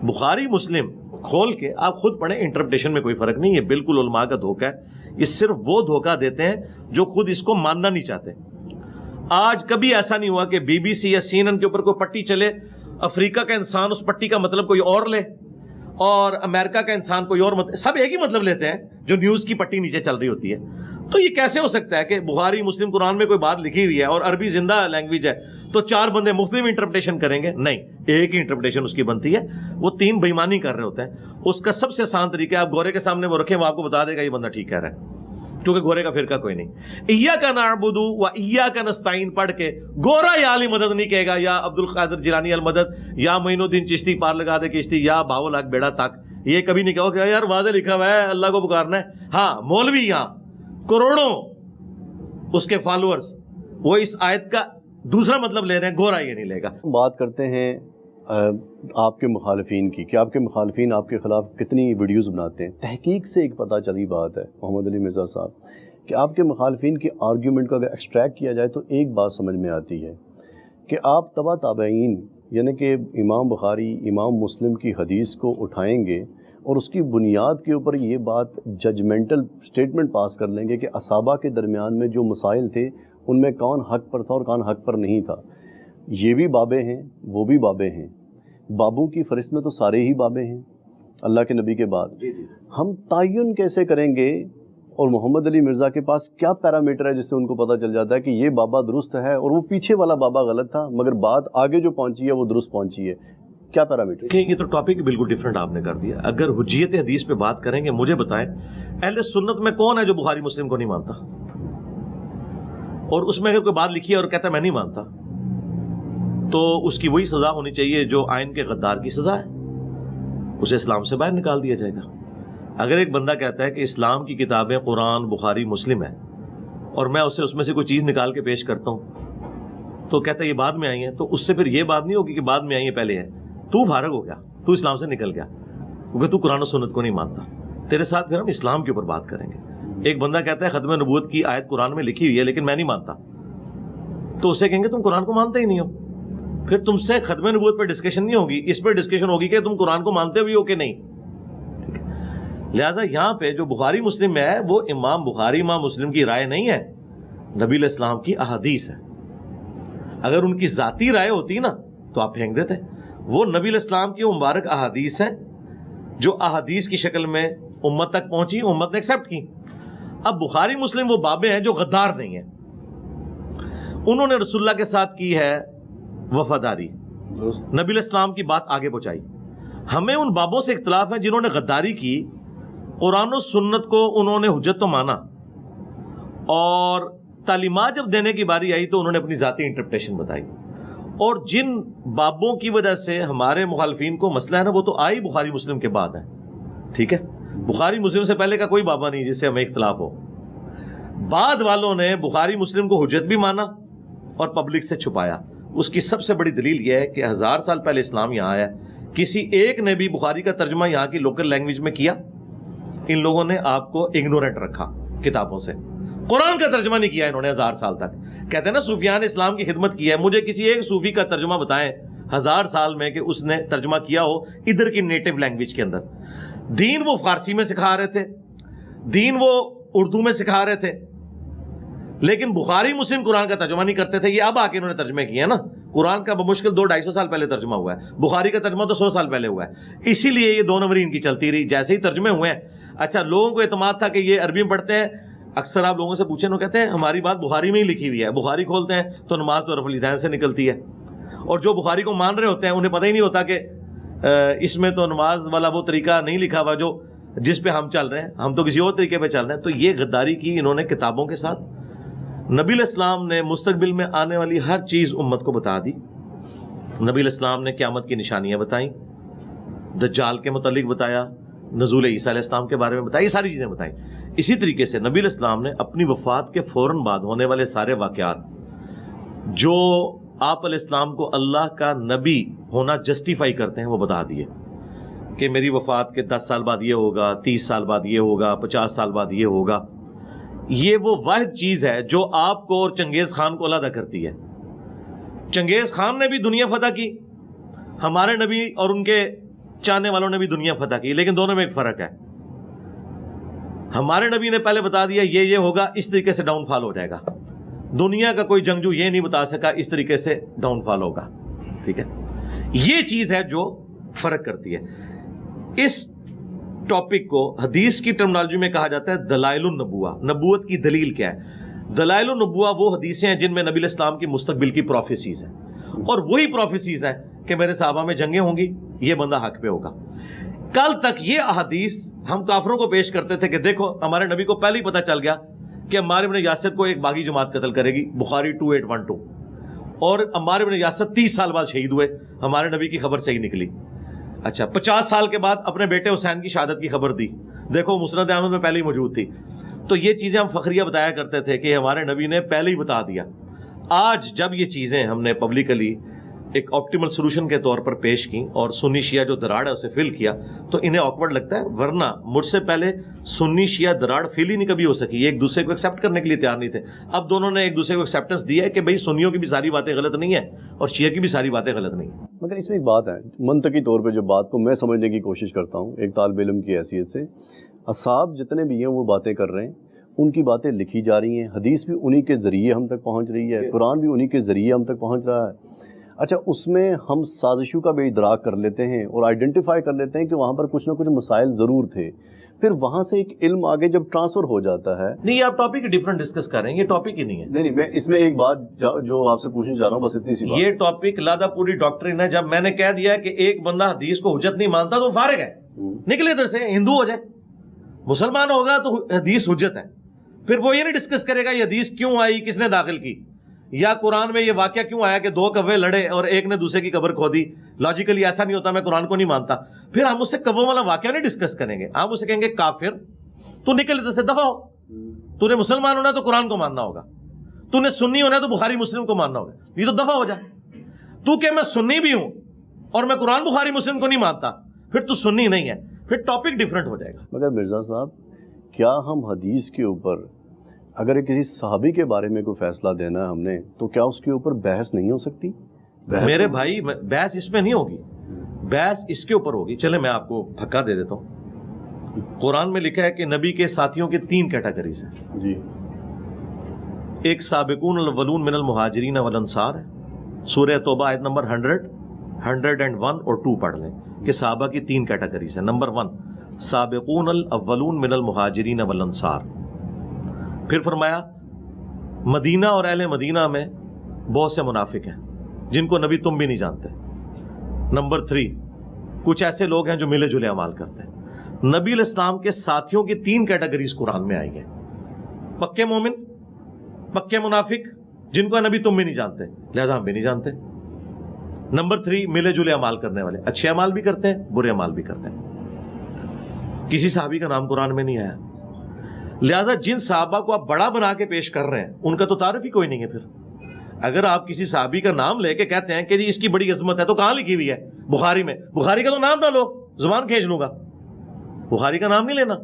بخاری مسلم کھول کے آپ خود پڑھیں, انٹرپریٹیشن میں کوئی فرق نہیں. یہ بالکل علماء کا دھوکہ ہے, یہ صرف وہ دھوکہ دیتے ہیں جو خود اس کو ماننا نہیں چاہتے. آج کبھی ایسا نہیں ہوا کہ بی بی سی یا سی این این کے اوپر کوئی پٹی چلے، افریقہ کا انسان اس پٹی کا مطلب کوئی اور لے اور امریکہ کا انسان کوئی اور مطلب، سب ایک ہی مطلب لیتے ہیں جو نیوز کی پٹی نیچے چل رہی ہوتی ہے. تو یہ کیسے ہو سکتا ہے کہ بخاری مسلم قرآن میں کوئی بات لکھی ہوئی ہے اور عربی زندہ لینگویج ہے تو 4 بندے مختلف انٹرپریٹیشن کریں گے؟ نہیں، ایک ہی انٹرپریٹیشن اس کی بنتی ہے. وہ 3 بےایمانی کر رہے ہوتے ہیں. اس کا سب سے آسان طریقہ ہے آپ گورے کے سامنے وہ رکھیں، وہ آپ کو بتا دے گا یہ بندہ ٹھیک کہہ رہا ہے، کیونکہ گورے کا فرقہ کوئی نہیں. ایاک نعبد و ایاک نستعین پڑھ کے گورا یا علی مدد نہیں کہے گا، یا عبد القادر جیلانی المدد، یا معین الدین چشتی پار لگا دے کشتی، یا باو لاکھ بیڑا تک. یہ کبھی نہیں کہو کہ یار واضح لکھا ہوا ہے اللہ کو پکارنا ہے. ہاں مولوی یہاں کروڑوں اس کے فالوورز وہ اس آیت کا دوسرا مطلب لے رہے ہیں، گورا یہ نہیں لے گا. بات کرتے ہیں آپ کے مخالفین کی کہ آپ کے مخالفین آپ کے خلاف کتنی ویڈیوز بناتے ہیں. تحقیق سے ایک پتہ چلی بات ہے محمد علی مرزا صاحب کہ آپ کے مخالفین کی آرگیومنٹ کو اگر ایکسٹریکٹ کیا جائے تو ایک بات سمجھ میں آتی ہے کہ آپ تبع تابعین یعنی کہ امام بخاری امام مسلم کی حدیث کو اٹھائیں گے اور اس کی بنیاد کے اوپر یہ بات ججمنٹل سٹیٹمنٹ پاس کر لیں گے کہ اصحابہ کے درمیان میں جو مسائل تھے ان میں کون حق پر تھا اور کون حق پر نہیں تھا. یہ بھی بابے ہیں وہ بھی بابے ہیں. بابوں کی فہرست میں تو سارے ہی بابے ہیں اللہ کے نبی کے بعد. ہم تعین کیسے کریں گے اور محمد علی مرزا کے پاس کیا پیرامیٹر ہے جس سے ان کو پتہ چل جاتا ہے کہ یہ بابا درست ہے اور وہ پیچھے والا بابا غلط تھا مگر بات آگے جو پہنچی ہے وہ درست پہنچی ہے؟ کیا پیرامیٹر؟ کہ یہ تو ٹاپک بالکل ڈیفرنٹ آپ نے کر دیا. اگر حجیت حدیث پہ بات کریں گے مجھے بتائیں اہل سنت میں کون ہے جو بخاری مسلم کو نہیں مانتا؟ اور اس میں اگر کوئی بات لکھی ہے اور کہتا ہے میں نہیں مانتا تو اس کی وہی سزا ہونی چاہیے جو آئین کے غدار کی سزا ہے، اسے اسلام سے باہر نکال دیا جائے گا. اگر ایک بندہ کہتا ہے کہ اسلام کی کتابیں قرآن بخاری مسلم ہے اور میں اسے اس میں سے کوئی چیز نکال کے پیش کرتا ہوں تو کہتا ہے یہ بعد میں آئی ہیں، تو اس سے پھر یہ بات نہیں ہوگی کہ بعد میں آئی ہیں پہلے ہے. تو فارغ ہو گیا، تو اسلام سے نکل گیا کیونکہ تو قرآن و سنت کو نہیں مانتا. تیرے ساتھ پھر ہم اسلام کے اوپر بات کریں گے. ایک بندہ کہتا ہے ختم نبوت کی آیت قرآن میں لکھی ہوئی ہے لیکن میں نہیں مانتا، تو اسے کہیں گے تم قرآن کو مانتے ہی نہیں ہو. پھر تم سے ختم نبوت پہ ڈسکشن نہیں ہوگی، اس پہ ڈسکشن ہوگی کہ تم قرآن کو مانتے بھی ہو کہ نہیں. لہٰذا یہاں پہ جو بخاری مسلم میں ہے وہ امام بخاری امام مسلم کی رائے نہیں ہے، نبی علیہ السلام کی احادیث ہے. اگر ان کی ذاتی رائے ہوتی نا تو آپ پھینک دیتے. وہ نبی علیہ السلام کی مبارک احادیث ہیں جو احادیث کی شکل میں امت تک پہنچی، امت نے ایکسیپٹ کی. اب بخاری مسلم وہ بابے ہیں جو غدار نہیں ہیں، انہوں نے رسول اللہ کے ساتھ کی ہے وفاداری، نبی علیہ السلام کی بات آگے پہنچائی. ہمیں ان بابوں سے اختلاف ہے جنہوں نے غداری کی، قرآن و سنت کو انہوں نے حجت تو مانا اور تعلیمات جب دینے کی باری آئی تو انہوں نے اپنی ذاتی انٹرپریٹیشن بتائی. اور جن بابوں کی وجہ سے ہمارے مخالفین کو مسئلہ ہے نا وہ تو آئی بخاری مسلم کے بعد ہے. ٹھیک ہے، بخاری مسلم سے پہلے کا کوئی بابا نہیں جس سے ہمیں اختلاف ہو. بعد والوں نے بخاری مسلم کو حجت بھی مانا اور پبلک سے چھپایا. اس کی سب سے بڑی دلیل یہ ہے کہ 1000 سال پہلے اسلام یہاں آیا، کسی ایک نے بھی بخاری کا ترجمہ یہاں کی لوکل لینگویج میں کیا؟ ان لوگوں نے آپ کو اگنورنٹ رکھا کتابوں سے. قرآن کا ترجمہ نہیں کیا انہوں نے 1000 سال تک. کہتے ہیں نا صوفیان اسلام کی خدمت کی ہے. مجھے کسی ایک صوفی کا ترجمہ بتائیں 1000 سال میں کہ اس نے ترجمہ کیا ہو ادھر کی نیٹو لینگویج کے اندر. دین وہ فارسی میں سکھا رہے تھے، دین وہ اردو میں سکھا رہے تھے، لیکن بخاری مسلم قرآن کا ترجمہ نہیں کرتے تھے. یہ اب آ کے انہوں نے ترجمے کیے ہیں نا. قرآن کا بمشکل 200-250 سال پہلے ترجمہ ہوا ہے، بخاری کا ترجمہ تو 100 سال پہلے ہوا ہے. اسی لیے یہ 2 نمبری ان کی چلتی رہی. جیسے ہی ترجمے ہوئے ہیں، اچھا لوگوں کو اعتماد تھا کہ یہ عربی میں پڑھتے ہیں. اکثر آپ لوگوں سے پوچھیں وہ کہتے ہیں ہماری بات بخاری میں ہی لکھی ہوئی ہے. بخاری کھولتے ہیں تو نماز تو رفع الیدین سے نکلتی ہے. اور جو بخاری کو مان رہے ہوتے ہیں انہیں پتہ ہی نہیں ہوتا کہ اس میں تو نماز والا وہ طریقہ نہیں لکھا ہوا جو جس پہ ہم چل رہے ہیں، ہم تو کسی اور طریقے پہ چل رہے ہیں. تو یہ غداری کی انہوں نے کتابوں کے ساتھ. نبی علیہ السلام نے مستقبل میں آنے والی ہر چیز امت کو بتا دی. نبی علیہ السلام نے قیامت کی نشانیاں بتائیں، دجال کے متعلق بتایا، نزول عیسیٰ علیہ السلام کے بارے میں بتایا، یہ ساری چیزیں بتائیں. اسی طریقے سے نبی علیہ السلام نے اپنی وفات کے فوراً بعد ہونے والے سارے واقعات جو آپ علیہ السلام کو اللہ کا نبی ہونا جسٹیفائی کرتے ہیں وہ بتا دیے کہ میری وفات کے 10 سال بعد یہ ہوگا، 30 سال بعد یہ ہوگا، 50 سال بعد یہ ہوگا. یہ وہ واحد چیز ہے جو آپ کو اور چنگیز خان کو علیحدہ کرتی ہے. چنگیز خان نے بھی دنیا فتح کی، ہمارے نبی اور ان کے چاہنے والوں نے بھی دنیا فتح کی، لیکن دونوں میں ایک فرق ہے. ہمارے نبی نے پہلے بتا دیا یہ ہوگا، اس طریقے سے ڈاؤن فال ہو جائے گا. دنیا کا کوئی جنگجو یہ نہیں بتا سکا اس طریقے سے ڈاؤن فال ہوگا. ٹھیک ہے, یہ چیز ہے جو فرق کرتی ہے. اس ٹاپک کو حدیث کی ٹرمنالوجی میں کہا جاتا ہے دلائل النبوہ. نبوت کی دلیل کیا ہے؟ دلائل النبوہ وہ حدیثیں ہیں جن میں نبی علیہ السلام کی مستقبل کی پروفیسیز ہیں, اور وہی پروفیسیز ہیں کہ میرے صحابہ میں جنگیں ہوں گی, یہ بندہ حق پہ ہوگا. کل تک یہ احادیث ہم کافروں کو پیش کرتے تھے کہ دیکھو ہمارے نبی کو پہلے ہی پتہ چل گیا کہ عمار بن یاسر کو ایک باغی جماعت قتل کرے گی, بخاری 2812, اور عمار بن یاسر 30 سال بعد شہید ہوئے, ہمارے نبی کی خبر صحیح نکلی. اچھا 50 سال کے بعد اپنے بیٹے حسین کی شہادت کی خبر دی, دیکھو مسند احمد میں پہلے ہی موجود تھی. تو یہ چیزیں ہم فخریہ بتایا کرتے تھے کہ ہمارے نبی نے پہلے ہی بتا دیا. آج جب یہ چیزیں ہم نے پبلکلی ایک آپٹیمل سولوشن کے طور پر پیش کی اور سنی شیعہ جو دراڑ ہے اسے فل کیا, تو انہیں آکورڈ لگتا ہے, ورنہ مجھ سے پہلے سنی شیعہ دراڑ فل ہی نہیں کبھی ہو سکی. یہ ایک دوسرے کو ایکسیپٹ کرنے کے لیے تیار نہیں تھے. اب دونوں نے ایک دوسرے کو ایکسیپٹنس دی ہے کہ بھئی سنیوں کی بھی ساری باتیں غلط نہیں ہیں اور شیعہ کی بھی ساری باتیں غلط نہیں ہیں. مگر اس میں ایک بات ہے, منطقی طور پہ جو بات کو میں سمجھنے کی کوشش کرتا ہوں ایک طالب علم کی حیثیت سے, اصحاب جتنے بھی ہیں وہ باتیں کر رہے ہیں, ان کی باتیں لکھی جا رہی ہیں, حدیث بھی انہی کے ذریعے ہم تک پہنچ رہی ہے, قرآن بھی انہی کے ذریعے ہم تک پہنچ رہا ہے. اچھا, اس میں ہم سازشوں کا بھی ادراک کر لیتے ہیں اور آئیڈینٹیفائی کر لیتے ہیں کہ وہاں پر کچھ نہ کچھ مسائل ضرور تھے, پھر وہاں سے ایک علم آگے جب ٹرانسفر ہو جاتا ہے. نہیں, آپ ٹاپک ڈیفرنٹ ڈسکس کر رہے ہیں, یہ ٹاپک ہی نہیں ہے. نہیں, میں اس میں ایک بات جو آپ سے پوچھنا چاہ رہا ہوں بس اتنی سی بات. یہ ٹاپک لادہ پوری ڈاکٹرین ہے. جب میں نے کہہ دیا کہ ایک بندہ حدیث کو حجت نہیں مانتا تو فارغ ہے, نکلے ادھر سے, ہندو ہو جائے, مسلمان ہوگا تو حدیث حجت ہے. پھر وہ یہ نہیں ڈسکس کرے گا یہ حدیث کیوں آئی, کس نے داخل کی, یا قرآن میں یہ واقعہ کیوں آیا کہ 2 کوے لڑے اور ایک نے دوسرے کی قبر کھودی. لاجیکلی ایسا نہیں ہوتا, میں قرآن کو نہیں مانتا. پھر ہم اس سے کووں والا واقعہ نہیں ڈسکس کریں گے, ہم اسے کہیں گے کافر, تو نکل ادھر سے, دفع ہو. تو نے مسلمان ہونا ہے تو قرآن کو ماننا ہوگا, تو نے سنی ہونا ہے تو بخاری مسلم کو ماننا ہوگا, یہ تو دفع ہو جائے. تو کہ میں سنی بھی ہوں اور میں قرآن بخاری مسلم کو نہیں مانتا, پھر تو سنی نہیں ہے, پھر ٹاپک ڈیفرنٹ ہو جائے گا. مگر مرزا صاحب, کیا ہم حدیث کے اوپر اگر کسی صحابی کے بارے میں کوئی فیصلہ دینا ہے ہم نے, تو کیا اس کے اوپر بحث نہیں ہو سکتی؟ میرے بھائی بحث اس میں نہیں ہوگی, بحث اس کے اوپر ہوگی. چلے میں آپ کو پھکا دے دیتا ہوں. قرآن میں لکھا ہے کہ نبی کے ساتھیوں کی 3 کیٹیگریز ہیں. جی. ایک سابقون الاولون من المہاجرین والانصار ہے, سورہ توبہ آیت نمبر 100, 101 اور 2 پڑھ لیں کہ صحابہ کی 3 کیٹیگریز ہیں. نمبر 1 سابقون الاولون من المہاجرین والانصار. پھر فرمایا مدینہ اور اہل مدینہ میں بہت سے منافق ہیں جن کو نبی تم بھی نہیں جانتے. نمبر 3 کچھ ایسے لوگ ہیں جو ملے جلے اعمال کرتے ہیں. نبی علیہ السلام کے ساتھیوں کی 3 کیٹیگریز قرآن میں آئی ہیں, پکے مومن, پکے منافق, جن کو نبی تم بھی نہیں جانتے لہذا ہم بھی نہیں جانتے. نمبر 3 ملے جلے اعمال کرنے والے, اچھے اعمال بھی کرتے ہیں برے اعمال بھی کرتے ہیں. کسی صحابی کا نام قرآن میں نہیں آیا, لہذا جن صحابہ کو آپ بڑا بنا کے پیش کر رہے ہیں ان کا تو تعارف ہی کوئی نہیں ہے. پھر اگر آپ کسی صحابی کا نام لے کے کہتے ہیں کہ جی اس کی بڑی عظمت ہے, تو کہاں لکھی ہوئی ہے؟ بخاری میں. بخاری کا تو نام نہ لو, زبان کھینچ لوں گا, بخاری کا نام نہیں لینا.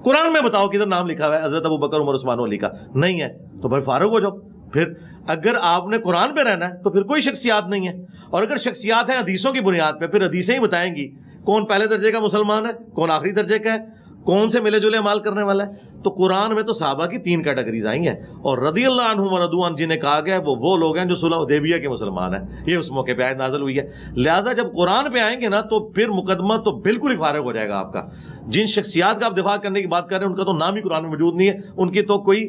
قرآن میں بتاؤ کدھر نام لکھا ہوا ہے حضرت ابوبکر عمر عثمان علی کا؟ نہیں ہے, تو بھائی فارغ ہو جاؤ. پھر اگر آپ نے قرآن پہ رہنا ہے تو پھر کوئی شخصیات نہیں ہے, اور اگر شخصیات ہیں حدیثوں کی بنیاد پہ, پھر حدیثیں ہی بتائیں گی کون پہلے درجے کا مسلمان ہے, کون آخری درجے کا ہے, کون سے ملے جلے عمال کرنے والا ہے. تو قرآن میں تو صحابہ کی 3 کیٹیگریز آئی ہیں, اور رضی اللہ عنہم ورضوا عنہ جنہیں کہا گیا ہے وہ لوگ ہیں جو صلح حدیبیہ کے مسلمان ہیں. یہ اس موقع پہ آیت نازل ہوئی ہے. لہٰذا جب قرآن پہ آئیں گے نا تو پھر مقدمہ تو بالکل ہی فارغ ہو جائے گا آپ کا. جن شخصیات کا آپ دفاع کرنے کی بات کر رہے ہیں ان کا تو نام ہی قرآن میں موجود نہیں ہے, ان کی تو کوئی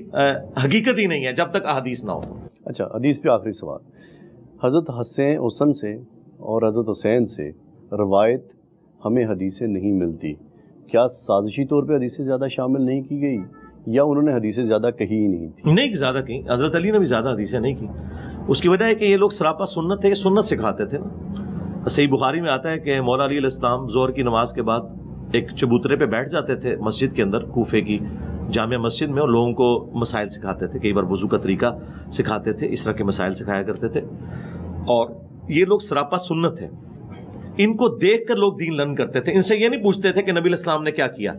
حقیقت ہی نہیں ہے جب تک احادیث نہ ہو. اچھا, حدیث پہ آخری سوال. حضرت حسن سے اور حضرت حسین سے روایت ہمیں حدیثیں نہیں ملتی, کیا سازشی طور پہ حدیثیں زیادہ شامل نہیں کی گئی, یا انہوں نے حدیثیں زیادہ کہی ہی نہیں تھی؟ نہیں زیادہ کہیں, حضرت علی نے بھی زیادہ حدیثیں نہیں کی. اس کی وجہ ہے کہ یہ لوگ سراپا سنت تھے, یہ سنت سکھاتے تھے نا. صحیح بخاری میں آتا ہے کہ مولا علی علیہ السلام ظہر کی نماز کے بعد ایک چبوترے پہ بیٹھ جاتے تھے مسجد کے اندر, کوفے کی جامع مسجد میں, اور لوگوں کو مسائل سکھاتے تھے. کئی بار وضو کا طریقہ سکھاتے تھے, اس طرح کے مسائل سکھایا کرتے تھے. اور یہ لوگ سراپا سنت تھے, ان کو دیکھ کر لوگ دین لرن کرتے تھے. ان سے یہ نہیں پوچھتے تھے کہ نبی علیہ السلام نے کیا کیا,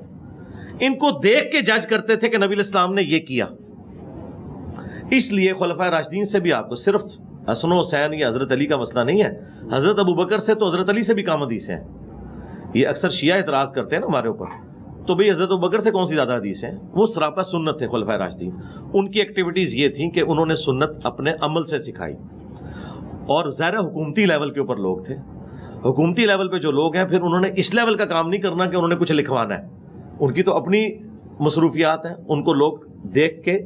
ان کو دیکھ کے جج کرتے تھے کہ نبی علیہ السلام نے یہ کیا. اس لیے خلفائے راشدین سے بھی آپ کو صرف حسن و حسین یا حضرت علی کا مسئلہ نہیں ہے, حضرت ابوبکر سے تو حضرت علی سے بھی کام حدیث ہیں. یہ اکثر شیعہ اعتراض کرتے ہیں نا ہمارے اوپر تو بھئی حضرت ابوبکر سے کون سی زیادہ حدیث ہیں؟ وہ سراپا سنت تھے خلفائے راشدین. ان کی ایکٹیویٹیز یہ تھیں کہ انہوں نے سنت اپنے عمل سے سکھائی. اور ظاہر حکومتی لیول کے اوپر لوگ تھے. حکومتی لیول پہ جو لوگ ہیں پھر انہوں نے اس لیول کا کام نہیں کرنا کہ انہوں نے کچھ لکھوانا ہے. ان کی تو اپنی مصروفیات ہیں. ان کو لوگ دیکھ کے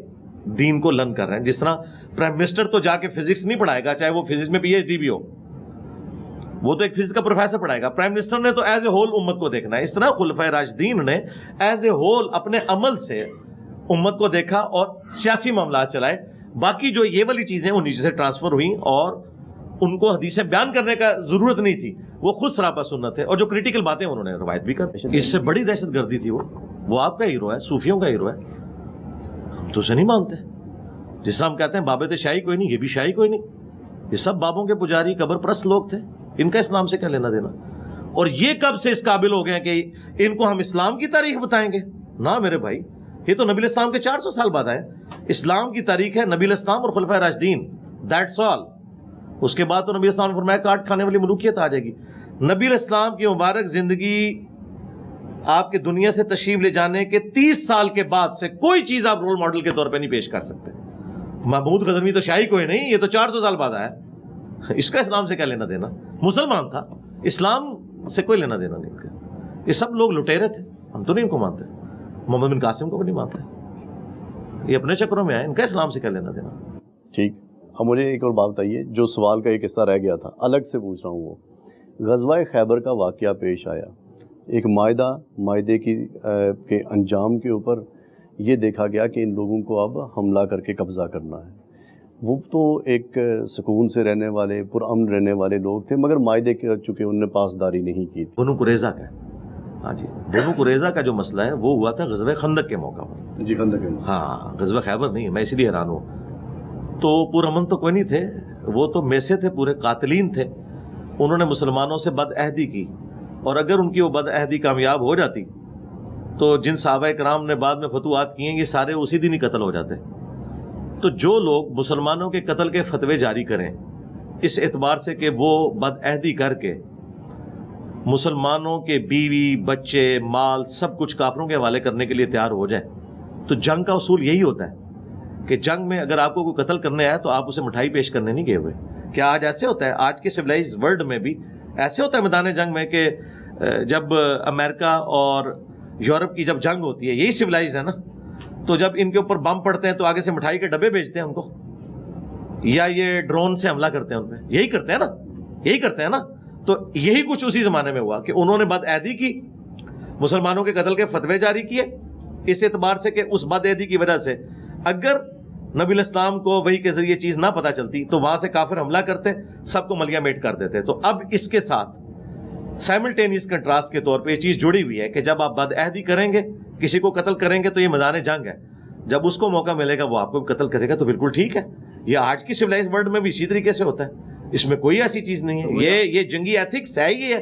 دین کو لرن کر رہے ہیں. جس طرح پرائم منسٹر تو جا کے فزکس نہیں پڑھائے گا, چاہے وہ فزکس میں پی ایچ ڈی بھی ہو, وہ تو ایک فزکس کا پروفیسر پڑھائے گا. پرائم منسٹر نے تو ایز اے ہول امت کو دیکھنا ہے. اس طرح خلفائے راشدین نے ایز اے ہول اپنے عمل سے امت کو دیکھا اور سیاسی معاملات چلائے. باقی جو یہ والی چیزیں وہ نیچے سے ٹرانسفر ہوئیں اور ان کو حدیثیں بیان کرنے کا ضرورت نہیں تھی. وہ خود سراپا سنت ہے اور جو کریٹیکل باتیں انہوں نے روایت بھی کر. اس سے بڑی دہشت گردی تھی وہ آپ کا ہیرو ہے, صوفیوں کا ہیرو ہے. ہم تو اسے نہیں مانتے. جس طرح ہم کہتے ہیں بابے شاہی کوئی نہیں, یہ بھی شاہی کوئی نہیں. یہ سب بابوں کے پجاری قبر پرست لوگ تھے. ان کا اسلام سے کیا لینا دینا؟ اور یہ کب سے اس قابل ہو گئے ہیں کہ ان کو ہم اسلام کی تاریخ بتائیں گے؟ نہ میرے بھائی, یہ تو نبی الاسلام کے 400 سال بعد آئے. اسلام کی تاریخ ہے نبی الاسلام اور خلفائے راشدین, دیٹس آل. اس کے بعد تو نبی الاسلام نے فرمایا کاٹ کھانے والی ملوکیت آ جائے گی. نبی الاسلام کی مبارک زندگی آپ کے دنیا سے تشریف لے جانے کے 30 سال کے بعد سے کوئی چیز آپ رول ماڈل کے طور پہ نہیں پیش کر سکتے. محمود غزنوی تو شاہی کوئی نہیں, یہ تو 400 سال بعد آیا. اس کا اسلام سے کیا لینا دینا؟ مسلمان تھا, اسلام سے کوئی لینا دینا نہیں. یہ سب لوگ لٹیرے تھے. ہم تو نہیں ان کو مانتے. محمد بن قاسم کو بھی نہیں مانتے. یہ اپنے چکروں میں آئے, ان کا اسلام سے کیا لینا دینا؟ ٹھیک. اب مجھے ایک اور بات بتائیے, جو سوال کا ایک حصہ رہ گیا تھا الگ سے پوچھ رہا ہوں. وہ غزوہ خیبر کا واقعہ پیش آیا. ایک معاہدے کے انجام کے اوپر یہ دیکھا گیا کہ ان لوگوں کو اب حملہ کر کے قبضہ کرنا ہے. وہ تو ایک سکون سے رہنے والے, پرامن رہنے والے لوگ تھے, مگر معاہدے کے چونکہ انہوں نے پاسداری نہیں کی تھی. بنو قریظہ کا, ہاں جی, بنو قریظہ کا جو مسئلہ ہے وہ ہوا تھا غزوہ خندق کے موقع پر. جی, خندق کے. ہاں, غزوہ خیبر نہیں. میں اسی لیے حیران ہوں. تو پرامن تو کوئی نہیں تھے, وہ تو میسے تھے, پورے قاتلین تھے. انہوں نے مسلمانوں سے بد عہدی کی, اور اگر ان کی وہ بد عہدی کامیاب ہو جاتی تو جن صحابہ کرام نے بعد میں فتوحات کیے ہیں یہ سارے اسی دن ہی قتل ہو جاتے. تو جو لوگ مسلمانوں کے قتل کے فتوے جاری کریں اس اعتبار سے کہ وہ بد عہدی کر کے مسلمانوں کے بیوی بچے مال سب کچھ کافروں کے حوالے کرنے کے لیے تیار ہو جائے, تو جنگ کا اصول یہی ہوتا ہے کہ جنگ میں اگر آپ کو کوئی قتل کرنے آیا تو آپ اسے مٹھائی پیش کرنے نہیں گئے ہوئے. کیا آج ایسے ہوتا ہے؟ آج کے سویلائز ورلڈ میں بھی ایسے ہوتا ہے میدان جنگ میں کہ جب امریکہ اور یورپ کی جب جنگ ہوتی ہے, یہی سویلائز ہے نا, تو جب ان کے اوپر بم پڑتے ہیں تو آگے سے مٹھائی کے ڈبے بھیجتے ہیں ان کو, یا یہ ڈرون سے حملہ کرتے ہیں ان پہ. یہی کرتے ہیں نا, یہی کرتے ہیں نا. تو یہی کچھ اسی زمانے میں ہوا کہ انہوں نے بد عہدی کی, مسلمانوں کے قتل کے فتوے جاری کیے, اس اعتبار سے کہ اس بد عہدی کی وجہ سے اگر نبی الاسلام کو وحی کے ذریعے چیز نہ پتہ چلتی تو وہاں سے کافر حملہ کرتے, سب کو ملیہ میٹ کر دیتے. تو اب اس کے ساتھ سائملٹینیس کنٹراسٹ کے طور پہ یہ چیز جڑی ہوئی ہے کہ جب آپ بد عہدی کریں گے, کسی کو قتل کریں گے تو یہ میدان جنگ ہے. جب اس کو موقع ملے گا وہ آپ کو بھی قتل کرے گا, تو بالکل ٹھیک ہے. یہ آج کی سویلائز ورلڈ میں بھی اسی طریقے سے ہوتا ہے, اس میں کوئی ایسی چیز نہیں ہے. یہ جنگی ایتھکس ہے. یہ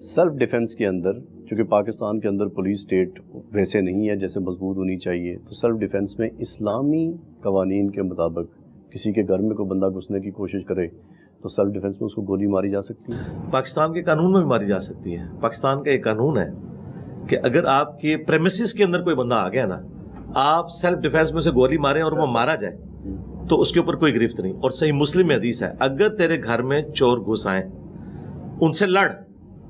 سیلف ڈیفنس کے اندر, چونکہ پاکستان کے اندر پولیس اسٹیٹ ویسے نہیں ہے جیسے مضبوط ہونی چاہیے, تو سیلف ڈیفنس میں اسلامی قوانین کے مطابق کسی کے گھر میں کوئی بندہ گھسنے کی کوشش کرے تو سیلف ڈیفنس میں اس کو گولی ماری جا سکتی ہے. پاکستان کے قانون میں بھی ماری جا سکتی ہے. پاکستان کا ایک قانون ہے کہ اگر آپ کے پریمیسز کے اندر کوئی بندہ آ گیا نا, آپ سیلف ڈیفنس میں سے گولی ماریں اور وہ مارا جائے تو اس کے اوپر کوئی گرفت نہیں. اور صحیح مسلم میں حدیث ہے, اگر تیرے گھر میں چور گھس آئیں ان سے لڑ,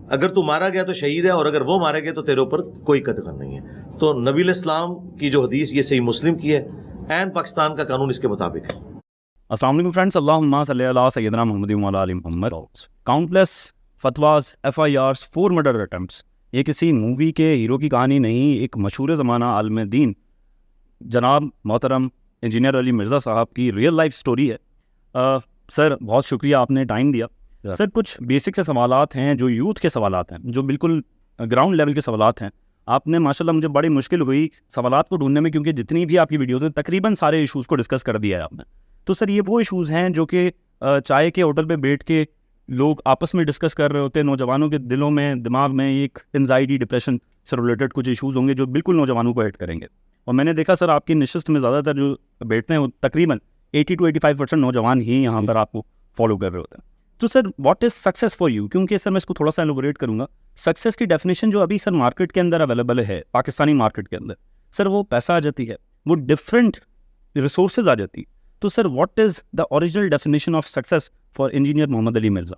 اگر تو مارا گیا تو شہید ہے, اور اگر وہ مارے گئے تو تیرے اوپر کوئی قتل نہیں ہے. تو نبی الاسلام کی جو حدیث یہ صحیح مسلم کی ہے, این پاکستان کا قانون اس کے مطابق ہے. السلام علیکم فرینڈس, اللہم صلی علی سیدنا محمد وعلی آل محمد. کاؤنٹلیس فتواز, FIRs, 4 مرڈر اٹمپٹس. یہ کسی مووی کے ہیرو کی کہانی نہیں, ایک مشہور زمانہ عالم دین جناب محترم انجینئر علی مرزا صاحب کی ریئل لائف سٹوری ہے. سر بہت شکریہ, آپ نے ٹائم دیا. سر کچھ بیسک سے سوالات ہیں جو یوتھ کے سوالات ہیں, جو بالکل گراؤنڈ لیول کے سوالات ہیں. آپ نے ماشاءاللہ مجھے بڑی مشکل ہوئی سوالات کو ڈھونڈنے میں, کیونکہ جتنی بھی آپ کی ویڈیوز ہیں تقریباً سارے ایشوز کو ڈسکس کر دیا ہے آپ نے. تو سر یہ وہ ایشوز ہیں جو کہ چائے کے ہوٹل پہ بیٹھ کے لوگ آپس میں ڈسکس کر رہے ہوتے ہیں. نوجوانوں کے دلوں میں, دماغ میں ایک انزائٹی, ڈپریشن سے ریلیٹڈ کچھ ایشوز ہوں گے جو بالکل نوجوانوں کو ایڈ کریں گے. اور میں نے دیکھا سر آپ کی نشست میں زیادہ تر جو بیٹھتے ہیں وہ تقریباً 80 to 85% نوجوان ہی یہاں پر آپ کو فالو کر رہے ہوتے ہیں. تو sir what is success for you? کیونکہ سر میں اس کو تھوڑا سا ایلوبریٹ کروں گا. سکسیز کی ڈیفینیشن جو ابھی سر مارکیٹ کے اندر اویلیبل ہے پاکستانی مارکیٹ کے اندر سر وہ پیسہ آ جاتی ہے, وہ ڈفرینٹ ریسورسز آ جاتی. تو sir what is the original definition of success for engineer Muhammad Ali Mirza?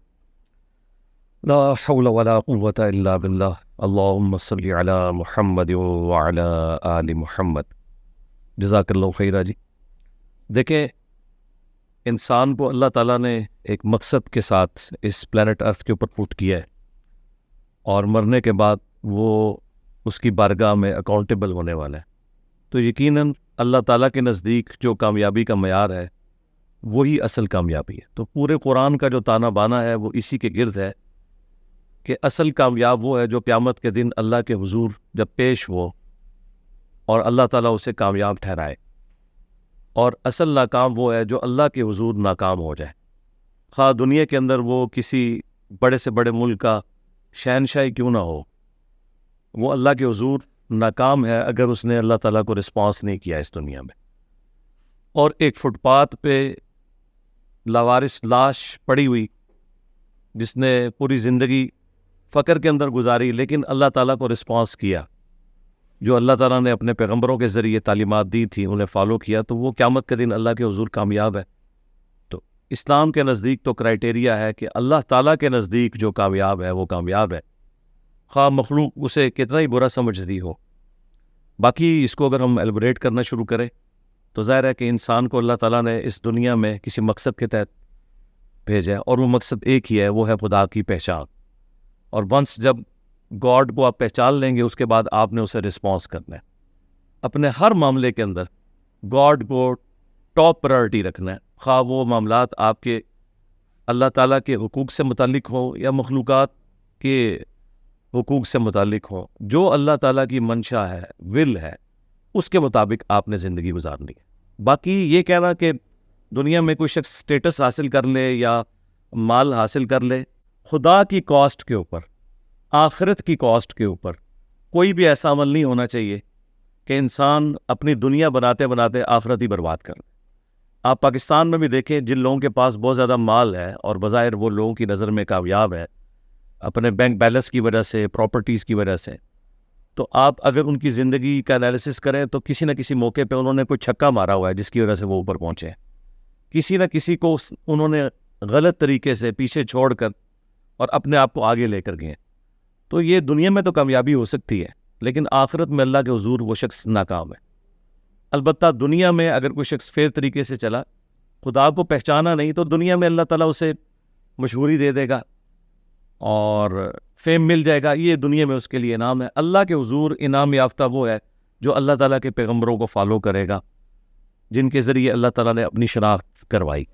لا حول ولا قوة الا باللہ. اللہم صلی علی محمد وعلی آل محمد. جزاک اللہ خیرہ جی. دیکھیں, انسان کو اللہ تعالیٰ نے ایک مقصد کے ساتھ اس پلانٹ ارتھ کے اوپر پٹ کیا ہے, اور مرنے کے بعد وہ اس کی بارگاہ میں اکاؤنٹیبل ہونے والا ہے. تو یقیناً اللہ تعالیٰ کے نزدیک جو کامیابی کا معیار ہے وہی اصل کامیابی ہے. تو پورے قرآن کا جو تانا بانا ہے وہ اسی کے گرد ہے کہ اصل کامیاب وہ ہے جو قیامت کے دن اللہ کے حضور جب پیش ہو اور اللہ تعالیٰ اسے کامیاب ٹھہرائے, اور اصل ناکام وہ ہے جو اللہ کے حضور ناکام ہو جائے, خواہ دنیا کے اندر وہ کسی بڑے سے بڑے ملک کا شہنشاہی کیوں نہ ہو. وہ اللہ کے حضور ناکام ہے اگر اس نے اللہ تعالیٰ کو رسپانس نہیں کیا اس دنیا میں. اور ایک فٹ پاتھ پہ لاوارث لاش پڑی ہوئی جس نے پوری زندگی فقر کے اندر گزاری لیکن اللہ تعالیٰ کو رسپانس کیا, جو اللہ تعالیٰ نے اپنے پیغمبروں کے ذریعے تعلیمات دی تھی انہیں فالو کیا, تو وہ قیامت کے دن اللہ کے حضور کامیاب ہے. تو اسلام کے نزدیک تو کرائٹیریا ہے کہ اللہ تعالیٰ کے نزدیک جو کامیاب ہے وہ کامیاب ہے, خواہ مخلوق اسے کتنا ہی برا سمجھتی ہو. باقی اس کو اگر ہم ایلبریٹ کرنا شروع کریں تو ظاہر ہے کہ انسان کو اللہ تعالیٰ نے اس دنیا میں کسی مقصد کے تحت بھیجا ہے, اور وہ مقصد ایک ہی ہے, وہ ہے خدا کی پہچان. اور ونس جب گاڈ کو آپ پہچان لیں گے اس کے بعد آپ نے اسے رسپانس کرنا ہے. اپنے ہر معاملے کے اندر گاڈ کو ٹاپ پرائرٹی رکھنا ہے, خواہ وہ معاملات آپ کے اللہ تعالیٰ کے حقوق سے متعلق ہوں یا مخلوقات کے حقوق سے متعلق ہوں. جو اللہ تعالیٰ کی منشا ہے, ول ہے, اس کے مطابق آپ نے زندگی گزارنی ہے. باقی یہ کہنا کہ دنیا میں کوئی شخص سٹیٹس حاصل کر لے یا مال حاصل کر لے, خدا کی کاسٹ کے اوپر, آخرت کی کاسٹ کے اوپر کوئی بھی ایسا عمل نہیں ہونا چاہیے کہ انسان اپنی دنیا بناتے بناتے آخرت ہی برباد کر. آپ پاکستان میں بھی دیکھیں, جن لوگوں کے پاس بہت زیادہ مال ہے اور بظاہر وہ لوگوں کی نظر میں کامیاب ہے اپنے بینک بیلنس کی وجہ سے, پراپرٹیز کی وجہ سے, تو آپ اگر ان کی زندگی کا انالیسس کریں تو کسی نہ کسی موقع پہ انہوں نے کوئی چھکا مارا ہوا ہے جس کی وجہ سے وہ اوپر پہنچے. کسی نہ کسی کو انہوں نے غلط طریقے سے پیچھے چھوڑ کر اور اپنے آپ کو آگے لے کر گئے. تو یہ دنیا میں تو کامیابی ہو سکتی ہے لیکن آخرت میں اللہ کے حضور وہ شخص ناکام ہے. البتہ دنیا میں اگر کوئی شخص فیر طریقے سے چلا, خدا کو پہچانا نہیں, تو دنیا میں اللہ تعالیٰ اسے مشہوری دے دے گا اور فیم مل جائے گا, یہ دنیا میں اس کے لیے انعام ہے. اللہ کے حضور انعام یافتہ وہ ہے جو اللہ تعالیٰ کے پیغمبروں کو فالو کرے گا, جن کے ذریعے اللہ تعالیٰ نے اپنی شناخت کروائی.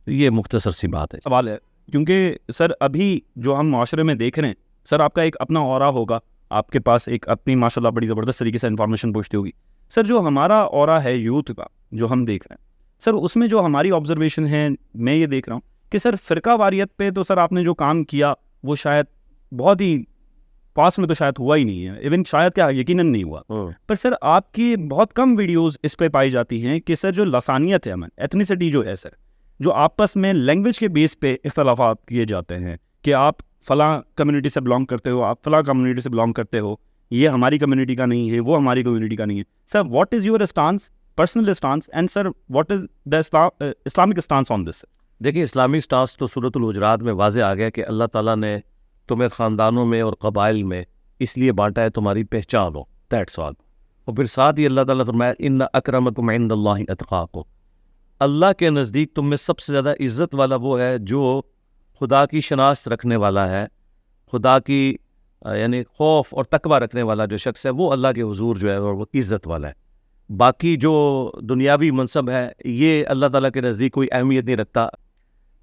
یہ مختصر سی بات ہے. سوال ہے کیونکہ سر ابھی جو ہم معاشرے میں دیکھ رہے ہیں سر, آپ کا ایک اپنا اورا ہوگا, آپ کے پاس ایک اپنی ماشاءاللہ بڑی زبردست طریقے سے انفارمیشن پہنچتی ہوگی. سر جو ہمارا اورا ہے یوتھ کا جو ہم دیکھ رہے ہیں سر, اس میں جو ہماری آبزرویشن ہے, میں یہ دیکھ رہا ہوں کہ سر فرقہ واریت پہ تو سر آپ نے جو کام کیا وہ شاید بہت ہی پاس میں تو شاید ہوا ہی نہیں ہے, ایون شاید کیا یقیناً نہیں ہوا. پر سر آپ کی بہت کم ویڈیوز اس پہ پائی جاتی ہیں کہ سر جو لسانیت ہے, ہمیں ایتھنیسٹی جو ہے سر, جو آپس میں لینگویج کے بیس پہ اختلافات کیے جاتے ہیں کہ آپ فلاں کمیونٹی سے بلانگ کرتے ہو, آپ فلاں کمیونٹی سے بلانگ کرتے ہو, یہ ہماری کمیونٹی کا نہیں ہے, وہ ہماری کمیونٹی کا نہیں ہے. Sir what is your stance, personal stance, and sir what is the Islamic stance on this? دیکھیں, اسلامی اسٹانس تو سورۃ الحجرات میں واضح آ گیا کہ اللہ تعالیٰ نے تمہیں خاندانوں میں اور قبائل میں اس لیے بانٹا ہے تمہاری پہچان ہو, دیٹس آل. اور پھر ساتھ ہی اللہ تعالیٰ فرمایا ان اکرمکم عند اللہ اتقاکم, اللہ کے نزدیک تم میں سب سے زیادہ عزت والا وہ ہے جو خدا کی شناخت رکھنے والا ہے, خدا کی یعنی خوف اور تقوی رکھنے والا جو شخص ہے وہ اللہ کے حضور جو ہے وہ عزت والا ہے. باقی جو دنیاوی منصب ہے یہ اللہ تعالیٰ کے نزدیک کوئی اہمیت نہیں رکھتا.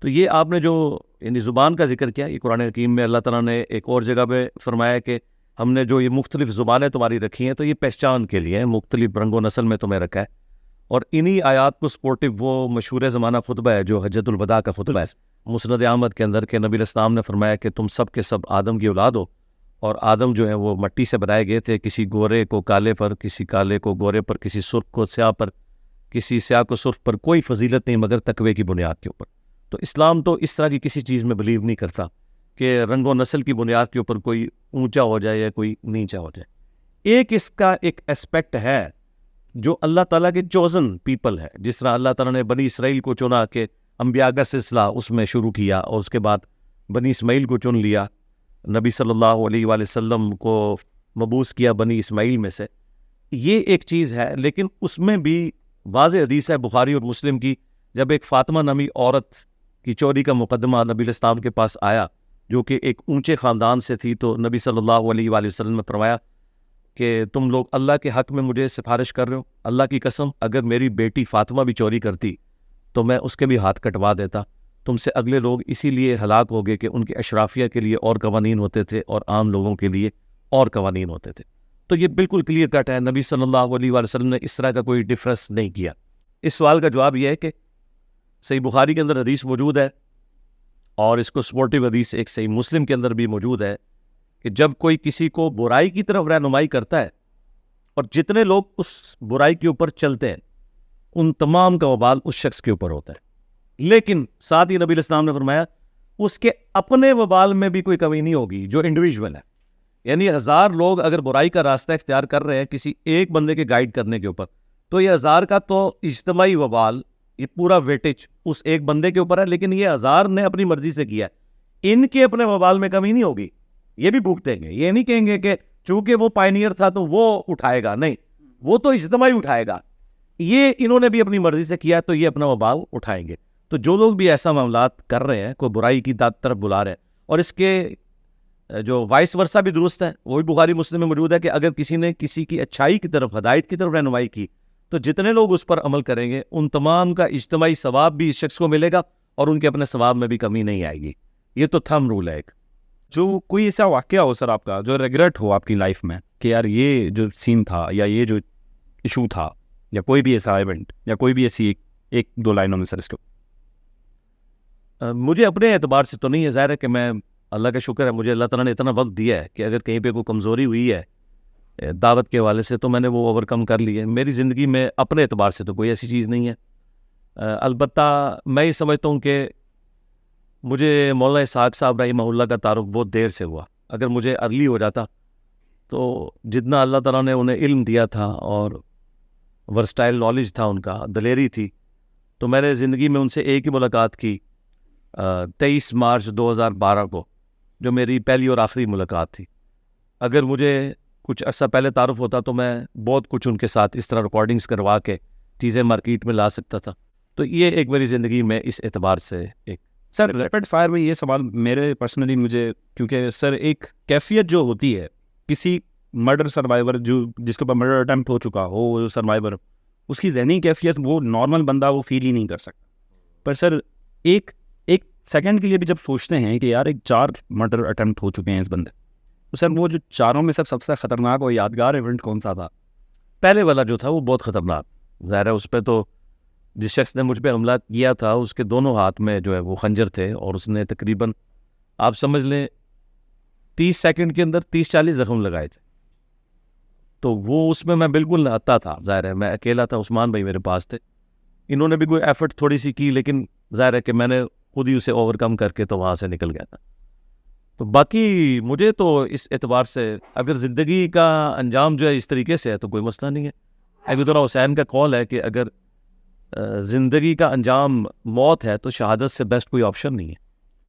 تو یہ آپ نے جو یعنی زبان کا ذکر کیا, یہ قرآن حکیم میں اللہ تعالیٰ نے ایک اور جگہ پہ فرمایا کہ ہم نے جو یہ مختلف زبانیں تمہاری رکھی ہیں تو یہ پہچان کے لیے ہیں, مختلف رنگ و نسل میں تمہیں رکھا ہے. اور انہی آیات کو سپورٹو وہ مشہور زمانہ خطبہ ہے جو حجۃ الوداع کا خطبہ ہے مسند احمد کے اندر, کہ نبی علیہ السلام نے فرمایا کہ تم سب کے سب آدم کی اولاد ہو, اور آدم جو ہے وہ مٹی سے بنائے گئے تھے, کسی گورے کو کالے پر, کسی کالے کو گورے پر, کسی سرخ کو سیاہ پر, کسی سیاہ کو سرخ پر, کوئی فضیلت نہیں مگر تقوی کی بنیاد کے اوپر. تو اسلام تو اس طرح کی کسی چیز میں بلیو نہیں کرتا کہ رنگ و نسل کی بنیاد کے اوپر کوئی اونچا ہو جائے یا کوئی نیچا ہو جائے. ایک اس کا ایک اسپیکٹ ہے جو اللہ تعالیٰ کے چوزن پیپل ہے. جس طرح اللہ تعالیٰ نے بنی اسرائیل کو چنا کہ انبیاء کا سلسلہ اس میں شروع کیا، اور اس کے بعد بنی اسماعیل کو چن لیا، نبی صلی اللہ علیہ وآلہ وسلم کو مبعوث کیا بنی اسماعیل میں سے. یہ ایک چیز ہے، لیکن اس میں بھی واضح حدیث ہے بخاری اور مسلم کی، جب ایک فاطمہ نامی عورت کی چوری کا مقدمہ نبی علیہ السلام کے پاس آیا جو کہ ایک اونچے خاندان سے تھی، تو نبی صلی اللہ علیہ وآلہ وسلم نے فرمایا کہ تم لوگ اللہ کے حق میں مجھے سفارش کر رہے ہو. اللہ کی قسم اگر میری بیٹی فاطمہ بھی چوری کرتی تو میں اس کے بھی ہاتھ کٹوا دیتا. تم سے اگلے لوگ اسی لیے ہلاک ہو گئے کہ ان کے اشرافیہ کے لیے اور قوانین ہوتے تھے اور عام لوگوں کے لیے اور قوانین ہوتے تھے. تو یہ بالکل کلیئر کٹ ہے، نبی صلی اللہ علیہ وآلہ وسلم نے اس طرح کا کوئی ڈفرینس نہیں کیا. اس سوال کا جواب یہ ہے کہ صحیح بخاری کے اندر حدیث موجود ہے، اور اس کو سپورٹیو حدیث ایک صحیح مسلم کے اندر بھی موجود ہے کہ جب کوئی کسی کو برائی کی طرف رہنمائی کرتا ہے اور جتنے لوگ اس برائی کے اوپر چلتے ہیں ان تمام کا وبال اس شخص کے اوپر ہوتا ہے. لیکن ساتھ ہی نبی علیہ السلام نے فرمایا اس کے اپنے وبال میں بھی کوئی کمی نہیں ہوگی جو انڈیویجول ہے. یعنی 1000 لوگ اگر برائی کا راستہ اختیار کر رہے ہیں کسی ایک بندے کے گائیڈ کرنے کے اوپر، تو یہ 1000 کا تو اجتماعی وبال، یہ پورا ویٹیج اس ایک بندے کے اوپر ہے. لیکن یہ 1000 نے اپنی مرضی سے کیا ہے، ان کے اپنے وبال میں کمی نہیں ہوگی، یہ بھی بھگتیں گے. یہ نہیں کہیں گے کہ چونکہ وہ پائنیئر تھا تو وہ اٹھائے گا، نہیں، وہ تو اجتماعی اٹھائے گا. یہ انہوں نے بھی اپنی مرضی سے کیا تو یہ اپنا وبال اٹھائیں گے. تو جو لوگ بھی ایسا معاملات کر رہے ہیں، کوئی برائی کی طرف بلا رہے ہیں، اور اس کے جو وائس ورثہ بھی درست ہے، وہ بھی بخاری مسلم میں موجود ہے کہ اگر کسی نے کسی کی اچھائی کی طرف، ہدایت کی طرف رہنمائی کی تو جتنے لوگ اس پر عمل کریں گے ان تمام کا اجتماعی ثواب بھی اس شخص کو ملے گا اور ان کے اپنے ثواب میں بھی کمی نہیں آئے گی. یہ تو تھم رول ہے ایک. جو کوئی ایسا واقعہ ہو سر آپ کا جو ریگریٹ ہو آپ کی لائف میں کہ یار یہ جو سین تھا یا یہ جو ایشو تھا یا کوئی بھی ایسا ایونٹ یا کوئی بھی ایسی ایک دو لائنوں میں سر اس کو؟ مجھے اپنے اعتبار سے تو نہیں ہے. ظاہر ہے کہ میں، اللہ کا شکر ہے مجھے اللہ تعالیٰ نے اتنا وقت دیا ہے کہ اگر کہیں پہ کوئی کمزوری ہوئی ہے دعوت کے حوالے سے تو میں نے وہ اوور کم کر لی ہے. میری زندگی میں اپنے اعتبار سے تو کوئی ایسی چیز نہیں ہے. البتہ میں یہ سمجھتا ہوں کہ مجھے مولانا اسحاق صاحب رحمہ اللہ کا تعارف بہت دیر سے ہوا. اگر مجھے ارلی ہو جاتا تو جتنا اللہ تعالیٰ نے انہیں علم دیا تھا اور ورسٹائل نالج تھا، ان کا دلیری تھی، تو میں نے زندگی میں ان سے ایک ہی ملاقات کی 23 مارچ 2012 کو، جو میری پہلی اور آخری ملاقات تھی. اگر مجھے کچھ عرصہ پہلے تعارف ہوتا تو میں بہت کچھ ان کے ساتھ اس طرح ریکارڈنگز کروا کے چیزیں مارکیٹ میں لا سکتا تھا. تو یہ ایک میری زندگی میں اس اعتبار سے ایک. سر ریپڈ فائر میں یہ سوال میرے پرسنلی مجھے، کیونکہ سر ایک کیفیت جو ہوتی ہے کسی مرڈر سروائیور جو جس کے اوپر مرڈر اٹیمپٹ ہو چکا ہو سروائیور، اس کی ذہنی کیفیت وہ نارمل بندہ وہ فیل ہی نہیں کر سکتا. پر سر ایک سیکنڈ کے لیے بھی جب سوچتے ہیں کہ یار ایک 4 مرڈر اٹیمپٹ ہو چکے ہیں اس بندے، تو سر وہ جو چاروں میں سب سے خطرناک اور یادگار ایونٹ کون سا تھا؟ پہلے والا جو تھا وہ بہت خطرناک. ظاہر ہے اس پہ تو جس شخص نے مجھ پہ حملہ کیا تھا اس کے دونوں ہاتھ میں جو ہے وہ خنجر تھے، اور اس نے تقریباً آپ سمجھ لیں 30 سیکنڈ کے اندر 30-40 زخم لگائے تھے. تو وہ اس میں بالکل آتا تھا. ظاہر ہے میں اکیلا تھا، عثمان بھائی میرے پاس تھے. انہوں نے بھی کوئی ایفرٹ تھوڑی سی کی، لیکن ظاہر ہے کہ میں نے خود ہی اسے اوور کم کر کے تو وہاں سے نکل گیا تھا. تو باقی مجھے تو اس اعتبار سے اگر زندگی کا انجام جو ہے اس طریقے سے ہے تو کوئی مسئلہ نہیں ہے. عبداللہ حسین کا قول ہے کہ اگر زندگی کا انجام موت ہے تو شہادت سے بیسٹ کوئی آپشن نہیں ہے.